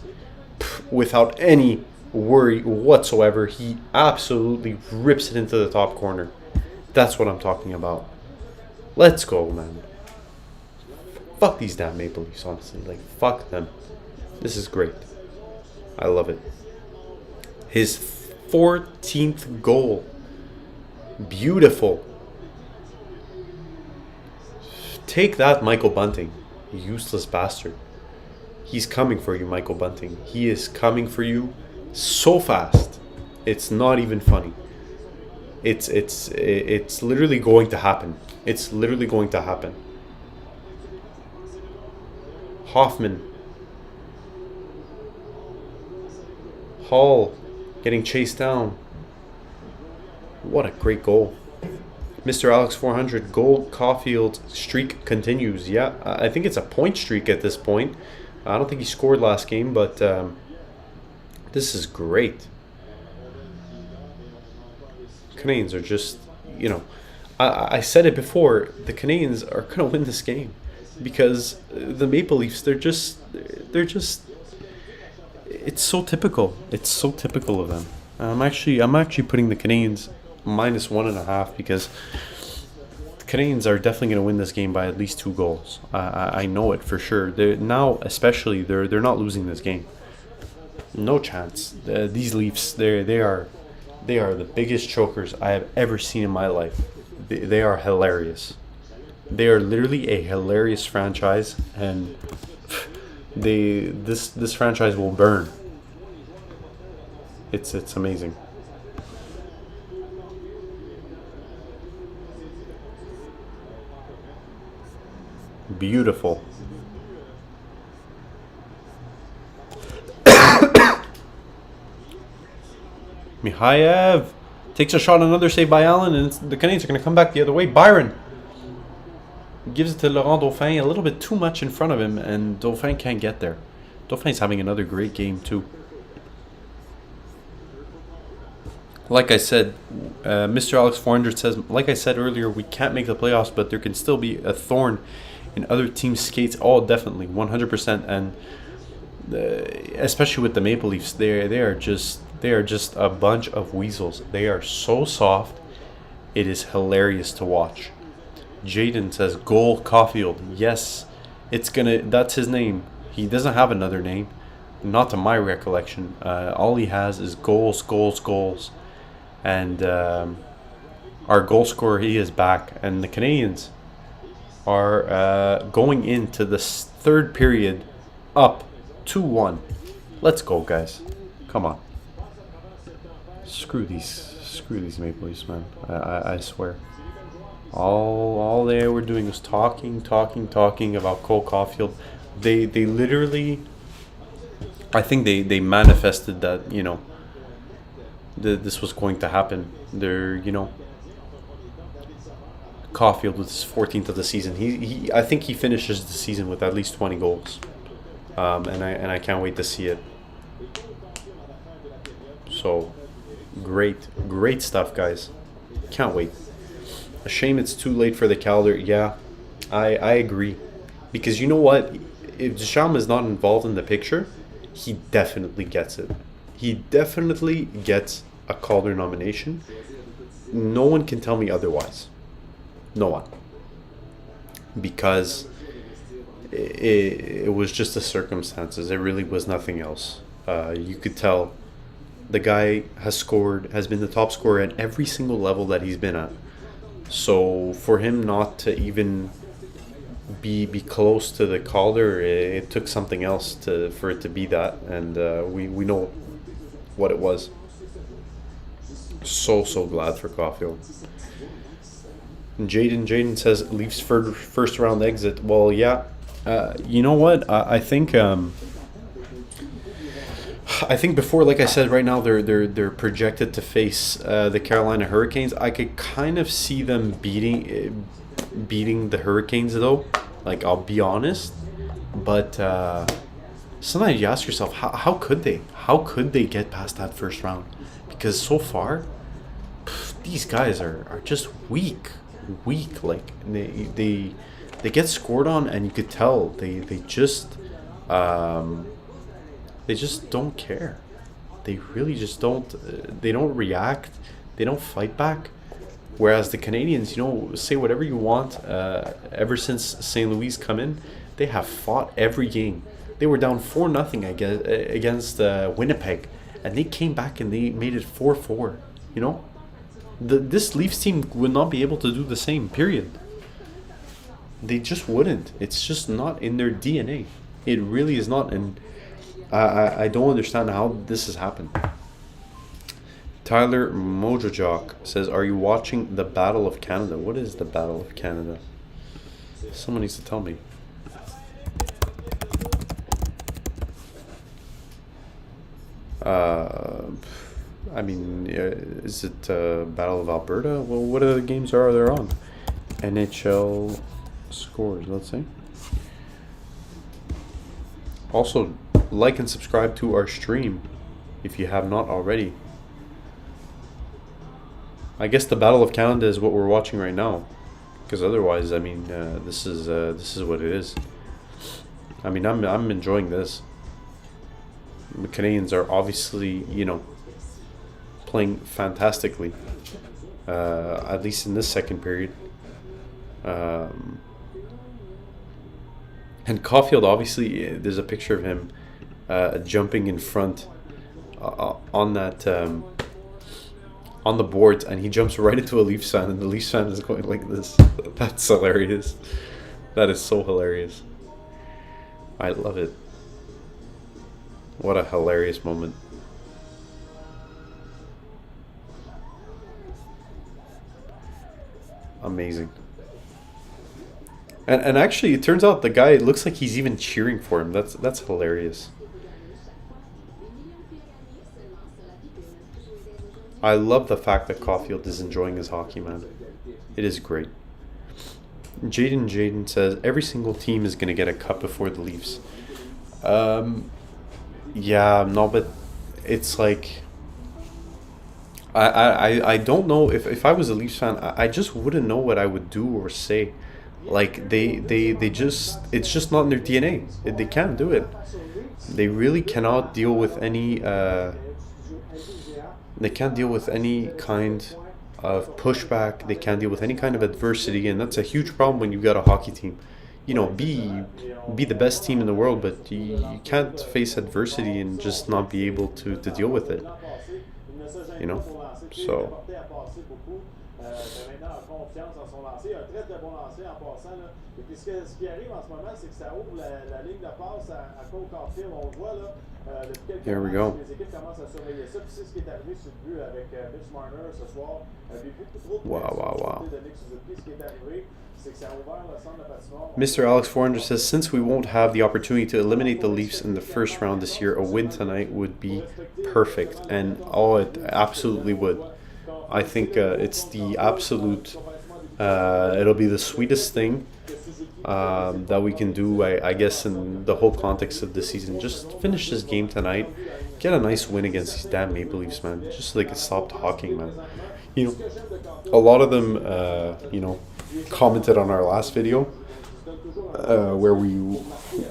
Without any worry whatsoever. He absolutely rips it into the top corner. That's what I'm talking about. Let's go, man. Fuck these damn Maple Leafs, honestly. Like, fuck them. This is great. I love it. His 14th goal. Beautiful. Take that, Michael Bunting. You useless bastard. He's coming for you, Michael Bunting. He is coming for you so fast. It's not even funny. It's literally going to happen. It's literally going to happen. Hoffman. Hall getting chased down. What a great goal. Mr. Alex 400 goal Caulfield streak continues. Yeah, I think it's a point streak at this point. I don't think he scored last game, but This is great. Canadiens are just, you know, I said it before, the Canadiens are going to win this game because the Maple Leafs, they're just, it's so typical. It's so typical of them. I'm actually putting the Canadiens -1.5 because the Canadiens are definitely going to win this game by at least 2 goals. I know it for sure. They're not losing this game. No chance. These Leafs, they are the biggest chokers I have ever seen in my life. They are hilarious. They are literally a hilarious franchise, and this franchise will burn. It's amazing. Beautiful. Mikhaev takes a shot, another save by Allen, and the Canadiens are going to come back the other way. Byron gives it to Laurent Dauphin, a little bit too much in front of him, and Dauphin can't get there. Dauphin's having another great game too. Like I said, Mr. Alex 400 says, like I said earlier, we can't make the playoffs, but there can still be a thorn in other teams' skates. Oh, definitely, 100%. And especially with the Maple Leafs, they are just a bunch of weasels. They are so soft. It is hilarious to watch. Jaden says, goal Caulfield. Yes, that's his name. He doesn't have another name. Not to my recollection. All he has is goals, goals, goals. And our goal scorer, he is back. And the Canadiens are going into the third period up 2-1. Let's go, guys. Come on. Screw these Maple Leafs, man. I swear. All they were doing was talking about Cole Caulfield. They literally, I think they manifested that, you know, this was going to happen. They're, you know, Caulfield with his 14th of the season. I think he finishes the season with at least 20 goals. And I can't wait to see it. So great stuff, guys. Can't wait. A shame it's too late for the calendar. Yeah, I agree. Because you know what? If Deschamps is not involved in the picture, he definitely gets it. He definitely gets a Calder nomination. No one can tell me otherwise. No one. Because it was just the circumstances. It really was nothing else. You could tell the guy has been the top scorer at every single level that he's been at. So for him not to even be close to the Calder, it took something else for it to be that, and we know what it was. So glad for Caulfield. Jaden says Leafs first round exit. Well, yeah. You know what? I think before, like I said, right now they're projected to face the Carolina Hurricanes. I could kind of see them beating the Hurricanes, though. Like, I'll be honest, but sometimes you ask yourself, how could they? How could they get past that first round? Because so far, these guys are just weak. Like they get scored on, and you could tell they just don't care. They really just don't. They don't react. They don't fight back. Whereas the Canadiens, you know, say whatever you want. Ever since St. Louis come in, they have fought every game. They were down 4-0 against Winnipeg, and they came back and they made it 4-4. You know, this Leafs team would not be able to do the same. Period. They just wouldn't. It's just not in their DNA. It really is not, and I don't understand how this has happened. Tyler Mojojock says, are you watching the Battle of Canada? What is the Battle of Canada? Someone needs to tell me. I mean, is it Battle of Alberta? Well, what other games are there on? NHL scores, let's see. Also, like and subscribe to our stream if you have not already. I guess the Battle of Canada is what we're watching right now, because otherwise, I mean, this is what it is. I mean, I'm enjoying this. The Canadiens are obviously, you know, playing fantastically, at least in this second period. And Caulfield, obviously, there's a picture of him jumping in front on that on the boards, and he jumps right into a Leafs fan, and the Leafs fan is going like this. That's hilarious. That is so hilarious. I love it. What a hilarious moment. Amazing. And actually, it turns out the guy, it looks like he's even cheering for him. That's hilarious. I love the fact that Caulfield is enjoying his hockey, man. It is great. Jaden says, every single team is going to get a cup before the Leafs. Yeah, no, but it's like... I don't know. If I was a Leafs fan, I just wouldn't know what I would do or say. Like, they just... It's just not in their DNA. They can't do it. They really cannot deal with any... They can't deal with any kind of pushback. They can't deal with any kind of adversity, and that's a huge problem when you've got a hockey team. You know, be the best team in the world, but you can't face adversity and just not be able to deal with it. You know? So... There we go. Wow. Mr. Alex 400 says, since we won't have the opportunity to eliminate the Leafs in the first round this year, a win tonight would be perfect. And it absolutely would. I think it's the absolute... it'll be the sweetest thing that we can do, I guess, in the whole context of the season. Just finish this game tonight, get a nice win against these damn Maple Leafs, man. Just so they can stop talking, man. You know, a lot of them, you know, commented on our last video where we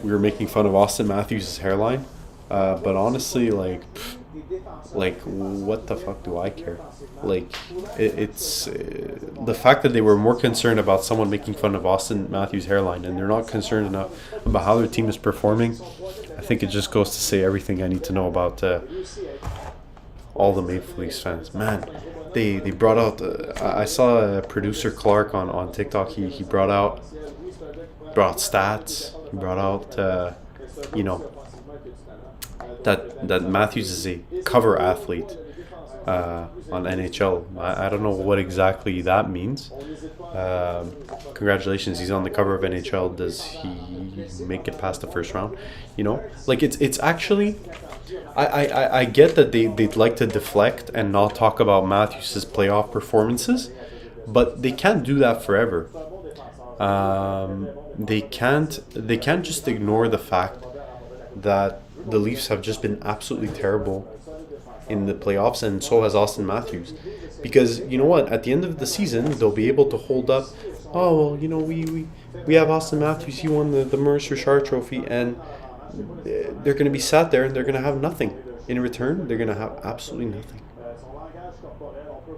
were making fun of Austin Matthews' hairline. But honestly, like, what the fuck do I care? Like, it's the fact that they were more concerned about someone making fun of Austin Matthews' hairline, and they're not concerned enough about how their team is performing. I think it just goes to say everything I need to know about all the Maple Leafs fans. Man, they brought out. I saw producer Clark on TikTok. He brought out stats. He brought out you know, that Matthews is a cover athlete on NHL. I don't know what exactly that means. Congratulations, he's on the cover of NHL. Does he make it past the first round? You know, like it's actually, I get that they'd like to deflect and not talk about Matthews' playoff performances, but they can't do that forever. They can't just ignore the fact that the Leafs have just been absolutely terrible in the playoffs, and so has Austin Matthews. Because you know what, at the end of the season, they'll be able to hold up. Oh well, you know, we have Austin Matthews. He won the Maurice Richard Trophy, and they're going to be sat there and they're going to have nothing in return. They're going to have absolutely nothing.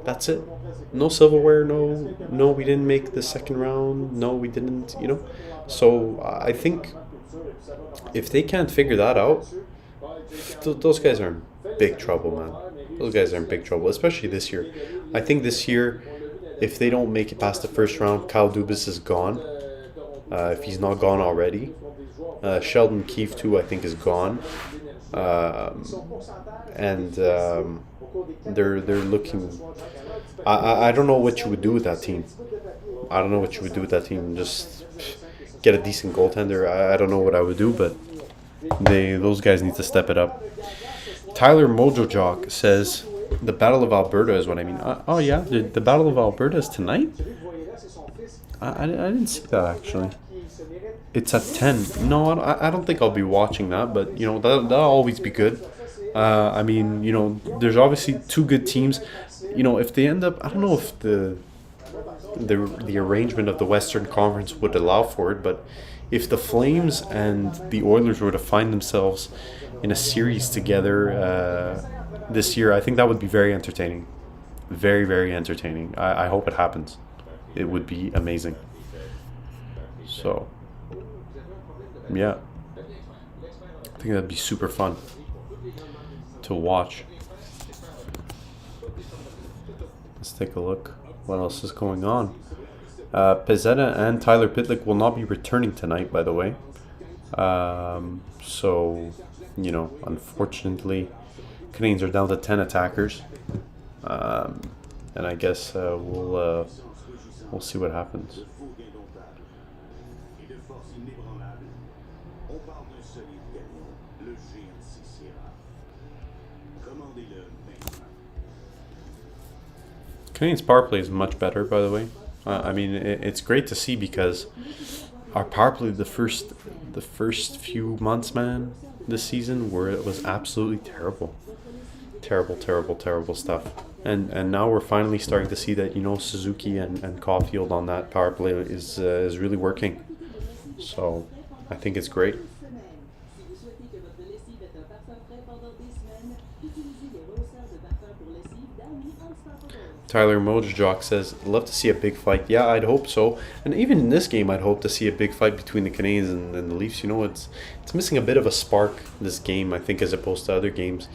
That's it. No silverware. No, we didn't make the second round. No, we didn't. You know, so I think if they can't figure that out, those guys are in big trouble, man. Those guys are in big trouble, especially this year. I think this year, if they don't make it past the first round, Kyle Dubas is gone. If he's not gone already. Sheldon Keefe, too, I think is gone. And they're looking... I don't know what you would do with that team. I don't know what you would do with that team. Just get a decent goaltender. I don't know what I would do, but those guys need to step it up. Tyler Mojojock says, the Battle of Alberta is what I mean. Oh yeah, the Battle of Alberta is tonight? I didn't see that, actually. It's at 10. No, I don't think I'll be watching that, but you know, that'll always be good. I mean, you know, there's obviously two good teams. You know, if they end up, I don't know if the arrangement of the Western Conference would allow for it, but if the Flames and the Oilers were to find themselves in a series together this year, I think that would be very entertaining. Very, very entertaining. I hope it happens. It would be amazing. So, yeah. I think that'd be super fun to watch. Let's take a look. What else is going on? Pezzetta and Tyler Pitlick will not be returning tonight, by the way. So, you know, unfortunately, Canadiens are down to 10 attackers. And I guess we'll see what happens. Canadiens power play is much better, by the way. I mean, it's great to see because our power play the first few months, man, this season, where it was absolutely terrible. Terrible stuff. And now we're finally starting to see that, you know, Suzuki and Caulfield on that power play is really working. So I think it's great. Tyler Mojjock says, love to see a big fight. Yeah, I'd hope so. And even in this game, I'd hope to see a big fight between the Canadiens and the Leafs. You know, it's missing a bit of a spark, this game, I think, as opposed to other games,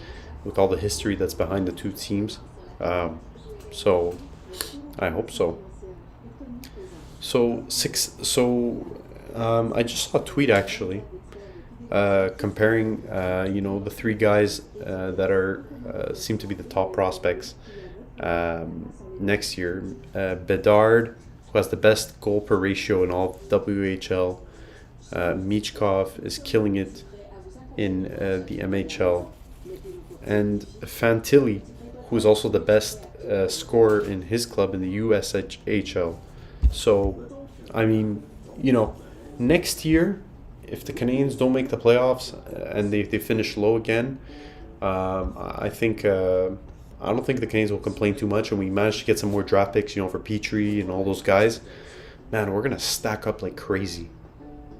with all the history that's behind the two teams. So I hope so. I just saw a tweet, actually, comparing, you know, the three guys that are seem to be the top prospects next year. Bedard, who has the best goal per ratio in all of WHL. Michkov is killing it in the MHL. And Fantilli, who is also the best scorer in his club in the USHL. So, I mean, you know, next year, if the Canadiens don't make the playoffs and they finish low again, I think I don't think the Canadiens will complain too much, and we managed to get some more draft picks, you know, for Petrie and all those guys. Man, we're gonna stack up like crazy.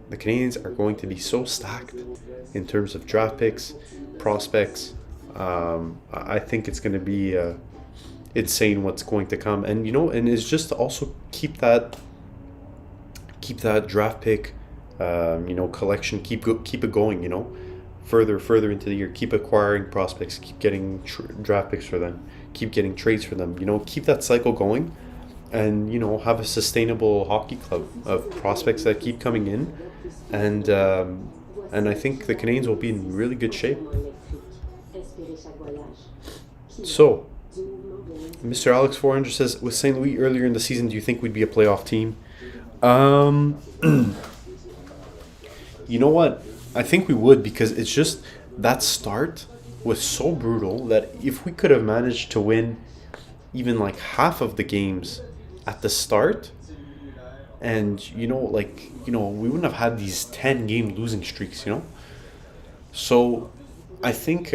The Canadiens are going to be so stacked in terms of draft picks, prospects. I think it's going to be insane what's going to come, and you know, and it's just to also keep that draft pick, you know, collection, keep it going, you know, further into the year, keep acquiring prospects, keep getting draft picks for them, keep getting trades for them, you know, keep that cycle going, and you know, have a sustainable hockey club of prospects that keep coming in, and I think the Canadiens will be in really good shape. So, Mr. Alex 400 says, with St. Louis earlier in the season, do you think we'd be a playoff team? You know what? I think we would, because it's just that start was so brutal that if we could have managed to win even like half of the games at the start, and you know, like, you know, we wouldn't have had these 10-game losing streaks, you know. So I think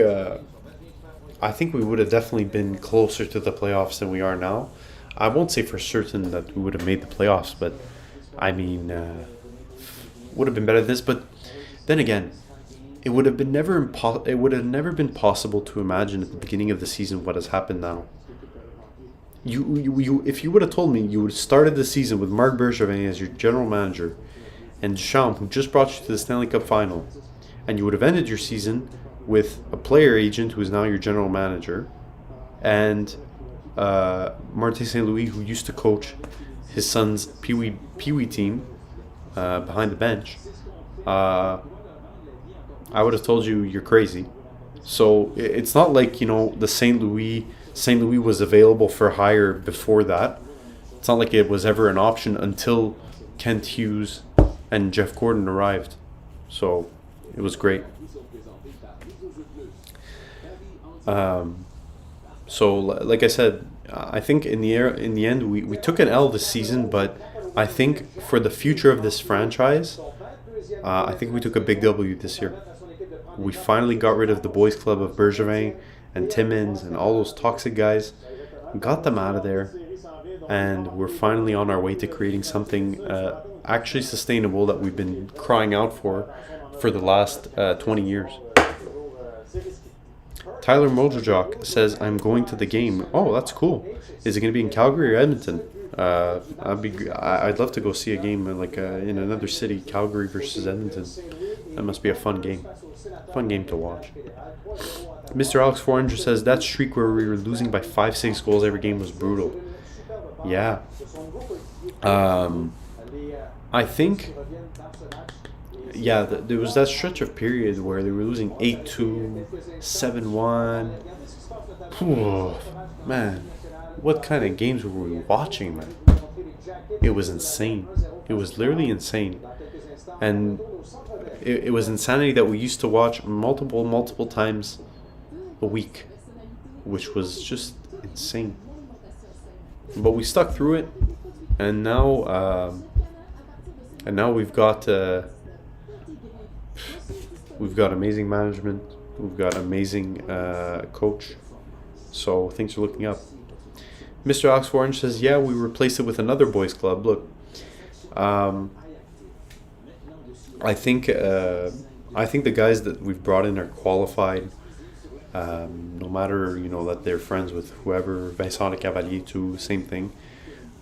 we would have definitely been closer to the playoffs than we are now. I won't say for certain that we would have made the playoffs, but I mean, would have been better than this. But then again, it would have never been possible to imagine at the beginning of the season what has happened now. You if you would have told me you would have started the season with Marc Bergevin as your general manager, and Deschamps, who just brought you to the Stanley Cup final, and you would have ended your season with a player agent who is now your general manager, and Martin St. Louis, who used to coach his son's Pee-wee team behind the bench, I would have told you you're crazy. So it's not like, you know, the St. Louis was available for hire before that. It's not like it was ever an option until Kent Hughes and Jeff Gordon arrived. So it was great. So like I said, I think in the end we took an L this season, but I think for the future of this franchise, I think we took a big W this year. We finally got rid of the boys club of Bergevin and Timmins and all those toxic guys. Got them out of there. And we're finally on our way to creating something actually sustainable that we've been crying out for the last 20 years. Tyler Mojojock says, I'm going to the game. Oh, that's cool. Is it going to be in Calgary or Edmonton? I'd love to go see a game in another city, Calgary versus Edmonton. That must be a fun game. Fun game to watch. Mr. Alex 400 says, that streak where we were losing by 5-6 goals every game was brutal. Yeah. I think, there was that stretch of period where they were losing 8-2, 7-1. Man, what kind of games were we watching, man? It was insane. It was literally insane. And it was insanity that we used to watch multiple times a week, which was just insane. But we stuck through it, and now we've got amazing management. We've got amazing coach. So things are looking up. Mr. Alex Orange says, yeah, we replaced it with another boys club. Look, I think the guys that we've brought in are qualified. No matter, that they're friends with whoever, Vincent Cavalier too, same thing.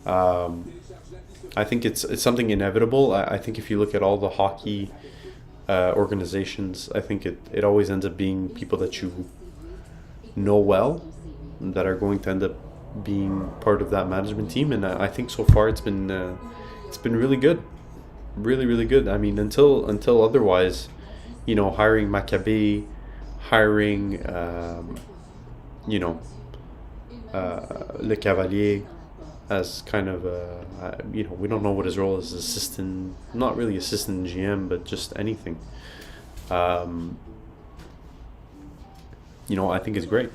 I think it's something inevitable. I think if you look at all the hockey organizations, I think it always ends up being people that you know well that are going to end up being part of that management team, and I think so far it's been really good, really good. I mean, until otherwise, hiring Maccabi, hiring Le Cavalier as kind of we don't know what his role is, assistant, not really assistant GM, but just anything. I think it's great.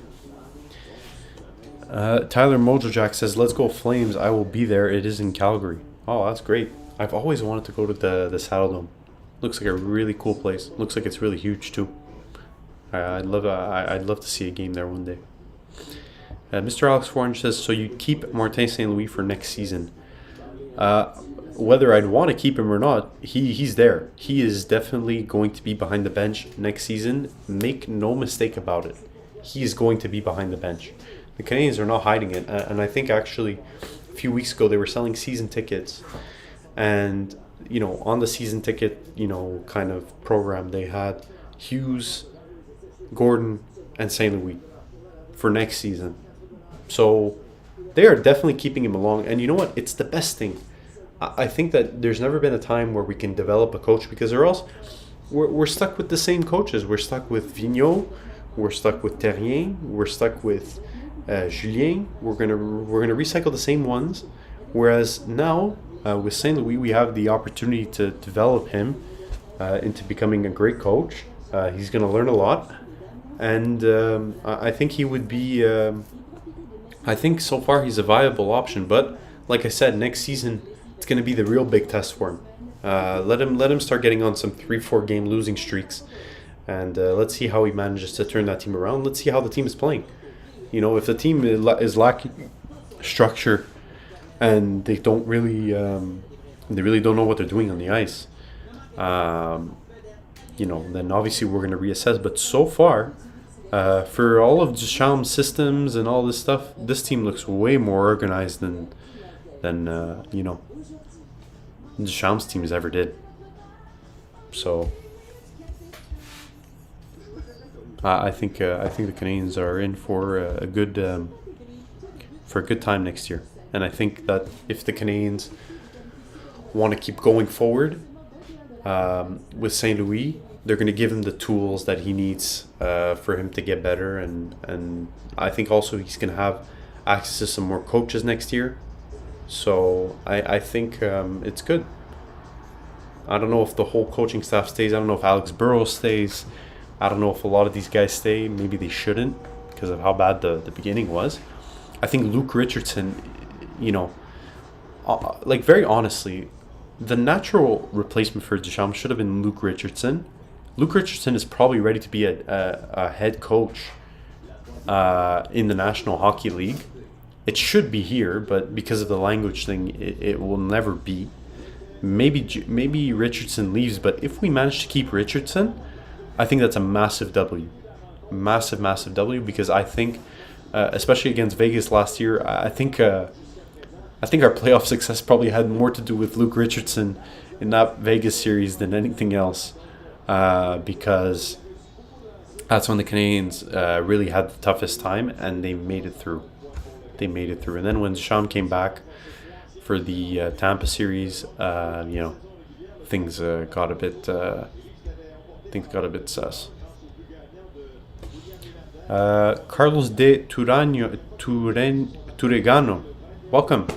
Tyler Mojojack says, let's go Flames. I will be there. It is in Calgary. Oh, that's great. I've always wanted to go to the Saddle Dome. Looks like a really cool place. Looks like it's really huge too. I'd love to see a game there one day. Mr. Alex Orange says, so you keep Martin St. Louis for next season. Whether I'd want to keep him or not, he's there. He is definitely going to be behind the bench next season. Make no mistake about it. He is going to be behind the bench. The Canadiens are not hiding it. And I think actually a few weeks ago they were selling season tickets. And, on the season ticket, kind of program, they had Hughes, Gordon, and St. Louis for next season. So they are definitely keeping him along. And you know what? It's the best thing. I think that there's never been a time where we can develop a coach, because or else we're stuck with the same coaches. We're stuck with Vigneault. We're stuck with Terrien. We're stuck with Julien. We're gonna recycle the same ones. Whereas now with St. Louis, we have the opportunity to develop him into becoming a great coach. He's gonna learn a lot, and I think he would be. I think so far he's a viable option. But like I said, next season it's gonna be the real big test for him. Let him start getting on some 3-4 game losing streaks, and let's see how he manages to turn that team around. Let's see how the team is playing. If the team is lacking structure and they don't really, don't know what they're doing on the ice, then obviously we're going to reassess. But so far, for all of Deschamps' systems and all this stuff, this team looks way more organized than Deschamps' teams ever did. So I think the Canadiens are in for a good time next year, and I think that if the Canadiens want to keep going forward with St. Louis, they're going to give him the tools that he needs for him to get better, and I think also he's going to have access to some more coaches next year. So I think it's good. I don't know if the whole coaching staff stays. I don't know if Alex Burrows stays. I don't know if a lot of these guys stay. Maybe they shouldn't because of how bad the beginning was. I think Luke Richardson, very honestly, the natural replacement for Deschamps should have been Luke Richardson. Luke Richardson is probably ready to be a head coach in the National Hockey League. It should be here, but because of the language thing, it will never be. Maybe Richardson leaves, but if we manage to keep Richardson, I think that's a massive W. Massive W, because I think, especially against Vegas last year, I think our playoff success probably had more to do with Luke Richardson in that Vegas series than anything else, because that's when the Canadiens really had the toughest time, and they made it through. And then when Sean came back for the Tampa series, things got a bit sus. Carlos de Turegano, welcome.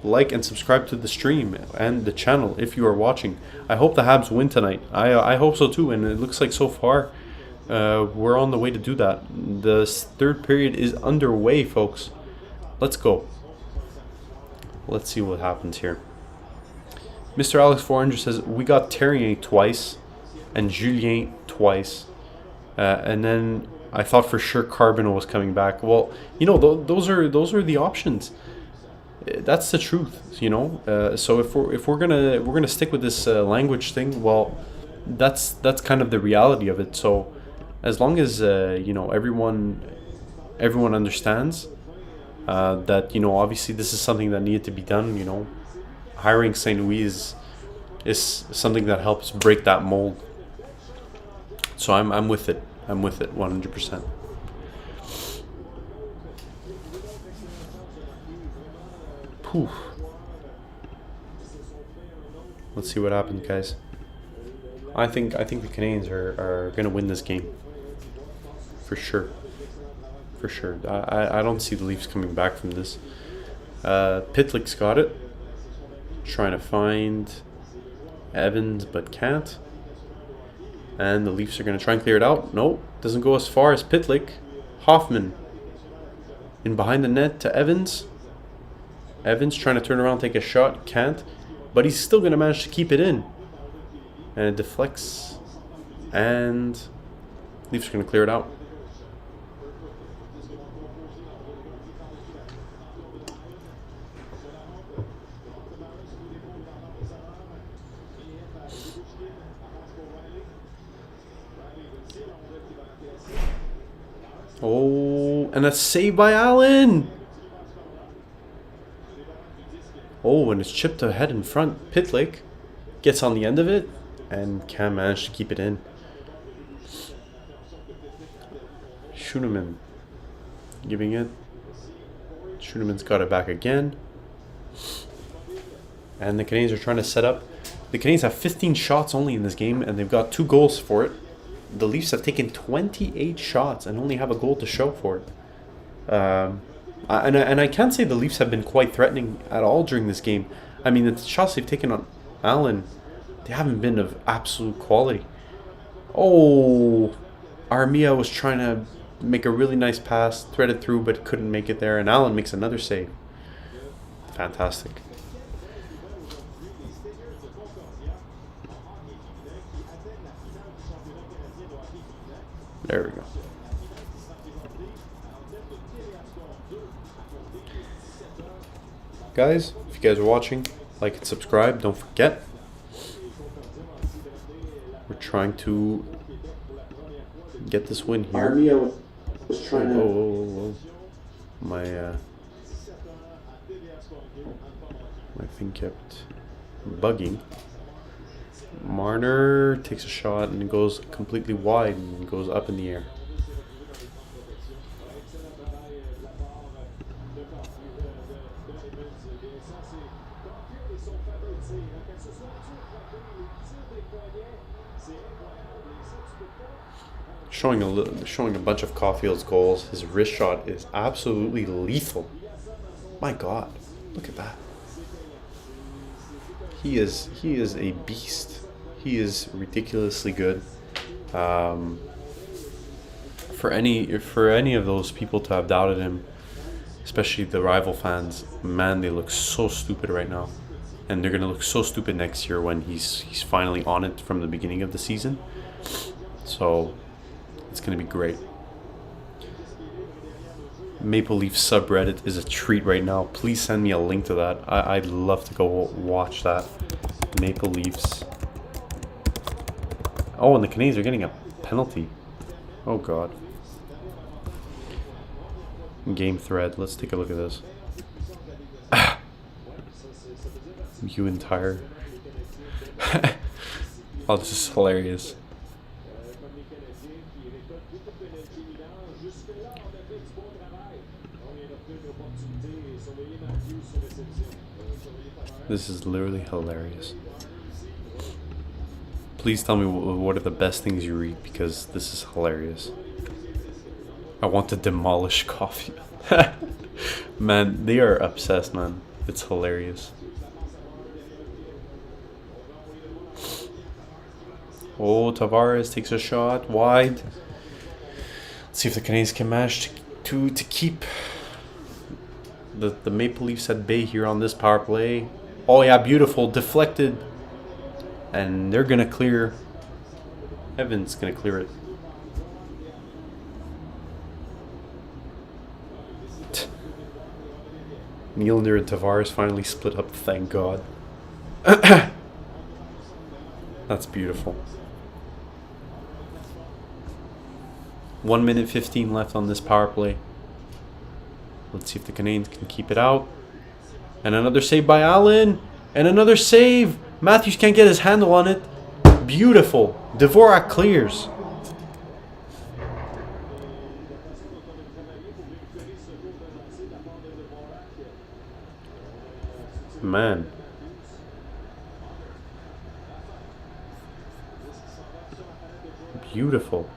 Like and subscribe to the stream and the channel if you are watching. I hope the Habs win tonight. I hope so too, and it looks like so far we're on the way to do that. The third period is underway, folks. Let's go. Let's see what happens here. Mr. Alex 400 says, we got Terrier twice and Julien twice. And then I thought for sure Carbonneau was coming back. Well, those are the options. That's the truth, So if we're gonna stick with this language thing, well, that's kind of the reality of it. So as long as everyone understands that obviously this is something that needed to be done. Hiring St. Louis is something that helps break that mold. So I'm with it. I'm with it 100%. Poof. Let's see what happens, guys. I think the Canadiens are gonna win this game for sure. For sure. I don't see the Leafs coming back from this. Pitlick's got it. Trying to find Evans, but can't. And the Leafs are going to try and clear it out. Nope. Doesn't go as far as Pitlick. Hoffman. In behind the net to Evans. Evans trying to turn around, take a shot. Can't. But he's still going to manage to keep it in. And it deflects. And Leafs are going to clear it out. Oh, and a save by Allen. Oh, and it's chipped ahead in front. Pitlick gets on the end of it and can manage to keep it in. Schooneman giving it. Schooneman's got it back again. And the Canadiens are trying to set up. The Canadiens have 15 shots only in this game, and they've got 2 goals for it. The Leafs have taken 28 shots and only have a goal to show for it. And I can't say the Leafs have been quite threatening at all during this game. I mean, the shots they've taken on Allen, they haven't been of absolute quality. Oh, Armia was trying to make a really nice pass, threaded through, but couldn't make it there. And Allen makes another save. Fantastic. There we go. Guys, if you guys are watching, like and subscribe. Don't forget. We're trying to get this win here. Armia was trying to... Whoa. My thing kept bugging. Marner takes a shot and it goes completely wide and goes up in the air. Showing a bunch of Caulfield's goals. His wrist shot is absolutely lethal. My God, look at that. He is a beast. He is ridiculously good. For any of those people to have doubted him, especially the rival fans, man, they look so stupid right now, and they're gonna look so stupid next year when he's finally on it from the beginning of the season. So it's going to be great. Maple Leaf subreddit is a treat right now. Please send me a link to that. I'd love to go watch that. Maple Leafs. Oh, and the Canadiens are getting a penalty. Oh, God. Game thread. Let's take a look at this. You entire. Oh, this is hilarious. This is literally hilarious. Please tell me what are the best things you read, because this is hilarious. I want to demolish coffee. Man, they are obsessed, man. It's hilarious. Oh, Tavares takes a shot wide. Let's see if the Canadiens can manage to keep the Maple Leafs at bay here on this power play. Oh yeah, beautiful, deflected, and they're gonna clear. Evan's gonna clear it. Nylander and Tavares finally split up, thank God. That's beautiful. 1 minute 15 left on this power play. Let's see if the Canadiens can keep it out. And another save by Allen. And another save. Matthews can't get his handle on it. Beautiful. Dvorak clears. Man. Beautiful.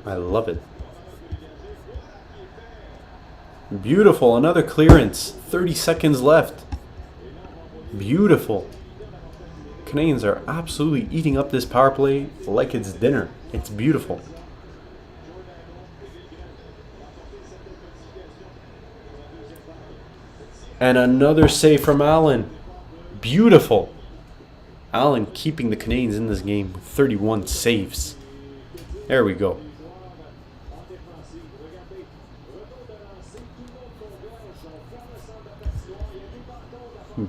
I love it. Beautiful. Another clearance. 30 seconds left. Beautiful. Canadiens are absolutely eating up this power play like it's dinner. It's beautiful. And another save from Allen. Beautiful. Allen keeping the Canadiens in this game with 31 saves. There we go.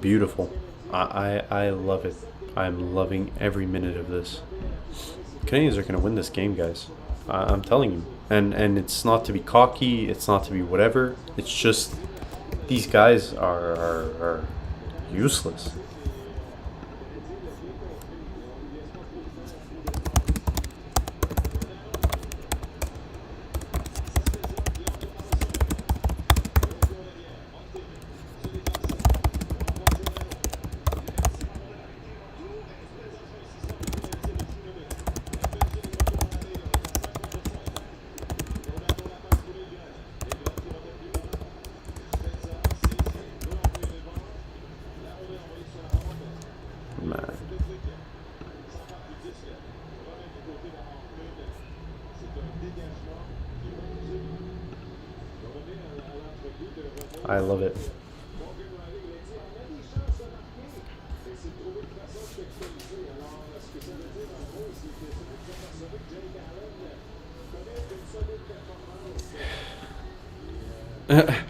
Beautiful. I love it. I'm loving every minute of this. Canadiens are going to win this game, guys. I'm telling you. And it's not to be cocky. It's not to be whatever. It's just these guys are useless. I love it.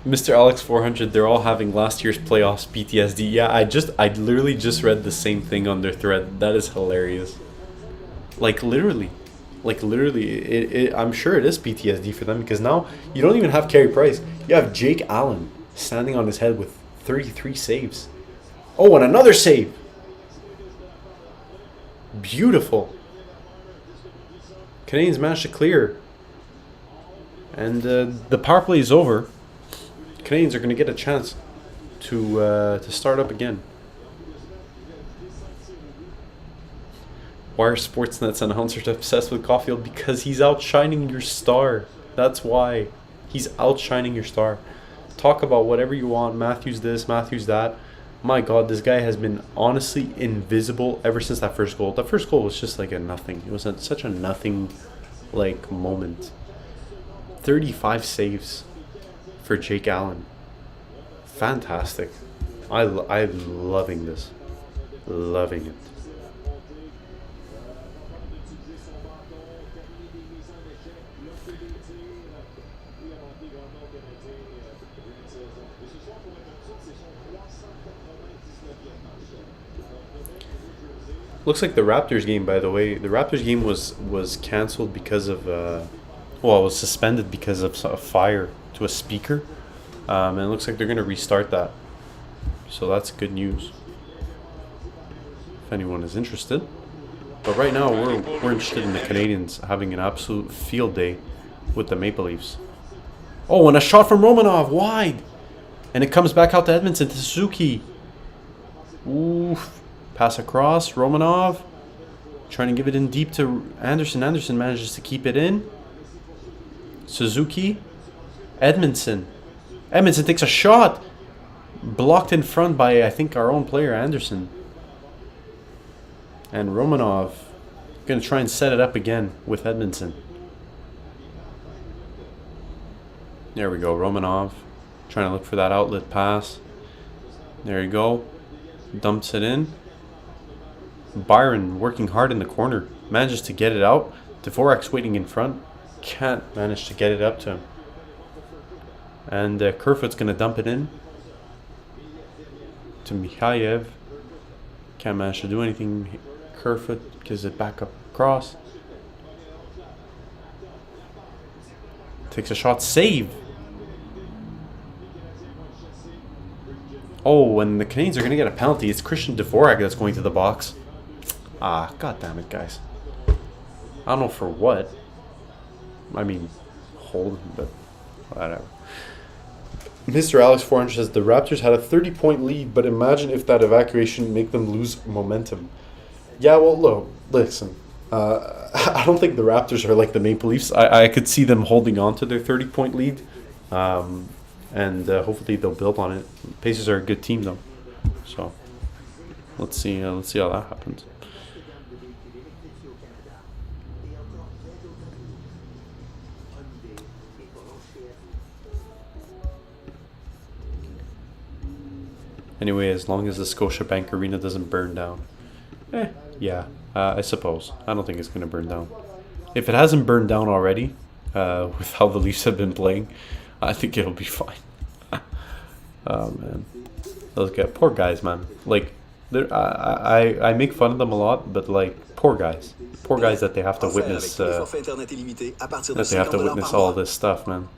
Mr. Alex 400, they're all having last year's playoffs PTSD. Yeah, I literally just read the same thing on their thread. That is hilarious. Like literally, I'm sure it is PTSD for them, because now you don't even have Carey Price. You have Jake Allen standing on his head with 33 saves. Oh, and another save. Beautiful. Canadiens managed to clear. And the power play is over. Canadiens are going to get a chance to start up again. Why are Sportsnet's announcers obsessed with Caulfield? Because he's outshining your star. That's why. He's outshining your star. Talk about whatever you want. Matthews this, Matthews that. My God, this guy has been honestly invisible ever since that first goal. That first goal was just like a nothing. It was such a nothing like moment. 35 saves for Jake Allen. Fantastic. I'm loving this. Loving it. Looks like the Raptors game, by the way. The Raptors game was canceled because of, well, it was suspended because of a fire to a speaker. And it looks like they're going to restart that. So that's good news. If anyone is interested. But right now, we're interested in the Canadiens having an absolute field day with the Maple Leafs. Oh, and a shot from Romanov, wide! And it comes back out to Edmonton, to Suzuki. Oof. Pass across, Romanov. Trying to give it in deep to Anderson. Anderson manages to keep it in. Suzuki. Edmondson. Edmondson takes a shot. Blocked in front by, I think, our own player, Anderson. And Romanov going to try and set it up again with Edmondson. There we go, Romanov. Trying to look for that outlet pass. There you go. Dumps it in. Byron working hard in the corner. Manages to get it out. Dvorak's waiting in front. Can't manage to get it up to him. And Kerfoot's going to dump it in. To Mikhaev. Can't manage to do anything. Kerfoot gives it back up across. Takes a shot. Save. Oh, and the Canadiens are going to get a penalty. It's Christian Dvorak that's going to the box. Ah, god damn it, guys. I don't know for what. I mean, hold, but whatever. Mr. Alex 400 says the Raptors had a 30-point lead, but imagine if that evacuation make them lose momentum. Yeah, well, look, listen. I don't think the Raptors are like the Maple Leafs. I could see them holding on to their 30-point lead. And hopefully they'll build on it. Pacers are a good team, though. So, let's see how that happens. Anyway, as long as the Scotiabank Arena doesn't burn down. Yeah, I suppose. I don't think it's going to burn down. If it hasn't burned down already, with how the Leafs have been playing, I think it'll be fine. Oh, man. Those guys, poor guys, man. Like, I make fun of them a lot, but, like, poor guys. Poor guys that they have to witness, all this stuff, man.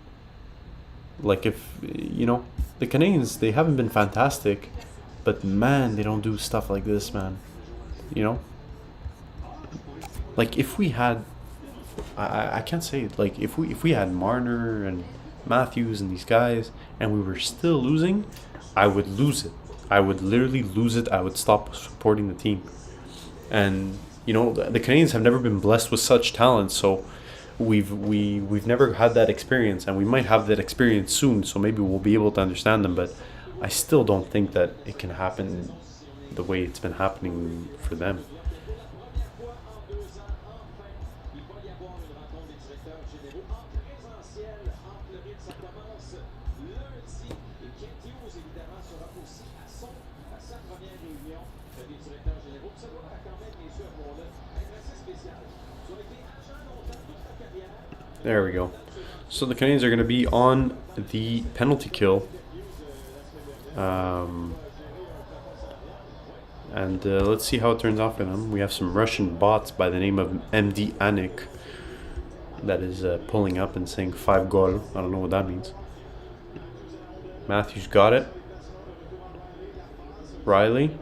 Like, if, you know, the Canadiens, they haven't been fantastic, but, man, they don't do stuff like this, man. You know? Like, if we had, I can't say it, like, if we had Marner and Matthews and these guys, and we were still losing, I would lose it. I would literally lose it. I would stop supporting the team. And, you know, the Canadiens have never been blessed with such talent, so we've never had that experience, and we might have that experience soon, so maybe we'll be able to understand them, but I still don't think that it can happen the way it's been happening for them. There we go. So the Canadiens are going to be on the penalty kill. And let's see how it turns out for them. We have some Russian bots by the name of MD Anik that is pulling up and saying 5 goal. I don't know what that means. Matthews got it. Riley.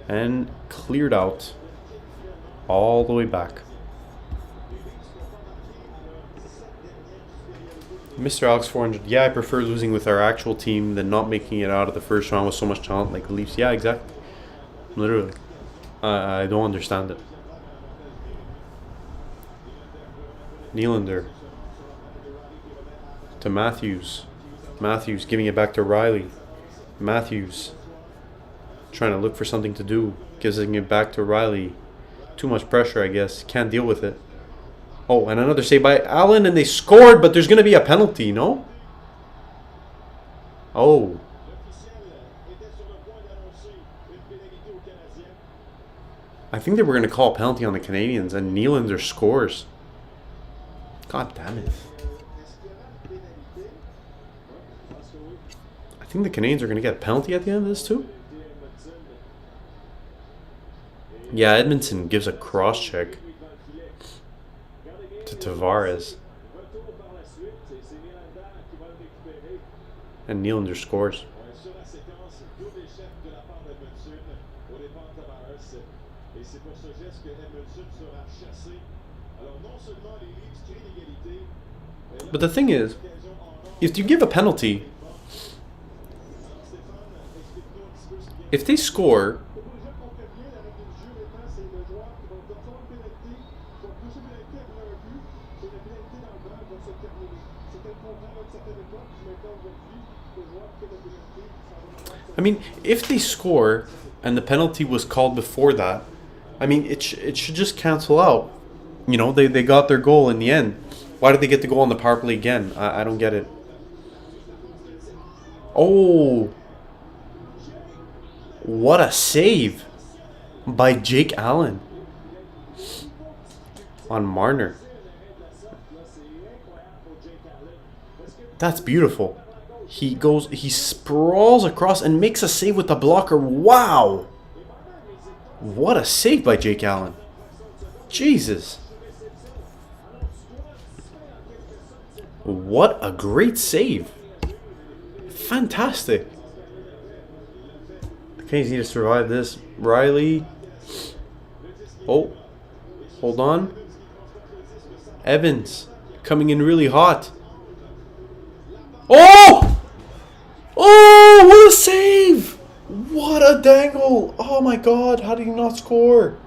And cleared out all the way back. Mr. Alex 400, yeah, I prefer losing with our actual team than not making it out of the first round with so much talent like the Leafs. Yeah, exactly. Literally. I don't understand it. Nylander. To Matthews. Matthews giving it back to Riley. Matthews. Trying to look for something to do. Giving it back to Riley. Too much pressure, I guess. Can't deal with it. Oh, and another save by Allen, and they scored, but there's going to be a penalty, no? Oh. I think they were going to call a penalty on the Canadiens, and Nylander scores. God damn it. think the Canadiens are going to get a penalty at the end of this too? Yeah, Edmonton gives a cross check to Tavares. And Nylander scores. But the thing is, if you give a penalty, if they score, I mean, if they score and the penalty was called before that, I mean, it should just cancel out. You know, they got their goal in the end. Why did they get the goal on the power play again? I don't get it. Oh! What a save by Jake Allen on Marner. That's beautiful. He sprawls across and makes a save with the blocker. Wow! What a save by Jake Allen. Jesus. What a great save. Fantastic. The Canadiens need to survive this. Riley. Oh. Hold on. Evans. Coming in really hot. Oh! Oh, what a save! What a dangle! Oh my god, how did he not score?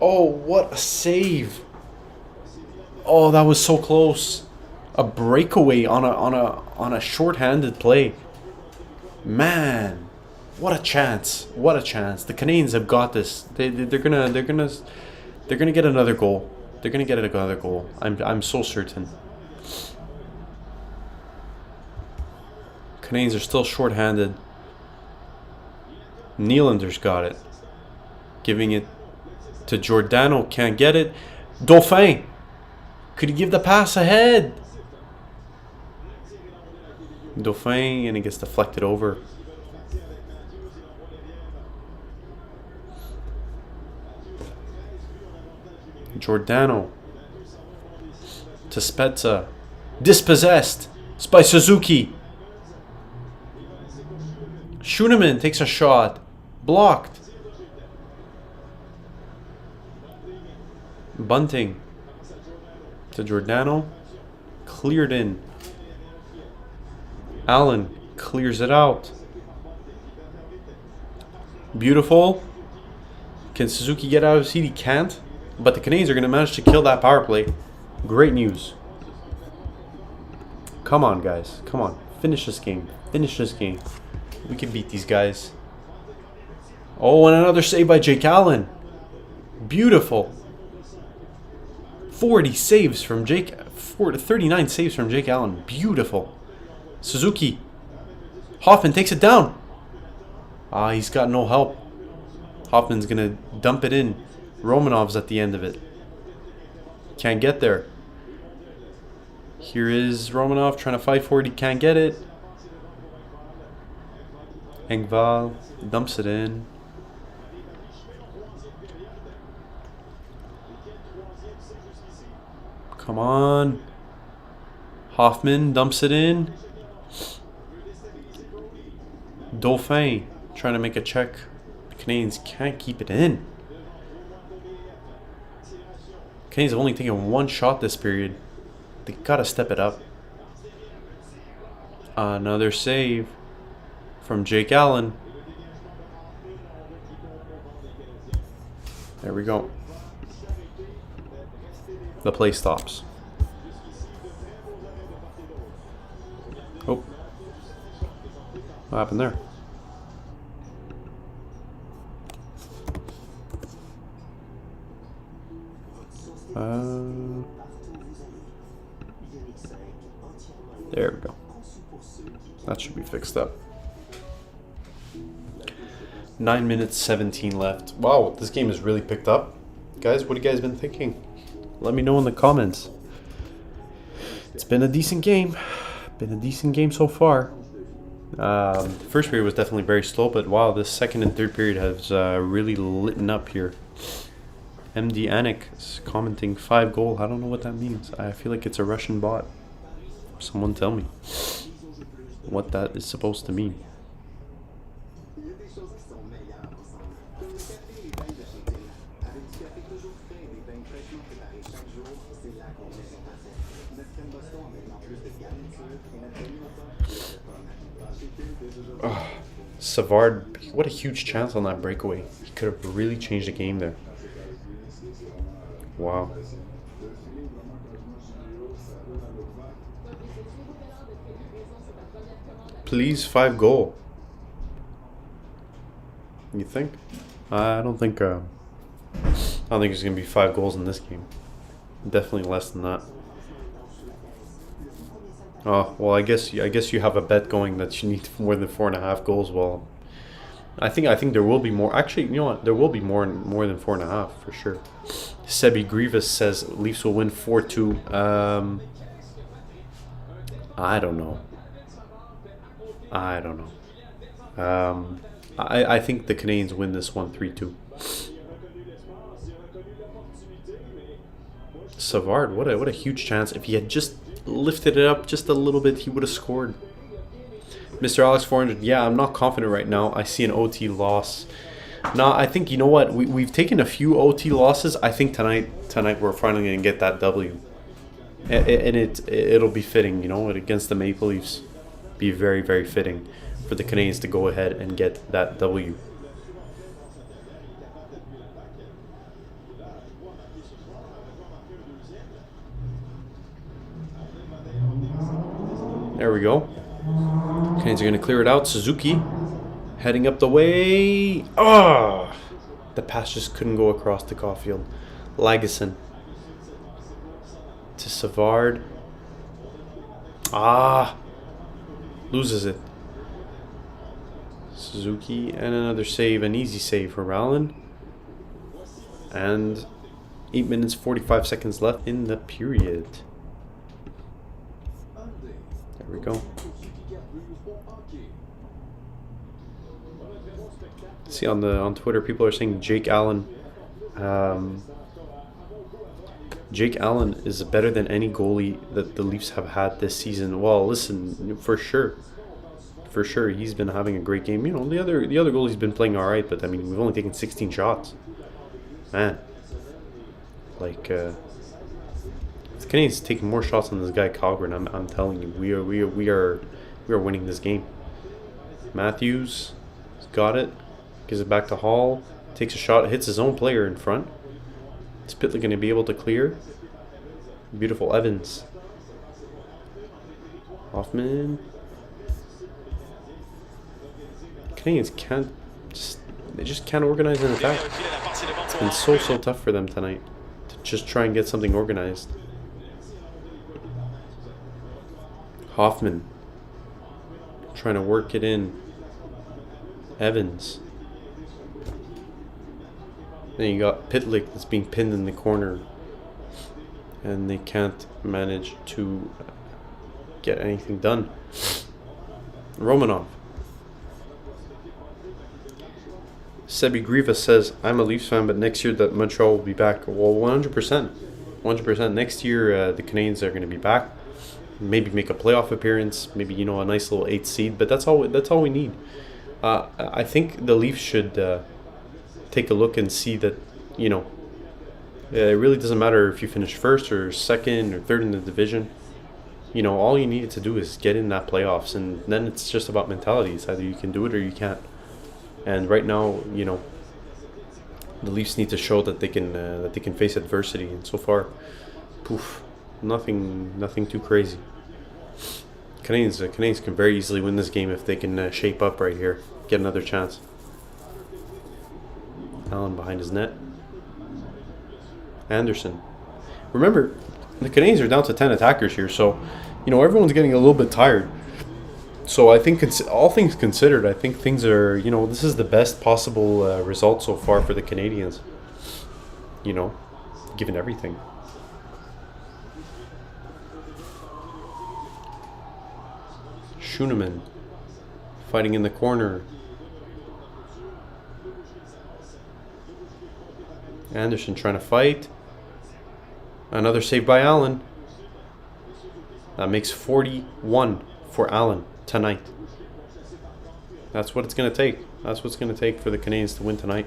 Oh, what a save! Oh, that was so close. A breakaway on a short-handed play. Man, what a chance! What a chance! The Canadiens have got this. They're gonna get another goal. They're gonna get another goal. I'm so certain. Canadiens are still short-handed. Nylander's got it. Giving it to Giordano. Can't get it. Dauphin. Could he give the pass ahead? Dauphin, and it gets deflected over. Giordano. To Spezza. Dispossessed. By Suzuki. Schooneman takes a shot. Blocked. Bunting. To Giordano. Cleared in. Allen clears it out. Beautiful. Can Suzuki get out of his seat? He can't. But the Canadiens are going to manage to kill that power play. Great news. Come on, guys. Come on. Finish this game. Finish this game. We can beat these guys. Oh, and another save by Jake Allen. Beautiful. 40 saves from Jake. 39 saves from Jake Allen. Beautiful. Suzuki. Hoffman takes it down. Ah, he's got no help. Hoffman's going to dump it in. Romanov's at the end of it. Can't get there. Here is Romanov trying to fight for it. He can't get it. Engvall dumps it in. Come on. Hoffman dumps it in. Dauphin trying to make a check. The Canadiens can't keep it in. Canadiens have only taken one shot this period. They gotta step it up. Another save from Jake Allen. There we go. The play stops. Oh. What happened there? There we go. That should be fixed up. 9 minutes 17 left. Wow, this game has really picked up. Guys, what have you guys been thinking? Let me know in the comments. It's been a decent game. Been a decent game so far. The first period was definitely very slow, but wow, this second and third period has really lit up here. MD Anik is commenting 5 goal. I don't know what that means. I feel like it's a Russian bot. Someone tell me what that is supposed to mean. Oh, Savard, what a huge chance on that breakaway. He could have really changed the game there. Wow. Please, 5 goal. You think? I don't think it's gonna be 5 goals in this game. Definitely less than that. Oh well, I guess you have a bet going that you need more than 4.5 goals. Well, I think there will be more. Actually, you know what? There will be more than 4.5 for sure. Sebi Grievous says Leafs will win 4-2. I don't know. I think the Canadiens win this one 3-2. Savard, what a huge chance. If he had just lifted it up just a little bit, he would have scored. Mr. Alex 400, yeah, I'm not confident right now. I see an OT loss. No, I think, you know what, we've taken a few OT losses. I think tonight we're finally going to get that W. And it'll be fitting, you know, against the Maple Leafs. Be very, very fitting for the Canadiens to go ahead and get that W. There we go. Canadiens are going to clear it out. Suzuki heading up the way. Ah! The pass just couldn't go across to Caulfield. Lagesson to Savard. Ah! Loses it. Suzuki and another save. An easy save for Allen. And 8 minutes 45 seconds left in the period. There we go. See on Twitter, people are saying Jake Allen. Jake Allen is better than any goalie that the Leafs have had this season. Well, listen, for sure, he's been having a great game. You know, the other goalie's been playing all right, but I mean, we've only taken 16 shots. Man, like the Canadiens taking more shots than this guy Calgary. I'm telling you, we are winning this game. Matthews has got it. Gives it back to Hall. Takes a shot. Hits his own player in front. Is Pitlick going to be able to clear? Beautiful Evans. Hoffman. Canadiens just can't organize an attack. It's been so tough for them tonight to just try and get something organized. Hoffman trying to work it in. Evans. Then you got Pitlick that's being pinned in the corner. And they can't manage to get anything done. Romanov. Sebi Grievous says, I'm a Leafs fan, but next year that Montreal will be back. Well, 100%. 100%. Next year, the Canadiens are going to be back. Maybe make a playoff appearance. Maybe, you know, a nice little 8th seed. But that's all we need. I think the Leafs should take a look and see that, you know, it really doesn't matter if you finish first or second or third in the division. You know, all you need to do is get in that playoffs, and then it's just about mentality. It's either you can do it or you can't. And right now, you know, the Leafs need to show that they can face adversity. And so far, poof, nothing too crazy. Canadiens can very easily win this game if they can shape up right here, get another chance. Allen behind his net. Anderson. Remember, the Canadiens are down to 10 attackers here, so, you know, everyone's getting a little bit tired. So I think, all things considered, I think things are, you know, this is the best possible result so far for the Canadiens. You know, given everything. Schuneman fighting in the corner. Anderson trying to fight. Another save by Allen. That makes 41 for Allen tonight. That's what it's going to take. That's what's going to take for the Canadiens to win tonight.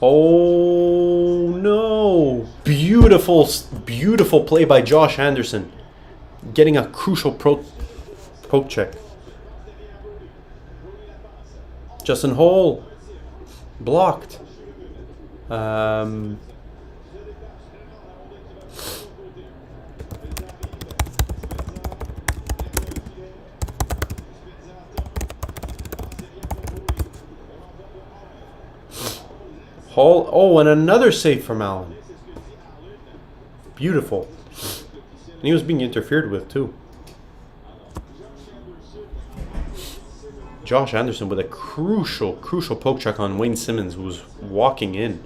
Oh no! Beautiful play by Josh Anderson. Getting a crucial poke check. Justin Hole. Blocked. Hall. Oh, and another save from Allen. Beautiful. And he was being interfered with too. Josh Anderson with a crucial poke check on Wayne Simmons, who was walking in.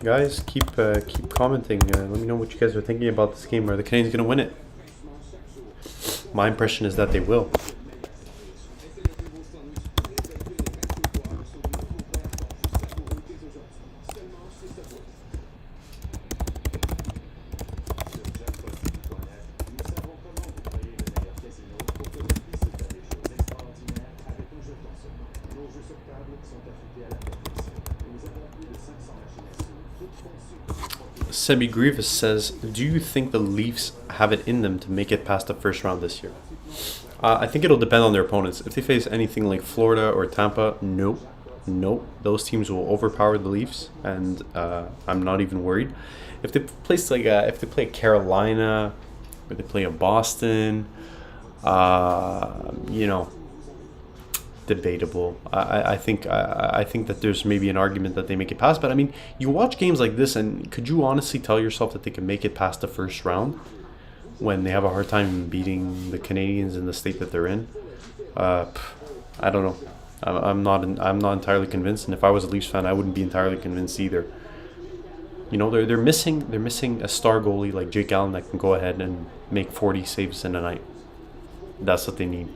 Guys, keep commenting. Let me know what you guys are thinking about this game. Are the Canadiens going to win it? My impression is that they will. Sebi Grievous says, do you think the Leafs have it in them to make it past the first round this year? I think it'll depend on their opponents. If they face anything like Florida or Tampa, nope. Those teams will overpower the Leafs, and I'm not even worried. If they place if they play Carolina, or they play a Boston, debatable. I think that there's maybe an argument that they make it past, but I mean, you watch games like this, and could you honestly tell yourself that they can make it past the first round when they have a hard time beating the Canadiens in the state that they're in? I don't know. I'm not entirely convinced, and if I was a Leafs fan, I wouldn't be entirely convinced either. You know, they're missing a star goalie like Jake Allen that can go ahead and make 40 saves in a night. That's what they need.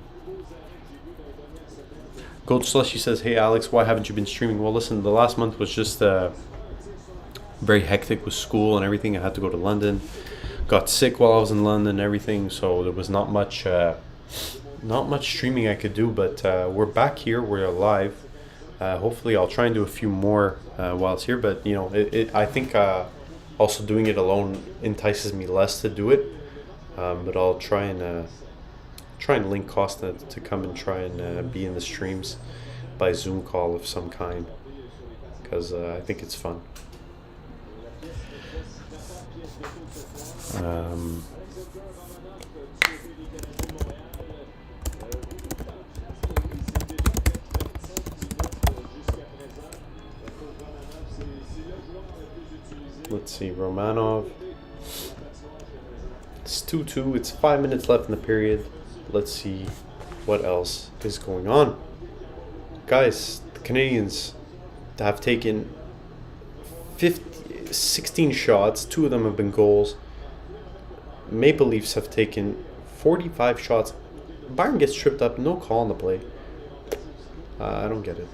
Gold Slushy says, hey Alex, why haven't you been streaming? Well, listen, the last month was just very hectic with school and everything. I had to go to London. Got sick while I was in London and everything, so there was not much streaming I could do, but we're back here. We're live. Hopefully I'll try and do a few more while it's here, but you know, I think also doing it alone entices me less to do it, but I'll try and link Kosta to come and try and be in the streams by Zoom call of some kind, because I think it's fun. Let's see, Romanov. It's 2-2. It's 5 minutes left in the period. Let's see what else is going on. Guys, the Canadiens have taken 16 shots. 2 of them have been goals. Maple Leafs have taken 45 shots. Byron gets tripped up. No call on the play. I don't get it.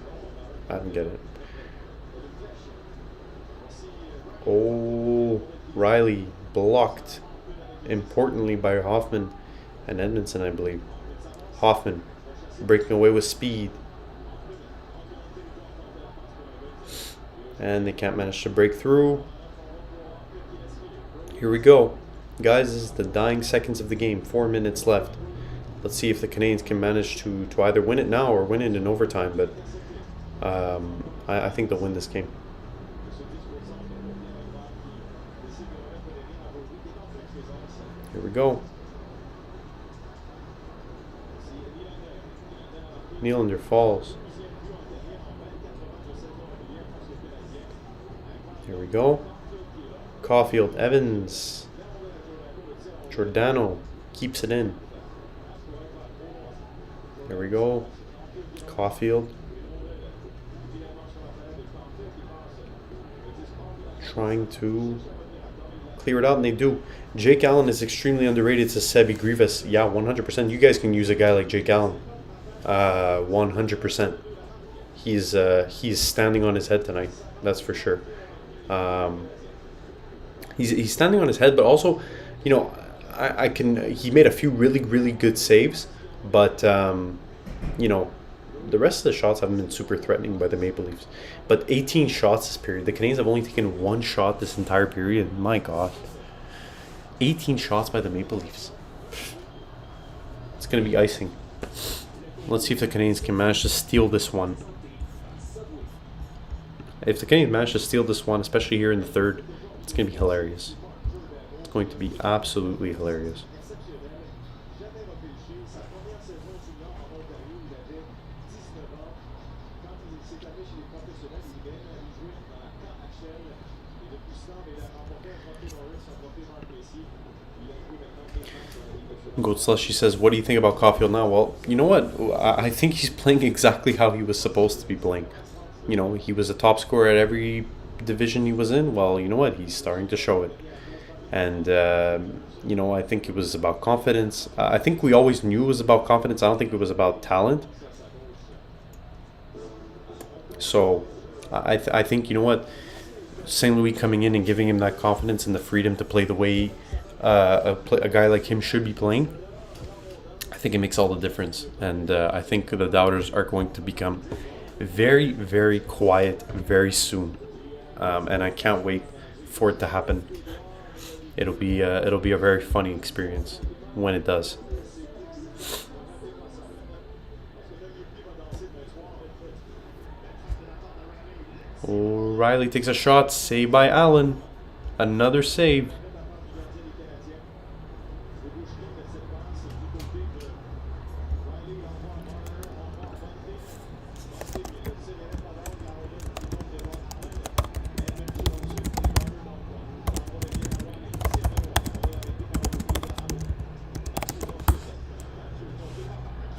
Oh, Riley blocked importantly by Hoffman and Edmondson, I believe. Hoffman breaking away with speed. And they can't manage to break through. Here we go. Guys, this is the dying seconds of the game. 4 minutes left. Let's see if the Canadiens can manage to either win it now or win it in overtime. But I think they'll win this game. Here we go. Nylander falls. Here we go. Caulfield, Evans. Giordano keeps it in. There we go. Caulfield. Trying to clear it out, and they do. Jake Allen is extremely underrated, says Sebi Grievous. Yeah, 100%. You guys can use a guy like Jake Allen. 100%. He's standing on his head tonight. That's for sure. He's standing on his head, but also, you know, he made a few really good saves, but you know, the rest of the shots haven't been super threatening by the Maple Leafs. But 18 shots this period. The Canadiens have only taken 1 shot this entire period. My God. 18 shots by the Maple Leafs. It's going to be icing. Let's see if the Canadiens can manage to steal this one. If the Canadiens manage to steal this one, especially here in the third, it's going to be hilarious. It's going to be absolutely hilarious. Gold Slushy says, what do you think about Caulfield now? Well, you know what? I think he's playing exactly how he was supposed to be playing. You know, he was a top scorer at every division he was in. Well, you know what? He's starting to show it. And, you know, I think it was about confidence. I think we always knew it was about confidence. I don't think it was about talent. So, I think, you know what? St. Louis coming in and giving him that confidence and the freedom to play the way a guy like him should be playing, I think it makes all the difference. And I think the doubters are going to become very quiet very soon. And I can't wait for it to happen. It'll be a very funny experience when it does. O'Reilly takes a shot, saved by Allen. Another save.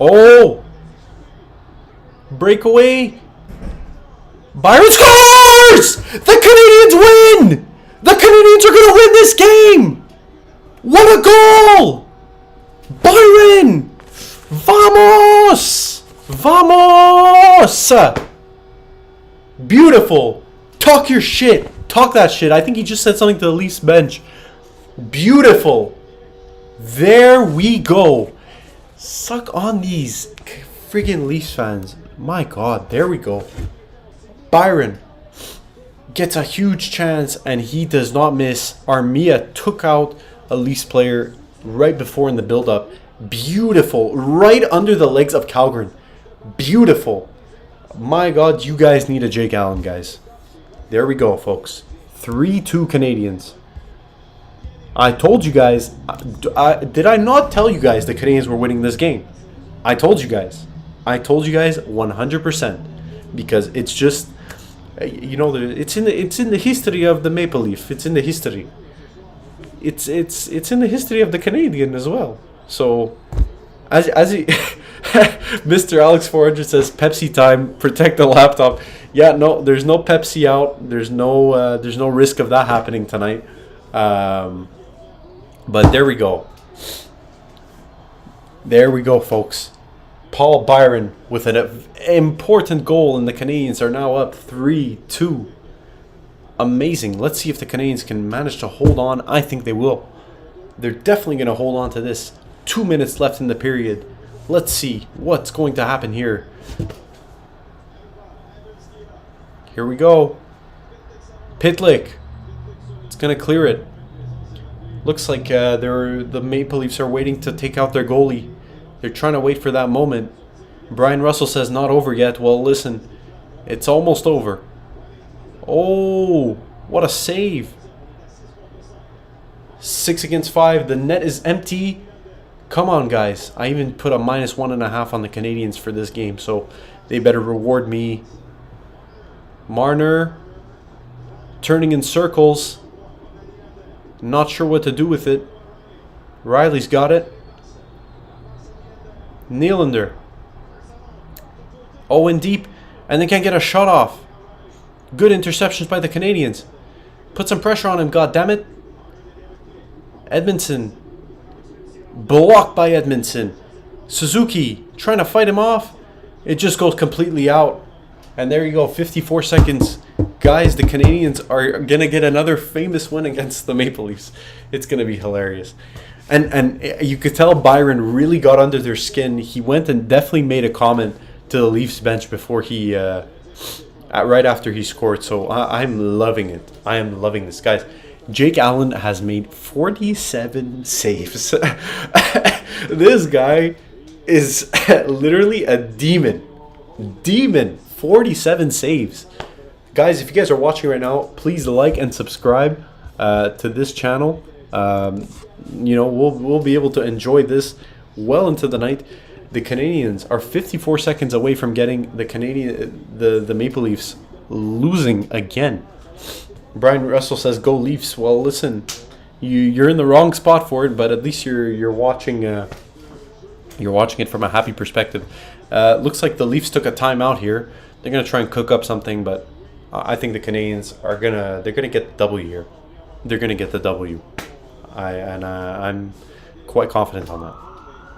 Oh! Breakaway! Byron scores! The Canadiens win! The Canadiens are going to win this game! What a goal! Byron! Vamos! Vamos! Beautiful. Talk your shit. Talk that shit. I think he just said something to the Leafs bench. Beautiful. There we go. Suck on these freaking Leafs fans. My God, there we go. Byron gets a huge chance and he does not miss. Armia took out a Leafs player right before in the build-up. Beautiful. Right under the legs of Calgary. Beautiful. My God, you guys need a Jake Allen, guys. There we go, folks. 3-2 Canadiens. I told you guys. Did I not tell you guys the Canadiens were winning this game? I told you guys. I told you guys 100%. Because it's just, you know, it's in the history of the Maple Leaf. It's in the history. It's in the history of the Canadian as well. So, as he, Mr. Alex 400 says, Pepsi time. Protect the laptop. Yeah, no, there's no Pepsi out. There's no risk of that happening tonight. But there we go. There we go, folks. Paul Byron with an important goal, and the Canadiens are now up 3-2. Amazing. Let's see if the Canadiens can manage to hold on. I think they will. They're definitely going to hold on to this. 2 minutes left in the period. Let's see what's going to happen here. Here we go. Pitlick. It's going to clear it. Looks like the Maple Leafs are waiting to take out their goalie. They're trying to wait for that moment. Brian Russell says not over yet. Well, listen, it's almost over. Oh, what a save. 6 against 5. The net is empty. Come on, guys. I even put a -1.5 on the Canadiens for this game, so they better reward me. Marner turning in circles. Not sure what to do with it. Riley's got it. Nylander. Oh, in deep. And they can't get a shot off. Good interceptions by the Canadiens. Put some pressure on him, goddammit. Edmondson. Blocked by Edmondson. Suzuki trying to fight him off. It just goes completely out. And there you go, 54 seconds. Guys, the Canadiens are going to get another famous win against the Maple Leafs. It's going to be hilarious. And you could tell Byron really got under their skin. He went and definitely made a comment to the Leafs bench before he, right after he scored. So I'm loving it. I am loving this, guys. Jake Allen has made 47 saves. This guy is literally a demon. 47 saves. Guys, if you guys are watching right now, please like and subscribe to this channel. You know, we'll be able to enjoy this well into the night. The Canadiens are 54 seconds away from getting the Maple Leafs losing again. Brian Russell says, "Go Leafs." Well, listen, you're in the wrong spot for it, but at least you're watching it from a happy perspective. Looks like the Leafs took a timeout here. They're gonna try and cook up something, but I think the Canadiens they're gonna get the W here. They're gonna get the W. I'm quite confident on that.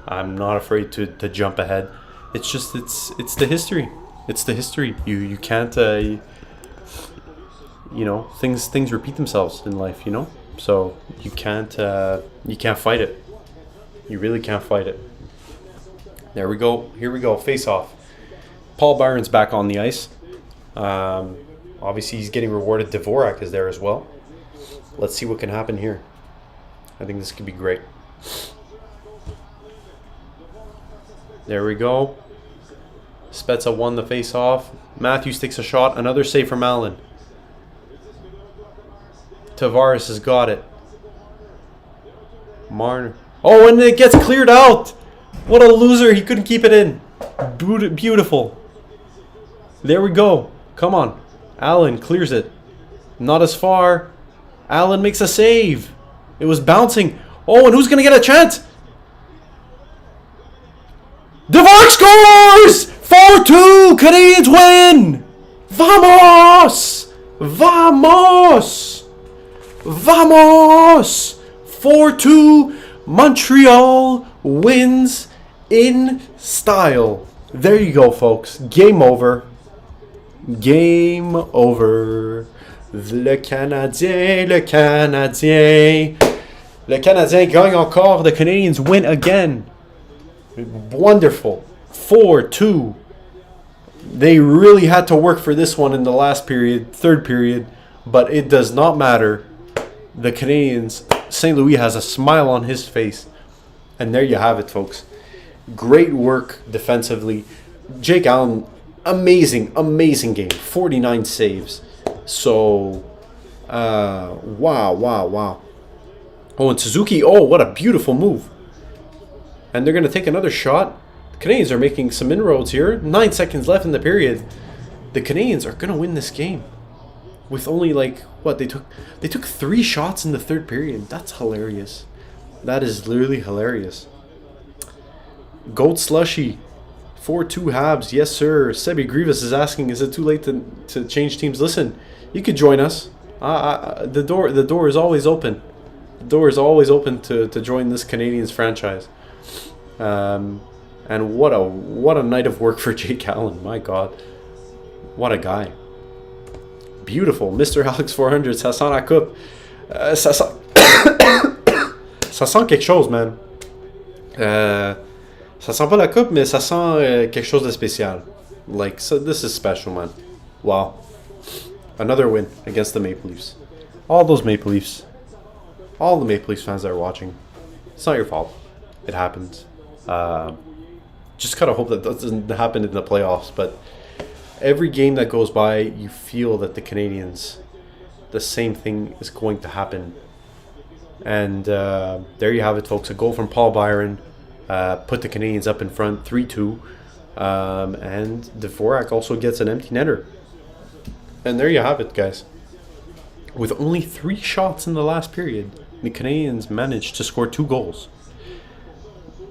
I'm not afraid to jump ahead. It's just it's the history. It's the history. You can't you know, things repeat themselves in life, you know? So you can't fight it. You really can't fight it. There we go. Here we go. Face off. Paul Byron's back on the ice. Obviously he's getting rewarded. Dvorak is there as well. Let's see what can happen here. I think this could be great. There we go. Spezza won the face off. Matthews takes a shot. Another save from Allen. Tavares has got it. Marner. Oh, and it gets cleared out. What a loser. He couldn't keep it in. Beautiful. There we go. Come on. Allen clears it. Not as far. Allen makes a save. It was bouncing. Oh, and who's going to get a chance? Dvorak scores! 4-2. Canadiens win. Vamos! Vamos! Vamos! 4-2. Montreal wins in style. There you go, folks. Game over. Game over. Le Canadien, le Canadien. Le Canadien gagne encore. The Canadiens win again. Wonderful. 4-2. They really had to work for this one in the last period, third period, but it does not matter. The Canadiens, St. Louis has a smile on his face. And there you have it, folks. Great work defensively. Jake Allen, amazing game. 49 saves. So, wow. Oh, and Suzuki, oh, what a beautiful move. And they're going to take another shot. The Canadiens are making some inroads here. 9 seconds left in the period. The Canadiens are going to win this game. With only like, what, they took 3 shots in the third period. That's hilarious. That is literally hilarious. Gold Slushy. 4-2 Habs. Yes, sir. Sebi Grievous is asking, is it too late to change teams? Listen, you could join us. The door is always open. The door is always open to join this Canadiens franchise. And what a night of work for Jake Allen. My God. What a guy. Beautiful. Mr. Alex 400. Ça sent la coupe. Ça sent quelque chose, man. Ça sent pas la coupe, mais ça sent quelque chose de spécial. Like, so this is special, man. Wow. Another win against the Maple Leafs. All those Maple Leafs. all the Maple Leafs fans that are watching, it's not your fault. It happens. Just kind of hope that doesn't happen in the playoffs. But every game that goes by, you feel that the Canadiens, the same thing is going to happen. And there you have it, folks. A goal from Paul Byron put the Canadiens up in front 3-2. And Dvorak also gets an empty netter. And there you have it, guys. With only 3 shots in the last period, the Canadiens managed to score 2 goals.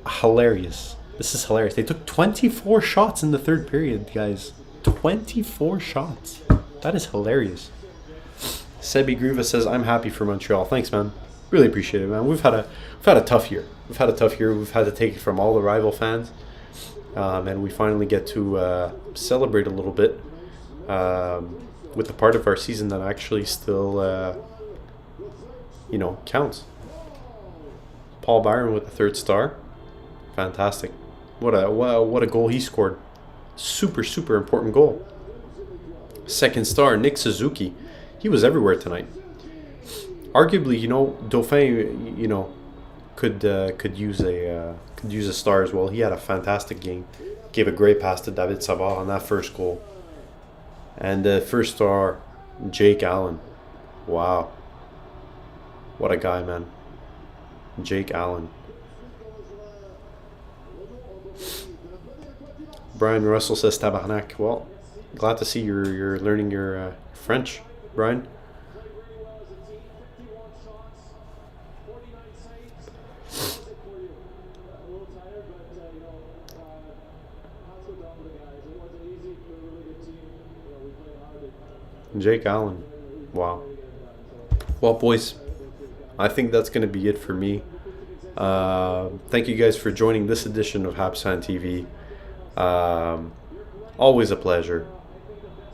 Hilarious. This is hilarious. They took 24 shots in the third period, guys. 24 shots. That is hilarious. Sebi Gruva says, I'm happy for Montreal. Thanks, man. Really appreciate it, man. We've had a tough year. We've had to take it from all the rival fans. And we finally get to celebrate a little bit with the part of our season that actually still, counts. Paul Byron with the 3rd star. Fantastic. What a goal he scored. Super, super important goal. 2nd star, Nick Suzuki. He was everywhere tonight. Arguably, Dauphin, could use a star as well. He had a fantastic game. Gave a great pass to David Savard on that first goal. And the 1st star, Jake Allen. Wow. What a guy, man. Jake Allen. Brian Russell says tabarnak. Well, glad to see you're learning your French, Brian. Jake Allen. Wow. Well, boys, I think that's going to be it for me. Thank you guys for joining this edition of Habs Fan TV. Always a pleasure.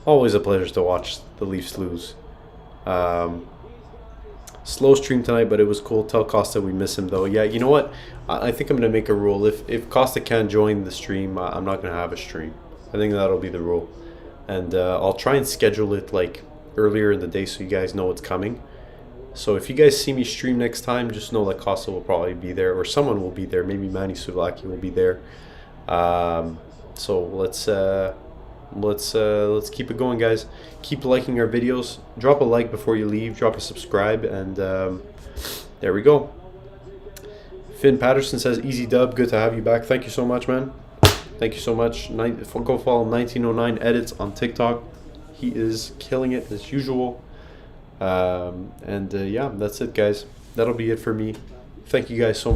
Always a pleasure to watch the Leafs lose. Slow stream tonight, but it was cool. Tell Kosta we miss him, though. Yeah, you know what? I think I'm going to make a rule. If Kosta can't join the stream, I'm not going to have a stream. I think that'll be the rule. And I'll try and schedule it like earlier in the day so you guys know it's coming. So if you guys see me stream next time, just know that Kosta will probably be there, or someone will be there. Maybe Manny Souvlaki will be there. So let's keep it going, guys. Keep liking our videos. Drop a like before you leave. Drop a subscribe, and there we go. Finn Patterson says, easy dub. Good to have you back. Thank you so much, man. Thank you so much. Go follow 1909 Edits on TikTok. He is killing it as usual. Yeah, that's it, guys. That'll be it for me. Thank you guys so much.